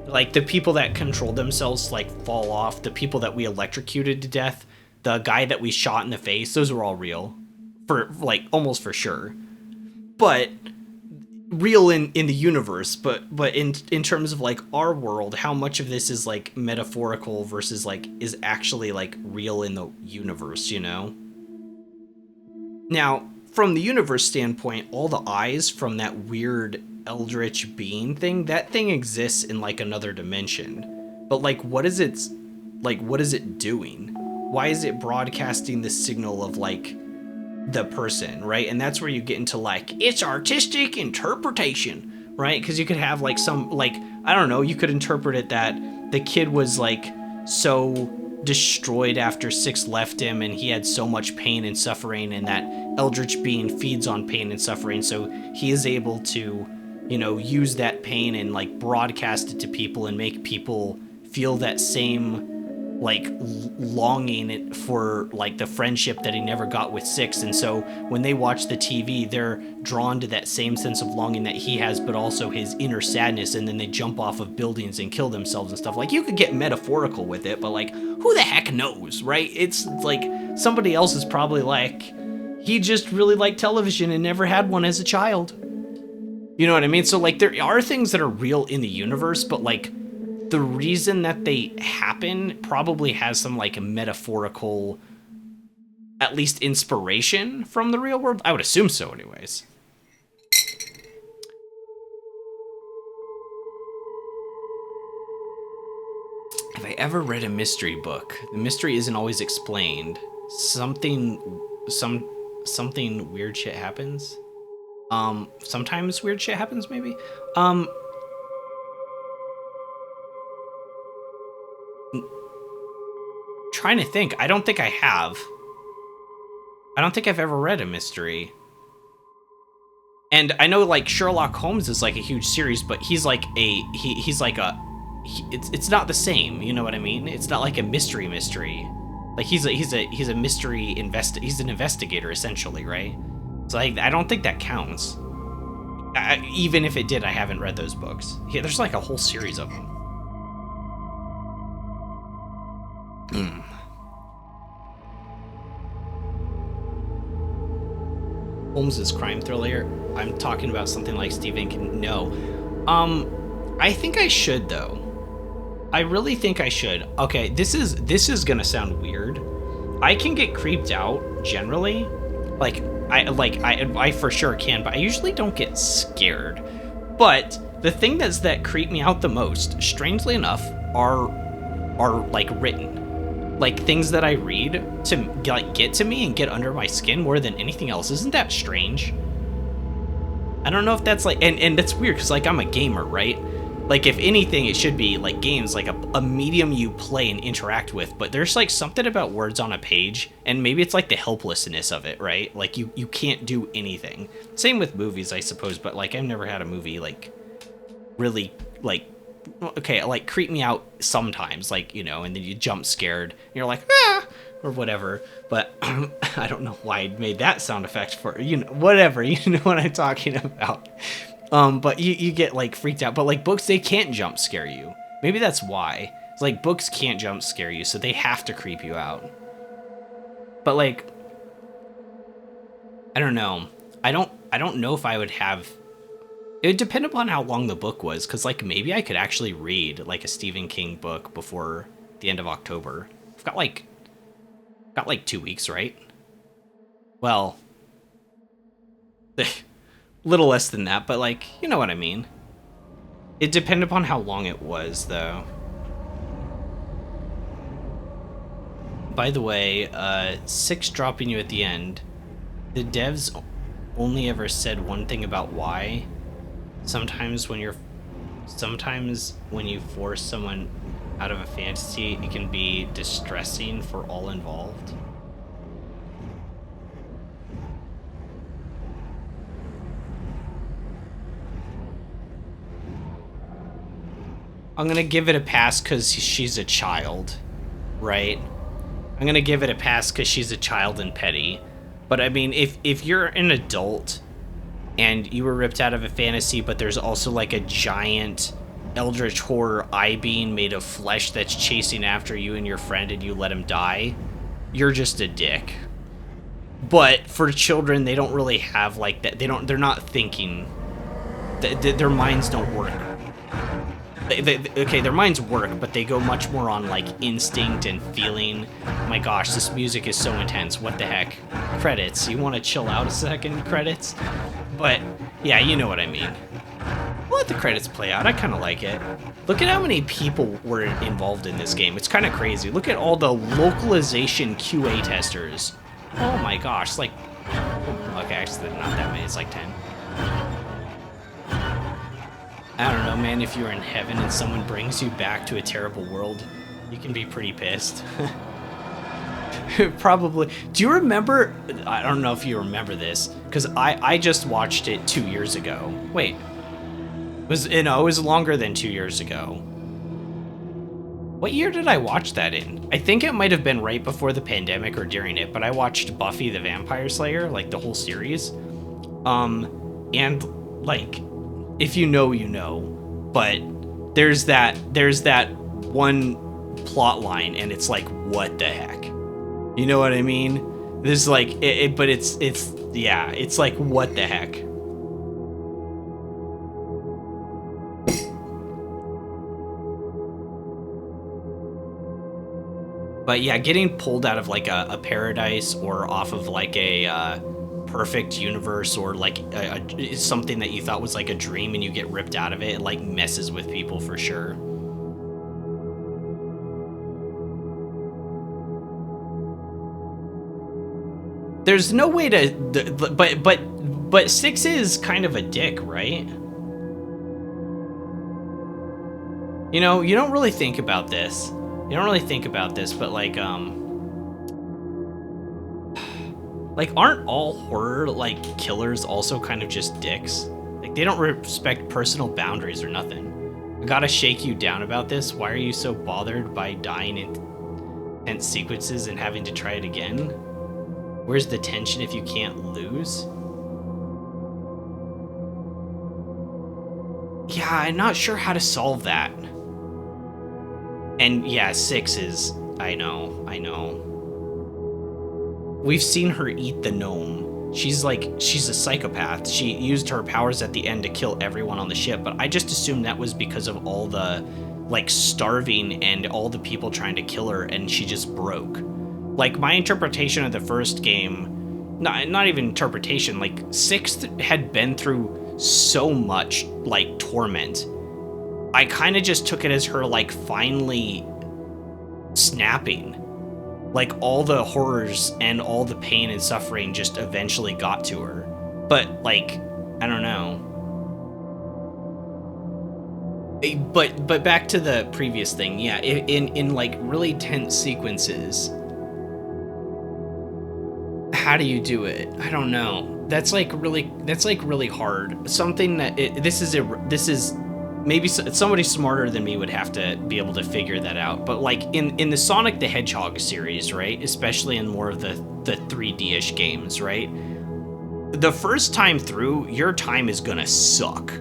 Like the people that controlled themselves like fall off, the people that we electrocuted to death, the guy that we shot in the face, those were all real. For like almost for sure. But real in the universe, but in terms of like our world, how much of this is like metaphorical versus like is actually like real in the universe, you know? Now, from the universe standpoint, all the eyes from that weird eldritch being thing, that thing exists in like another dimension. But like what is it doing? Why is it broadcasting the signal of like the person, right? And that's where you get into like it's artistic interpretation, right? Because you could have like some like, I don't know, you could interpret it that the kid was like so destroyed after Six left him and he had so much pain and suffering, and that eldritch being feeds on pain and suffering, so he is able to, you know, use that pain and like broadcast it to people and make people feel that same like longing for like the friendship that he never got with Six. And so when they watch the TV, they're drawn to that same sense of longing that he has, but also his inner sadness, and then they jump off of buildings and kill themselves and stuff. Like, you could get metaphorical with it, but like, who the heck knows, right? It's like somebody else is probably like, he just really liked television and never had one as a child. You know what I mean? So like, there are things that are real in the universe, but like the reason that they happen probably has some like metaphorical, at least inspiration from the real world. I would assume so anyways. Have I ever read a mystery book? The mystery isn't always explained. Something weird shit happens. Sometimes weird shit happens, maybe. Trying to think. I don't think I have. I don't think I've ever read a mystery. And I know like Sherlock Holmes is like a huge series, but he's like it's not the same, you know what I mean? It's not like a mystery. Like he's a mystery he's an investigator essentially, right? So I don't think that counts. Even if it did, I haven't read those books. Yeah, there's like a whole series of them. Holmes's crime thriller. I'm talking about something like Stephen King. No. I think I should though. I really think I should. Okay, this is gonna sound weird. I can get creeped out generally. I for sure can, but I usually don't get scared. But the thing that creep me out the most, strangely enough, are like written. Like things that I read to like get to me and get under my skin more than anything else. Isn't that strange? I don't know if that's like, and that's weird because like I'm a gamer, right? Like if anything, it should be like games, like a medium you play and interact with. But there's like something about words on a page, and maybe it's like the helplessness of it, right? Like you can't do anything. Same with movies, I suppose. But like I've never had a movie like really like, okay, like creep me out sometimes, like, you know, and then you jump scared and you're like, ah, or whatever. But I don't know why I made that sound effect for, you know, whatever, you know what I'm talking about. But you get like freaked out. But like books, they can't jump scare you. Maybe that's why. It's like books can't jump scare you, so they have to creep you out. But like, I don't know. I don't know if I would have It would depend upon how long the book was, because like maybe I could actually read like a Stephen King book before the end of October. I've got like 2 weeks, right? Well, little less than that, but like, you know what I mean. It depended upon how long it was, though. By the way, 6 dropping you at the end. The devs only ever said one thing about why. Sometimes when you force someone out of a fantasy, it can be distressing for all involved. I'm gonna give it a pass because she's a child, right? I'm gonna give it a pass because she's a child and petty. But I mean, if you're an adult and you were ripped out of a fantasy, but there's also like a giant eldritch horror eye being made of flesh that's chasing after you and your friend, and you let him die, you're just a dick. But for children, they don't really have like that. They're not thinking. Their minds don't work. Okay, their minds work, but they go much more on like instinct and feeling. Oh my gosh, this music is so intense. What the heck? Credits. You want to chill out a second? Credits? But yeah, you know what I mean. We'll let the credits play out. I kind of like it. Look at how many people were involved in this game. It's kind of crazy. Look at all the localization QA testers. Oh my gosh, like... Okay, actually, not that many. It's like 10. I don't know, man, if you're in heaven and someone brings you back to a terrible world, you can be pretty pissed. Probably. Do you remember... I don't know if you remember this, because I just watched it 2 years ago. Wait. It was longer than 2 years ago. What year did I watch that in? I think it might have been right before the pandemic or during it, but I watched Buffy the Vampire Slayer, like the whole series. And, like... If you know, you know, but there's that one plot line, and it's like, what the heck? You know what I mean? There's like, but it's yeah, it's like, what the heck? But yeah, getting pulled out of like a paradise or off of like a perfect universe, or like something that you thought was like a dream and you get ripped out of it, like messes with people for sure. There's no way to, but 6 is kind of a dick, right? You know, you don't really think about this. But like, aren't all horror, like, killers also kind of just dicks? Like, they don't respect personal boundaries or nothing. I gotta shake you down about this. Why are you so bothered by dying in intense sequences and having to try it again? Where's the tension if you can't lose? Yeah, I'm not sure how to solve that. And yeah, 6 is... I know. We've seen her eat the gnome. She's a psychopath. She used her powers at the end to kill everyone on the ship, but I just assumed that was because of all the, like, starving and all the people trying to kill her, and she just broke. Like, my interpretation of the first game, not even interpretation, like, 6 had been through so much, like, torment. I kind of just took it as her, like, finally snapping. Like, all the horrors and all the pain and suffering just eventually got to her. But, like, I don't know. But back to the previous thing, yeah, in like, really tense sequences, how do you do it? I don't know. That's really hard. Something that, this is maybe somebody smarter than me would have to be able to figure that out. But like in the Sonic the Hedgehog series, right? Especially in more of the 3D-ish games, right? The first time through, your time is gonna suck.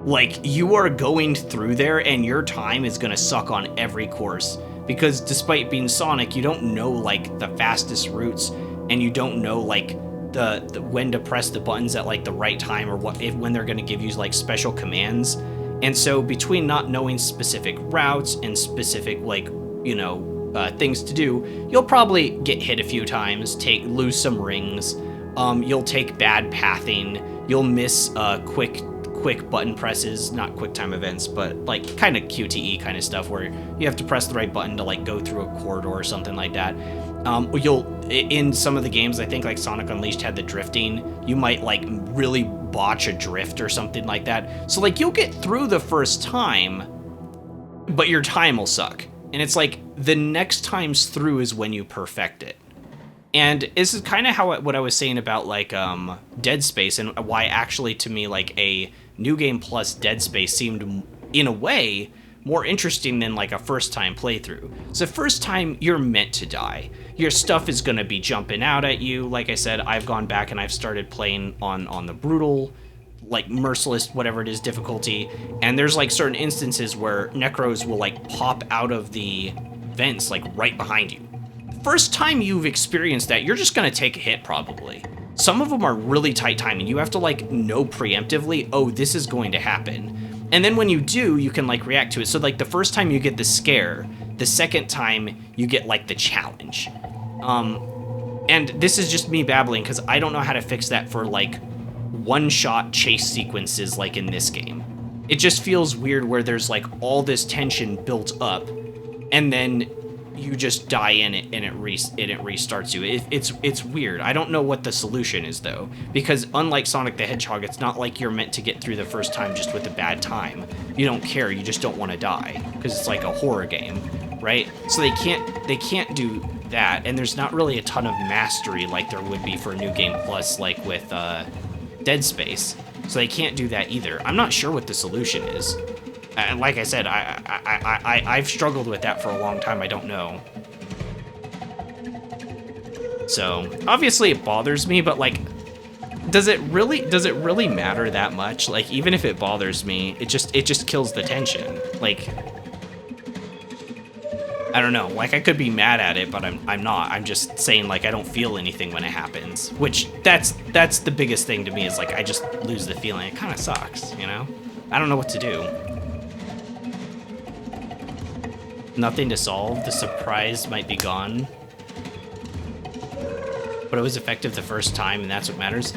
Like, you are going through there and your time is gonna suck on every course. Because despite being Sonic, you don't know like the fastest routes, and you don't know like the when to press the buttons at like the right time, or when they're going to give you like special commands. And so between not knowing specific routes and specific like, you know, things to do, you'll probably get hit a few times, lose some rings. You'll take bad pathing. You'll miss quick button presses, not quick time events, but like kind of QTE kind of stuff where you have to press the right button to like go through a corridor or something like that. In some of the games, I think like Sonic Unleashed had the drifting, you might like really botch a drift or something like that. So like you'll get through the first time, but your time will suck. And it's like the next times through is when you perfect it. And this is kind of what I was saying about like Dead Space, and why actually to me like a New Game Plus Dead Space seemed in a way more interesting than like a first time playthrough. So first time you're meant to die. Your stuff is going to be jumping out at you. Like I said, I've gone back and I've started playing on the brutal, like merciless, whatever it is, difficulty. And there's like certain instances where Necros will like pop out of the vents like right behind you. First time you've experienced that, you're just gonna take a hit probably. Some of them are really tight timing. You have to like know preemptively, oh, this is going to happen. And then when you do, you can like react to it. So like the first time you get the scare, the second time you get like the challenge. And this is just me babbling because I don't know how to fix that for like one-shot chase sequences like in this game. It just feels weird where there's like all this tension built up and then you just die in it and it restarts you. It's weird. I don't know what the solution is though, because unlike Sonic the Hedgehog, it's not like you're meant to get through the first time just with a bad time. You don't care, you just don't want to die because it's like a horror game, right? So they can't do that, and there's not really a ton of mastery like there would be for a New Game Plus like with Dead Space. So they can't do that either. I'm not sure what the solution is. And like I said, I've struggled with that for a long time. I don't know. So obviously it bothers me, but like, does it really matter that much? Like, even if it bothers me, it just kills the tension. Like, I don't know. Like, I could be mad at it, but I'm not. I'm just saying like I don't feel anything when it happens. Which that's the biggest thing to me, is like I just lose the feeling. It kind of sucks, you know? I don't know what to do. Nothing to solve. The surprise might be gone. But it was effective the first time, and that's what matters.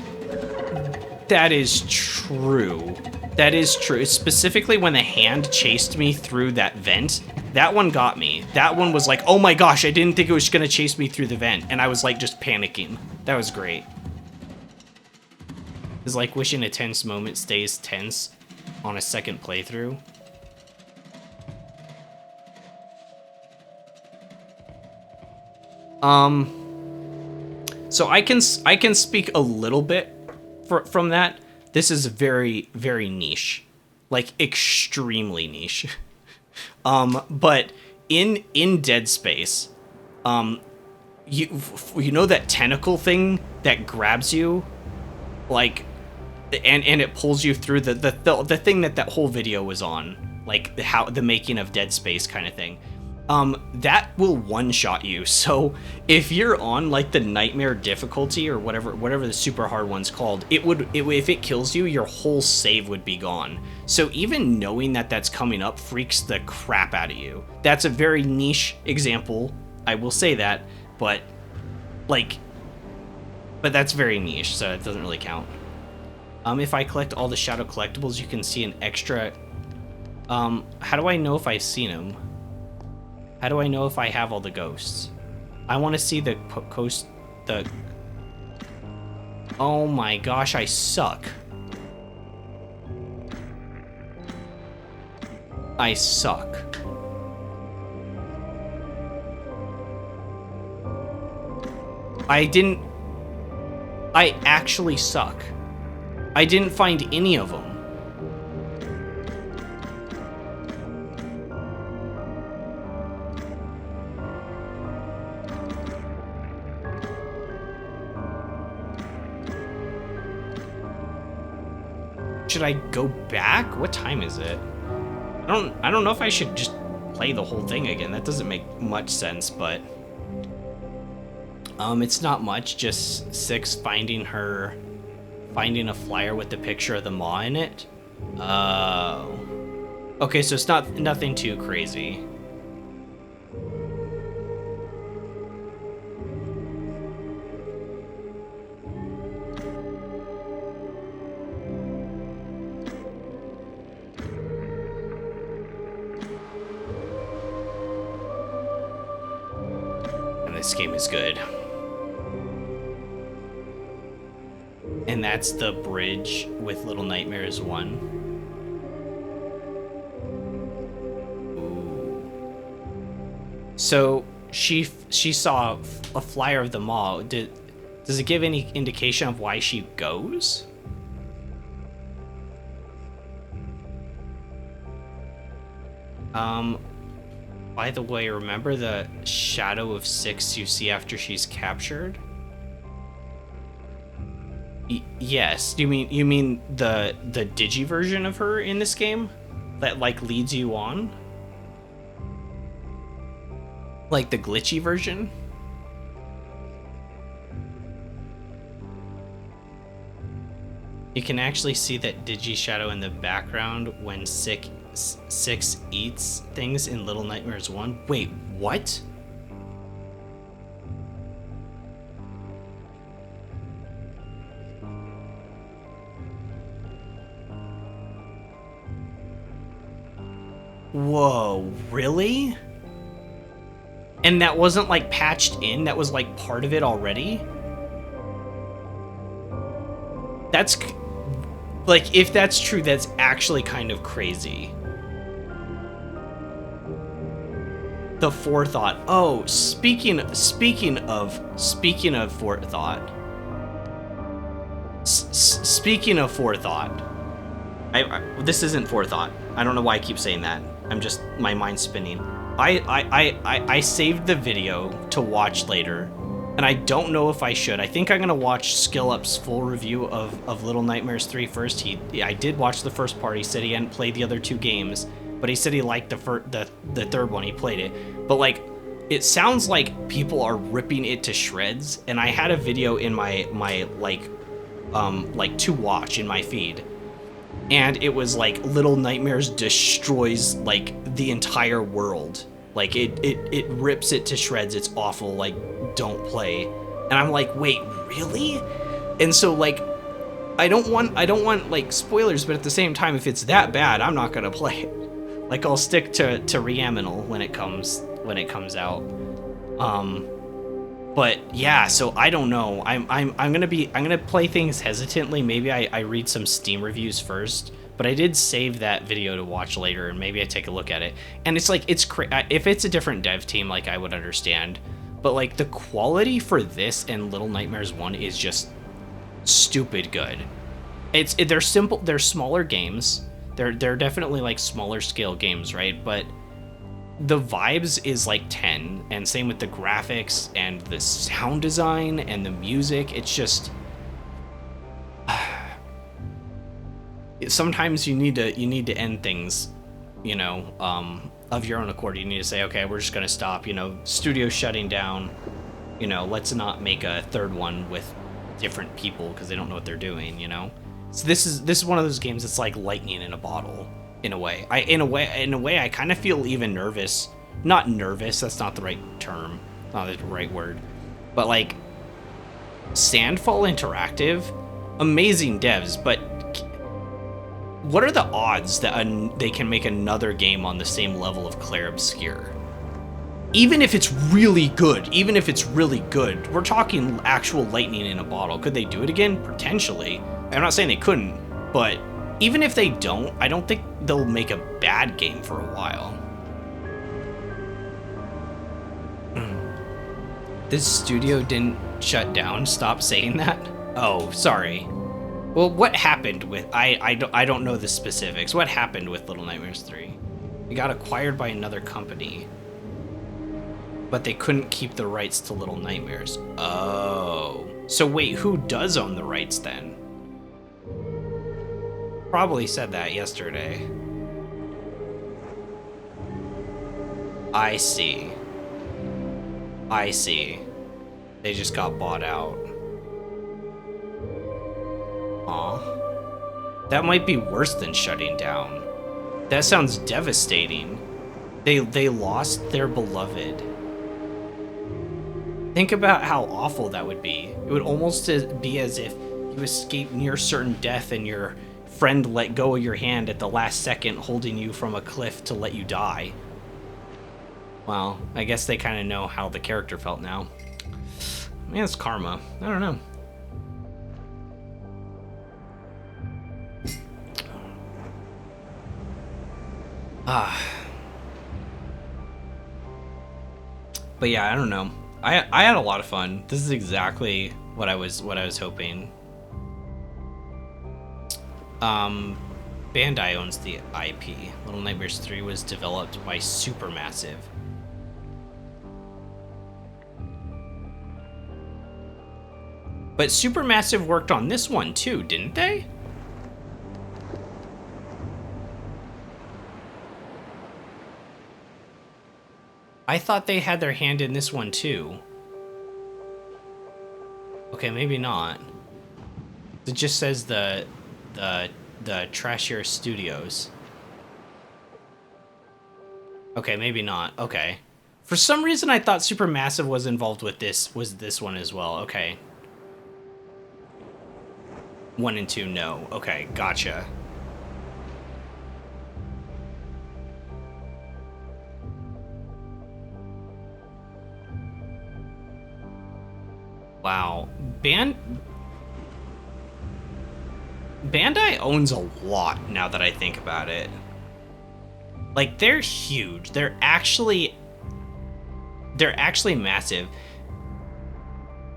That is true. That is true. Specifically when the hand chased me through that vent, that one got me. That one was like, oh my gosh, I didn't think it was gonna chase me through the vent. And I was like just panicking. That was great. It's like wishing a tense moment stays tense on a second playthrough. So I can speak a little bit from that. This is very, very niche, like extremely niche. But in Dead Space, you know that tentacle thing that grabs you, like, and it pulls you through the thing that whole video was on, like the making of Dead Space kind of thing. That will one-shot you. So if you're on like the nightmare difficulty or whatever the super hard one's called, if it kills you, your whole save would be gone. So even knowing that that's coming up freaks the crap out of you. That's a very niche example, I will say that, but that's very niche, so it doesn't really count. If I collect all the shadow collectibles, you can see an extra. How do I know if I've seen them? How do I know if I have all the ghosts? I want to see the ghost. Oh my gosh, I suck. I suck. I actually suck. I didn't find any of them. Should I go back? What time is it? I don't know if I should just play the whole thing again. That doesn't make much sense, but It's not much, just Six finding a flyer with the picture of the maw in it. Oh. Okay, so it's nothing too crazy. And this game is good. And that's the bridge with Little Nightmares 1. Ooh. So she saw a flyer of the mall. Does it give any indication of why she goes? By the way, remember the shadow of Six you see after she's captured? Yes. You mean the digi version of her in this game that like leads you on? Like the glitchy version? You can actually see that digi shadow in the background when Six eats things in Little Nightmares 1. Wait, what? Whoa, really? And that wasn't like patched in? That was like part of it already? That's like, if that's true, that's actually kind of crazy. The forethought. Oh, speaking of forethought. Speaking of forethought. This isn't forethought. I don't know why I keep saying that. I'm just, my mind's spinning. I saved the video to watch later, and I don't know if I should. I think I'm gonna watch SkillUp's full review of Little Nightmares 3 first. I did watch the first part. He said he hadn't played the other two games, but he said he liked the third one. He played it, but like, it sounds like people are ripping it to shreds. And I had a video in my like to watch in my feed. And it was like Little Nightmares destroys like the entire world. Like it rips it to shreds. It's awful. Like, don't play. And I'm like, wait, really? And so like, I don't want like spoilers, but at the same time, if it's that bad, I'm not gonna play it. Like, I'll stick to Reaminal when it comes out. But yeah, so I don't know. I'm gonna play things hesitantly. Maybe I read some Steam reviews first. But I did save that video to watch later, and maybe I take a look at it. And it's like, if it's a different dev team, like, I would understand. But like, the quality for this and Little Nightmares 1 is just stupid good. They're simple. They're smaller games. They're definitely like smaller scale games, right? But the vibes is like 10, and same with the graphics and the sound design and the music. It's just, sometimes you need to end things, you know, of your own accord. You need to say, okay, we're just gonna stop, you know, studio shutting down, you know, let's not make a third one with different people because they don't know what they're doing, you know. So this is one of those games that's like lightning in a bottle. In a way, I kind of feel even nervous. Not nervous, that's not the right term, not the right word. But like, Sandfall Interactive, amazing devs, but what are the odds that they can make another game on the same level of Clair Obscur? Even if it's really good, we're talking actual lightning in a bottle. Could they do it again? Potentially. I'm not saying they couldn't, but even if they don't, I don't think they'll make a bad game for a while. This studio didn't shut down. Stop saying that. Oh, sorry. Well, what happened with... I don't know the specifics. What happened with Little Nightmares 3? It got acquired by another company, but they couldn't keep the rights to Little Nightmares. Oh. So wait, who does own the rights then? Probably said that yesterday. I see. They just got bought out. Aw. That might be worse than shutting down. That sounds devastating. They lost their beloved. Think about how awful that would be. It would almost be as if you escaped near certain death and your friend let go of your hand at the last second, holding you from a cliff to let you die. Well, I guess they kind of know how the character felt now. Man, it's karma. I don't know. But yeah, I don't know. I had a lot of fun. This is exactly what I was hoping. Bandai owns the IP. Little Nightmares 3 was developed by Supermassive. But Supermassive worked on this one too, didn't they? I thought they had their hand in this one too. Okay, maybe not. It just says the Trashier Studios. Okay, maybe not. Okay. For some reason I thought Supermassive was involved with this one as well. Okay. 1 and 2, no. Okay, gotcha. Wow. Bandai owns a lot now that I think about it. Like, they're huge. They're actually massive.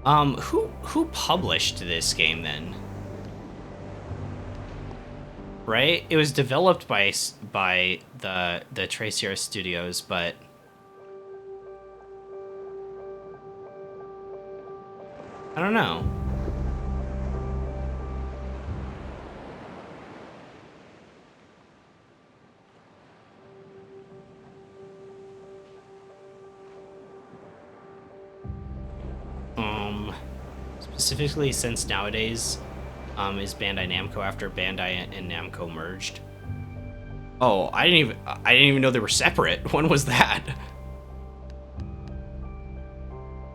Who published this game then? Right? It was developed by the Trashier Studios, but I don't know. Specifically since nowadays, is Bandai Namco after Bandai and Namco merged. Oh, I didn't even know they were separate. When was that?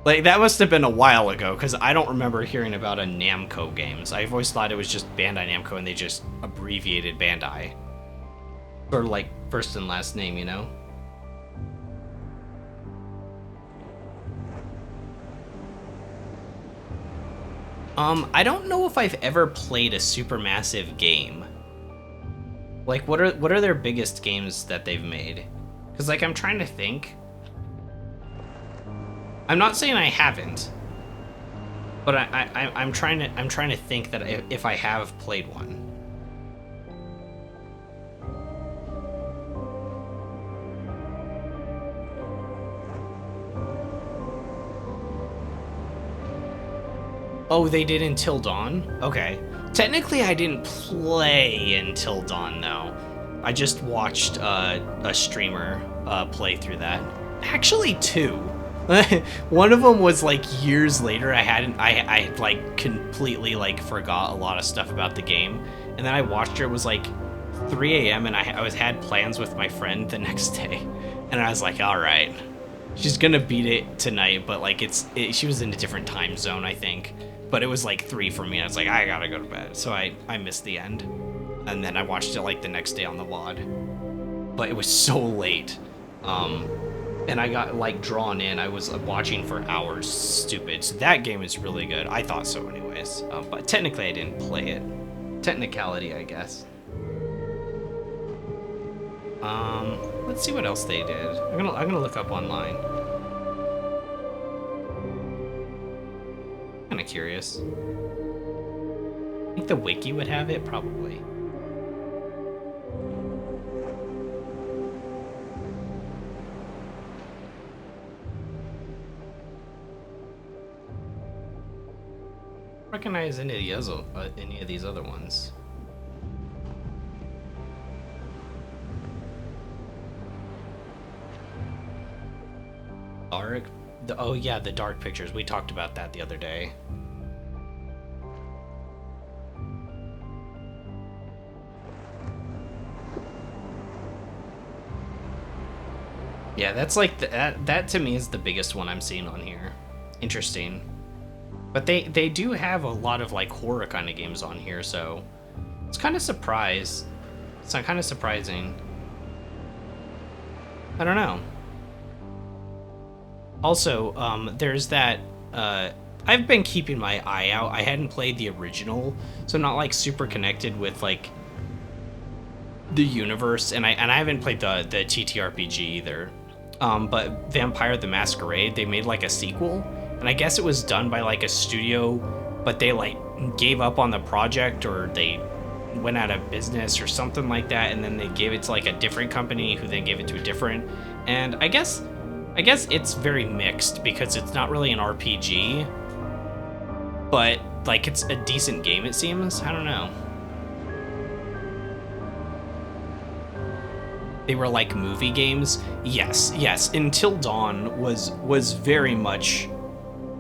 Like, that must have been a while ago, because I don't remember hearing about a Namco games. I've always thought it was just Bandai Namco and they just abbreviated Bandai. Sort of like first and last name, you know? I don't know if I've ever played a Supermassive game. Like, what are their biggest games that they've made? Because, like, I'm trying to think. I'm not saying I haven't, but I'm trying to think that if I have played one. Oh, they did Until Dawn? Okay. Technically, I didn't play Until Dawn, though. I just watched a streamer play through that. Actually, 2. One of them was like years later. I like completely like forgot a lot of stuff about the game, and then I watched her. It was like 3 a.m. and I had plans with my friend the next day, and I was like, all right, she's gonna beat it tonight, but like she was in a different time zone, I think. But it was like 3 for me. I was like, I gotta go to bed. So I missed the end. And then I watched it like the next day on the VOD. But it was so late. And I got like drawn in. I was watching for hours. Stupid. So that game is really good. I thought so anyways. But technically I didn't play it. Technicality, I guess. Let's see what else they did. I'm gonna look up online. Kind of curious. I think the wiki would have it, probably. Recognize any of these other ones. Dark Oh yeah, the dark pictures. We talked about that the other day. Yeah, that's like that to me is the biggest one I'm seeing on here. Interesting. But they do have a lot of like horror kind of games on here, so it's kind of surprised. It's kind of surprising. I don't know. Also, there's that. I've been keeping my eye out. I hadn't played the original, so I'm not like super connected with like the universe, and I haven't played the TTRPG either. But Vampire the Masquerade, they made like a sequel, and I guess it was done by like a studio, but they like gave up on the project, or they went out of business or something like that, and then they gave it to like a different company who then gave it to a different. And I guess it's very mixed because it's not really an RPG, but like it's a decent game, it seems. I don't know. They were like movie games. Yes. Until Dawn was very much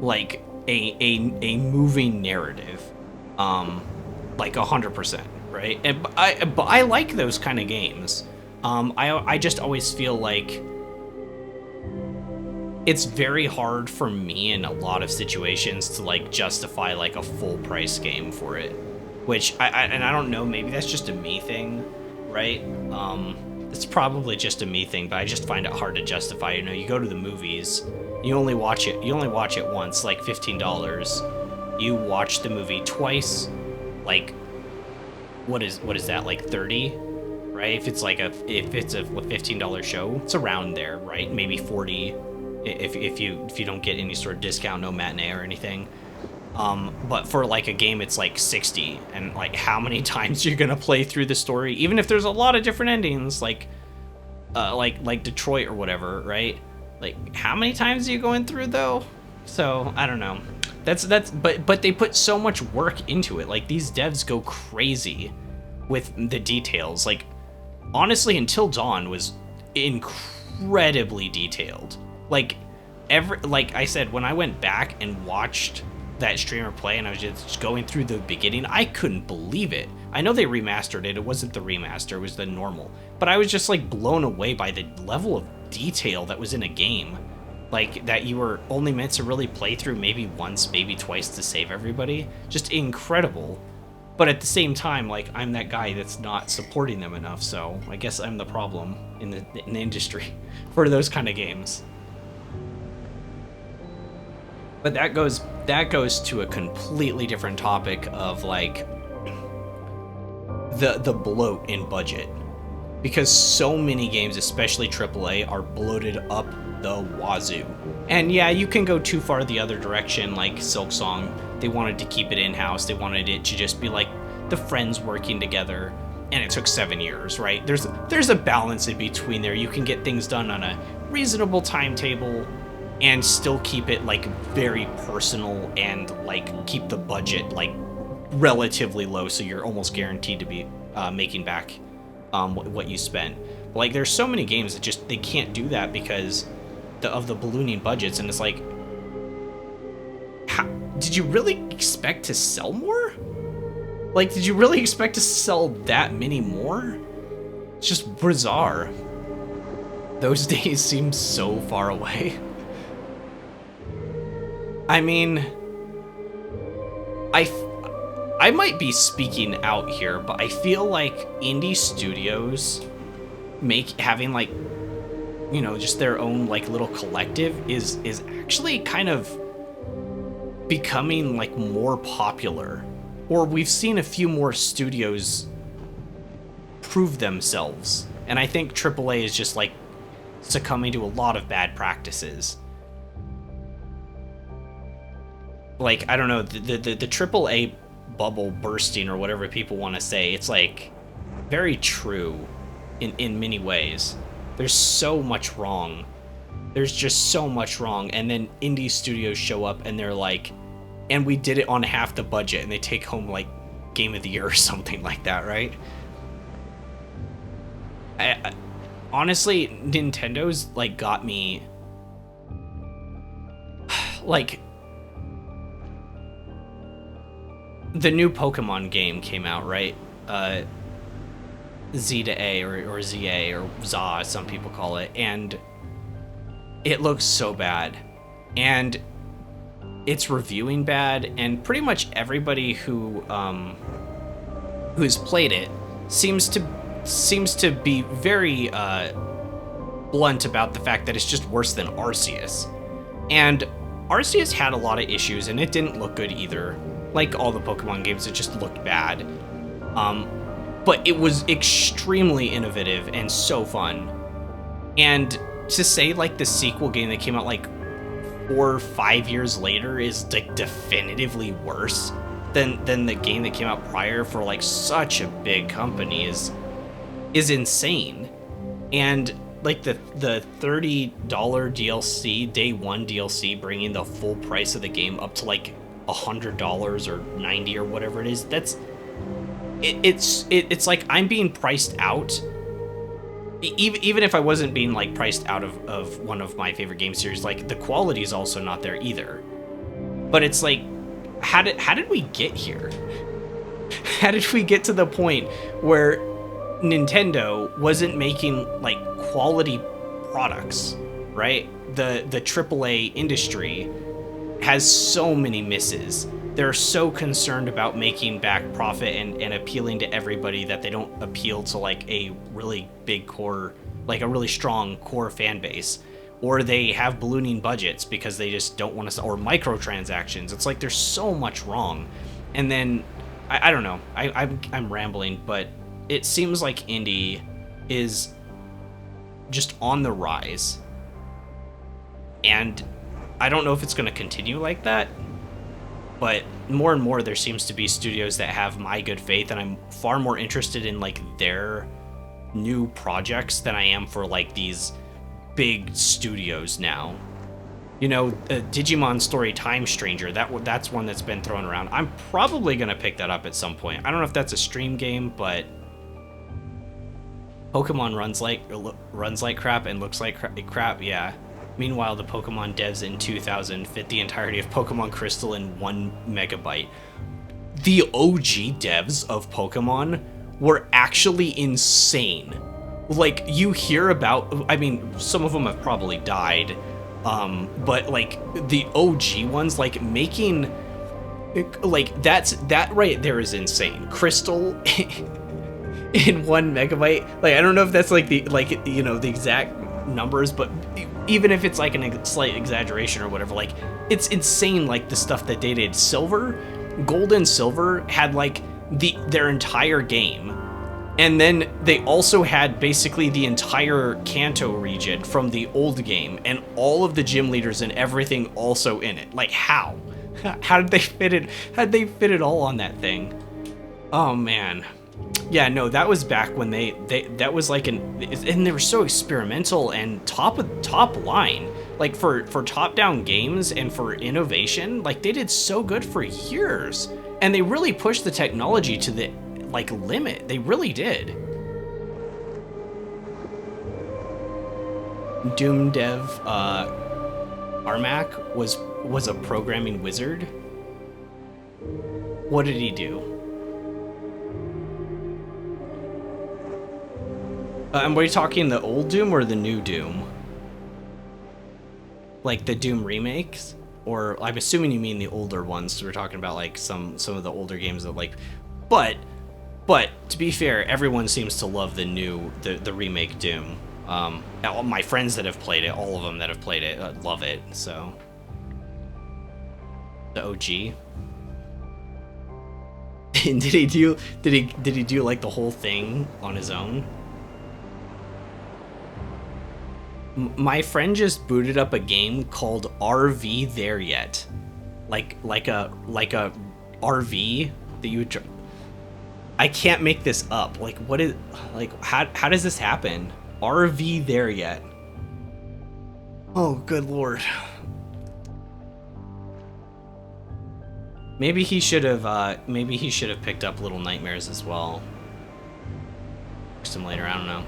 like a moving narrative, like 100%, right? But I like those kind of games. I just always feel like it's very hard for me in a lot of situations to like justify like a full price game for it, which I don't know, maybe that's just a me thing, right? It's probably just a me thing, but I just find it hard to justify. You know, you go to the movies, you only watch it once, like $15. You watch the movie twice, like what is that, like 30, right? If it's a $15 show, it's around there, right? Maybe 40 if you don't get any sort of discount, no matinee or anything. But for like a game, it's like 60, and like how many times you're gonna play through the story, even if there's a lot of different endings, like Detroit or whatever, right? Like how many times are you going through though? So I don't know. But they put so much work into it. Like these devs go crazy with the details. Like honestly, Until Dawn was incredibly detailed. Like I said, when I went back and watched that streamer play and I was just going through the beginning, I couldn't believe it. I know they remastered it. It wasn't the remaster, it was the normal. But I was just like blown away by the level of detail that was in a game. Like that you were only meant to really play through maybe once, maybe twice to save everybody. Just incredible. But at the same time, like I'm that guy that's not supporting them enough, so I guess I'm the problem in the industry for those kind of games. But that goes to a completely different topic of like the bloat in budget, because so many games, especially AAA, are bloated up the wazoo. And yeah, you can go too far the other direction, like Silksong. They wanted to keep it in-house. They wanted it to just be like the friends working together, and it took 7 years, right? There's a balance in between there. You can get things done on a reasonable timetable and still keep it like very personal and like keep the budget like relatively low, so you're almost guaranteed to be making back what you spent. But like there's so many games that just they can't do that because of the ballooning budgets, and it's like, did you really expect to sell more? Like, did you really expect to sell that many more? It's just bizarre. Those days seem so far away. I mean, I might be speaking out here, but I feel like indie studios having like, you know, just their own like little collective is actually kind of becoming like more popular. Or we've seen a few more studios prove themselves. And I think AAA is just like succumbing to a lot of bad practices. Like, I don't know, the AAA bubble bursting or whatever people want to say, it's like very true in many ways. There's so much wrong. There's just so much wrong. And then indie studios show up and they're like, and we did it on half the budget, and they take home like Game of the Year or something like that, right? Honestly, Nintendo's like got me like, the new Pokemon game came out, right? Z to A or ZA or ZA, as some people call it, and it looks so bad, and it's reviewing bad, and pretty much everybody who's played it seems to be very blunt about the fact that it's just worse than Arceus. And Arceus had a lot of issues, and it didn't look good either. Like all the Pokemon games, it just looked bad. But it was extremely innovative and so fun. And to say like the sequel game that came out like 4 or 5 years later is like definitively worse than the game that came out prior for like such a big company is insane. And like the $30 DLC, day one DLC, bringing the full price of the game up to like $100 or $90 or whatever it is, it's like I'm being priced out. Even if I wasn't being like priced out of one of my favorite game series, like the quality is also not there either. But it's like, how did we get here? How did we get to the point where Nintendo wasn't making like quality products, right? The AAA industry has so many misses. They're so concerned about making back profit and appealing to everybody that they don't appeal to like a really big core, like a really strong core fan base. Or they have ballooning budgets because they just don't want to, or microtransactions. It's like there's so much wrong. And then, I don't know, I'm rambling, but it seems like indie is just on the rise. And I don't know if it's going to continue like that. But more and more there seems to be studios that have my good faith, and I'm far more interested in like their new projects than I am for like these big studios now. You know, Digimon Story Time Stranger, that's one that's been thrown around. I'm probably gonna pick that up at some point. I don't know if that's a stream game, but Pokemon runs like crap and looks like crap, yeah. Meanwhile, the Pokemon devs in 2000 fit the entirety of Pokemon Crystal in 1 megabyte. The OG devs of Pokemon were actually insane. Like, you hear about, I mean, some of them have probably died, but like the OG ones, like making, like that right there is insane. Crystal in 1 megabyte. Like, I don't know if that's like the, like, you know, the exact numbers, but even if it's like a slight exaggeration or whatever, like it's insane. Like the stuff that they did. Gold and Silver had like their entire game, and then they also had basically the entire Kanto region from the old game and all of the gym leaders and everything also in it. Like how did they fit it? How'd they fit it all on that thing? Oh man. Yeah, no, that was back when they that was like and they were so experimental and top line, like for top-down games and for innovation. Like they did so good for years, and they really pushed the technology to the like limit. They really did. Doom dev Armac was a programming wizard. What did he do? And were you talking the old Doom or the new Doom? Like the Doom remakes? Or I'm assuming you mean the older ones. So we're talking about like some of the older games that like, but to be fair, everyone seems to love the remake Doom. All my friends that have played it, all of them that have played it, love it. So the OG. And did he do like the whole thing on his own? My friend just booted up a game called RV There Yet, like a RV that you would. I can't make this up. Like what is how does this happen? RV There Yet. Oh, good lord. Maybe he should have picked up Little Nightmares as well. Simulator, I don't know.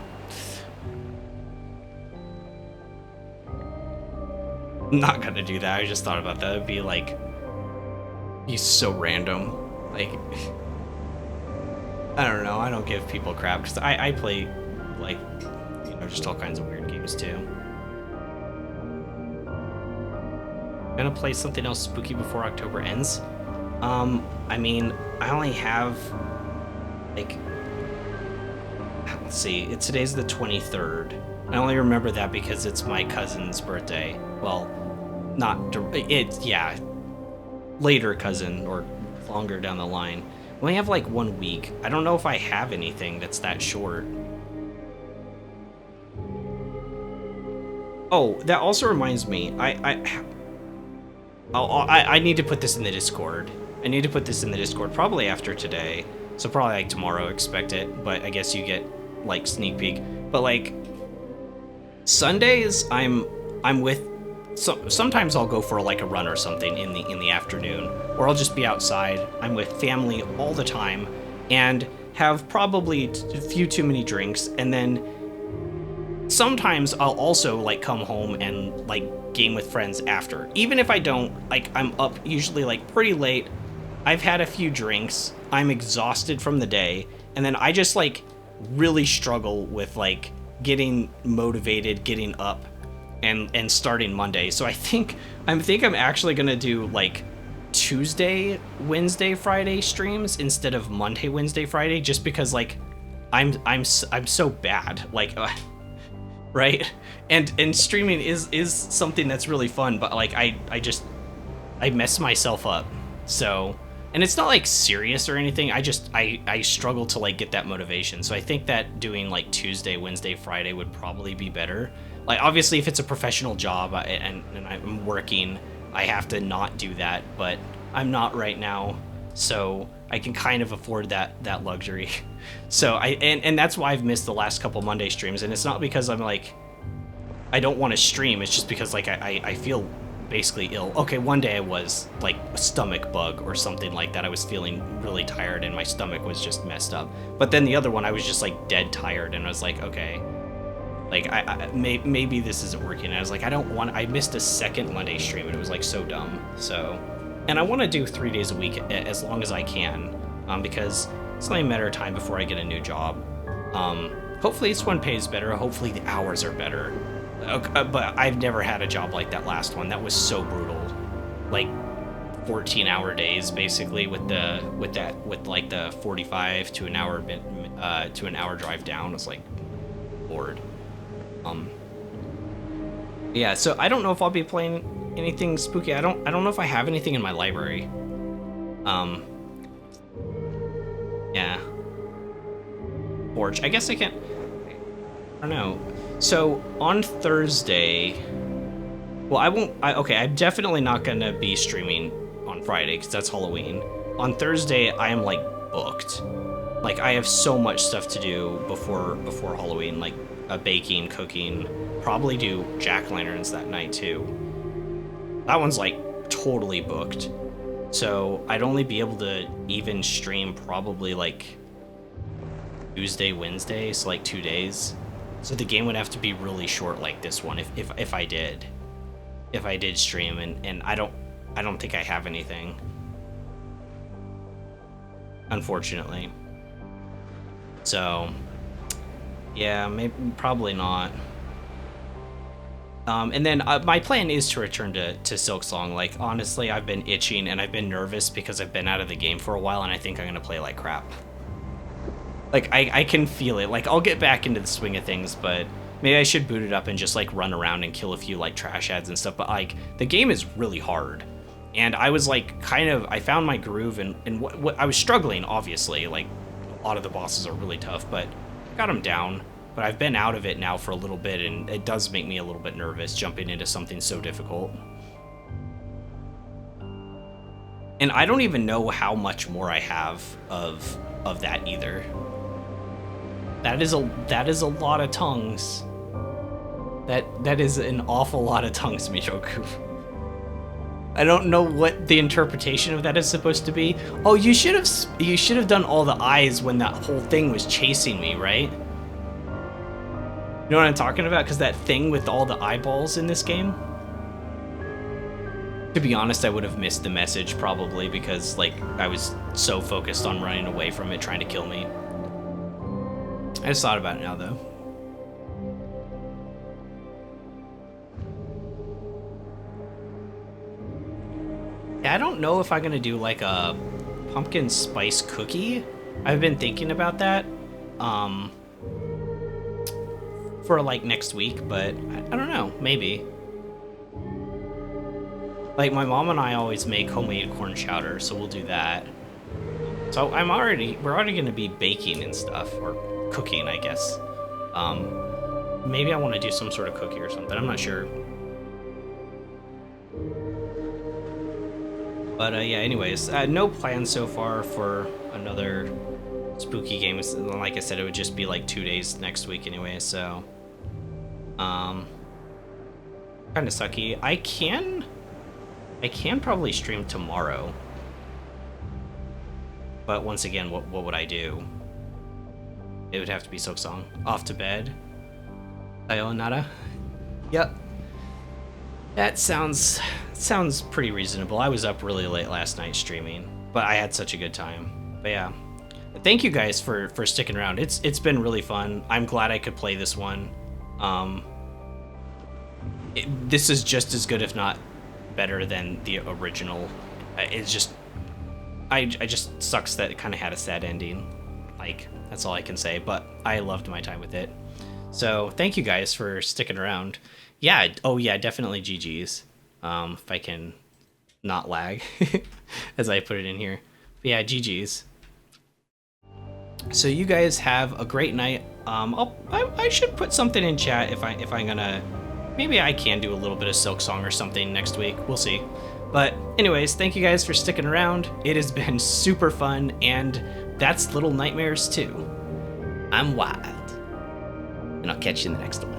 not gonna do that. I just thought about that. It'd be like, be so random. Like, I don't know. I don't give people crap because I play, like, you know, just all kinds of weird games too. Gonna play something else spooky before October ends. I mean, I only have, like, let's see, today's the 23rd. I only remember that because it's my cousin's birthday. Well, yeah, later cousin or longer down the line. We only have like 1 week. I don't know if I have anything that's that short. Oh, that also reminds me, I need to put this in the Discord. I need to put this in the Discord probably after today. So probably like tomorrow, expect it. But I guess you get like sneak peek. But like Sundays, I'm with. Sometimes I'll go for like a run or something in the afternoon, or I'll just be outside. I'm with family all the time, and have probably a few too many drinks, and then sometimes I'll also like come home and like game with friends after. Even if I don't, like, I'm up usually like pretty late. I've had a few drinks. I'm exhausted from the day, and then I just like really struggle with like getting motivated, getting up, and starting Monday. So I think I'm actually gonna do like Tuesday, Wednesday, Friday streams instead of Monday, Wednesday, Friday, just because like I'm so bad, like right? And streaming is something that's really fun, but like I mess myself up. So, and it's not like serious or anything. I struggle to like get that motivation. So I think that doing like Tuesday, Wednesday, Friday would probably be better. Like, obviously, if it's a professional job and I'm working, I have to not do that, but I'm not right now, so I can kind of afford that luxury. So and that's why I've missed the last couple Monday streams, and it's not because I'm like, I don't want to stream, it's just because like I feel basically ill. Okay, one day I was like a stomach bug or something like that. I was feeling really tired and my stomach was just messed up. But then the other one, I was just like dead tired, and I was like, okay, like maybe this isn't working. And I was like, I missed a second Monday stream, and it was like so dumb. So, and I want to do 3 days a week as long as I can, because it's only a matter of time before I get a new job. Hopefully this one pays better. Hopefully the hours are better. But I've never had a job like that last one. That was so brutal. Like 14-hour days basically with like the 45 to an hour drive down. I was like bored. Yeah, so I don't know if I'll be playing anything spooky. I don't know if I have anything in my library. Yeah. Forge. I guess I can't. I don't know. So on Thursday, well, I won't. Okay, I'm definitely not gonna be streaming on Friday because that's Halloween. On Thursday, I am like booked. Like I have so much stuff to do before Halloween, like baking, cooking. Probably do jack-o'-lanterns that night too. That one's like totally booked. So I'd only be able to even stream probably like Tuesday, Wednesday, so like 2 days. So the game would have to be really short like this one if I did stream, and I don't think I have anything, unfortunately. So yeah, maybe probably not. And then my plan is to return to Silksong. Like, honestly, I've been itching and I've been nervous because I've been out of the game for a while, and I think I'm gonna play like crap. Like, I can feel it. Like, I'll get back into the swing of things, but maybe I should boot it up and just like run around and kill a few like trash ads and stuff. But like, the game is really hard, and I was like I found my groove, and what I was struggling, obviously. Like, a lot of the bosses are really tough, but I got them down. But I've been out of it now for a little bit, and it does make me a little bit nervous jumping into something so difficult. And I don't even know how much more I have of that either. That is a lot of tongues. That is an awful lot of tongues, Michoku. I don't know what the interpretation of that is supposed to be. Oh, you should have done all the eyes when that whole thing was chasing me, right? You know what I'm talking about? Because that thing with all the eyeballs in this game? To be honest, I would have missed the message probably because like I was so focused on running away from it trying to kill me. I just thought about it now though. I don't know if I'm gonna do like a pumpkin spice cookie. I've been thinking about that for like next week, but I don't know, maybe. Like my mom and I always make homemade corn chowder, so we'll do that. So we're already gonna be baking and stuff, or cooking, I guess. Maybe I want to do some sort of cookie or something. I'm not sure. But yeah, anyways, no plans so far for another spooky game. Like I said, it would just be like 2 days next week anyway, so kind of sucky. I can probably stream tomorrow, but once again, what would I do? It would have to be Silksong. Off to bed. Sayonara. Yep. That sounds pretty reasonable. I was up really late last night streaming, but I had such a good time. But yeah, thank you guys for sticking around. It's been really fun. I'm glad I could play this one. This is just as good, if not better, than the original. It's just, I just sucks that it kind of had a sad ending. Like, that's all I can say. But I loved my time with it. So thank you guys for sticking around. Yeah, oh yeah, definitely GG's. If I can not lag as I put it in here. But yeah, GG's. So you guys have a great night. I should put something in chat if I'm gonna, maybe I can do a little bit of Silksong or something next week. We'll see. But anyways, thank you guys for sticking around. It has been super fun, and that's Little Nightmares 2. I'm Wild, and I'll catch you in the next one.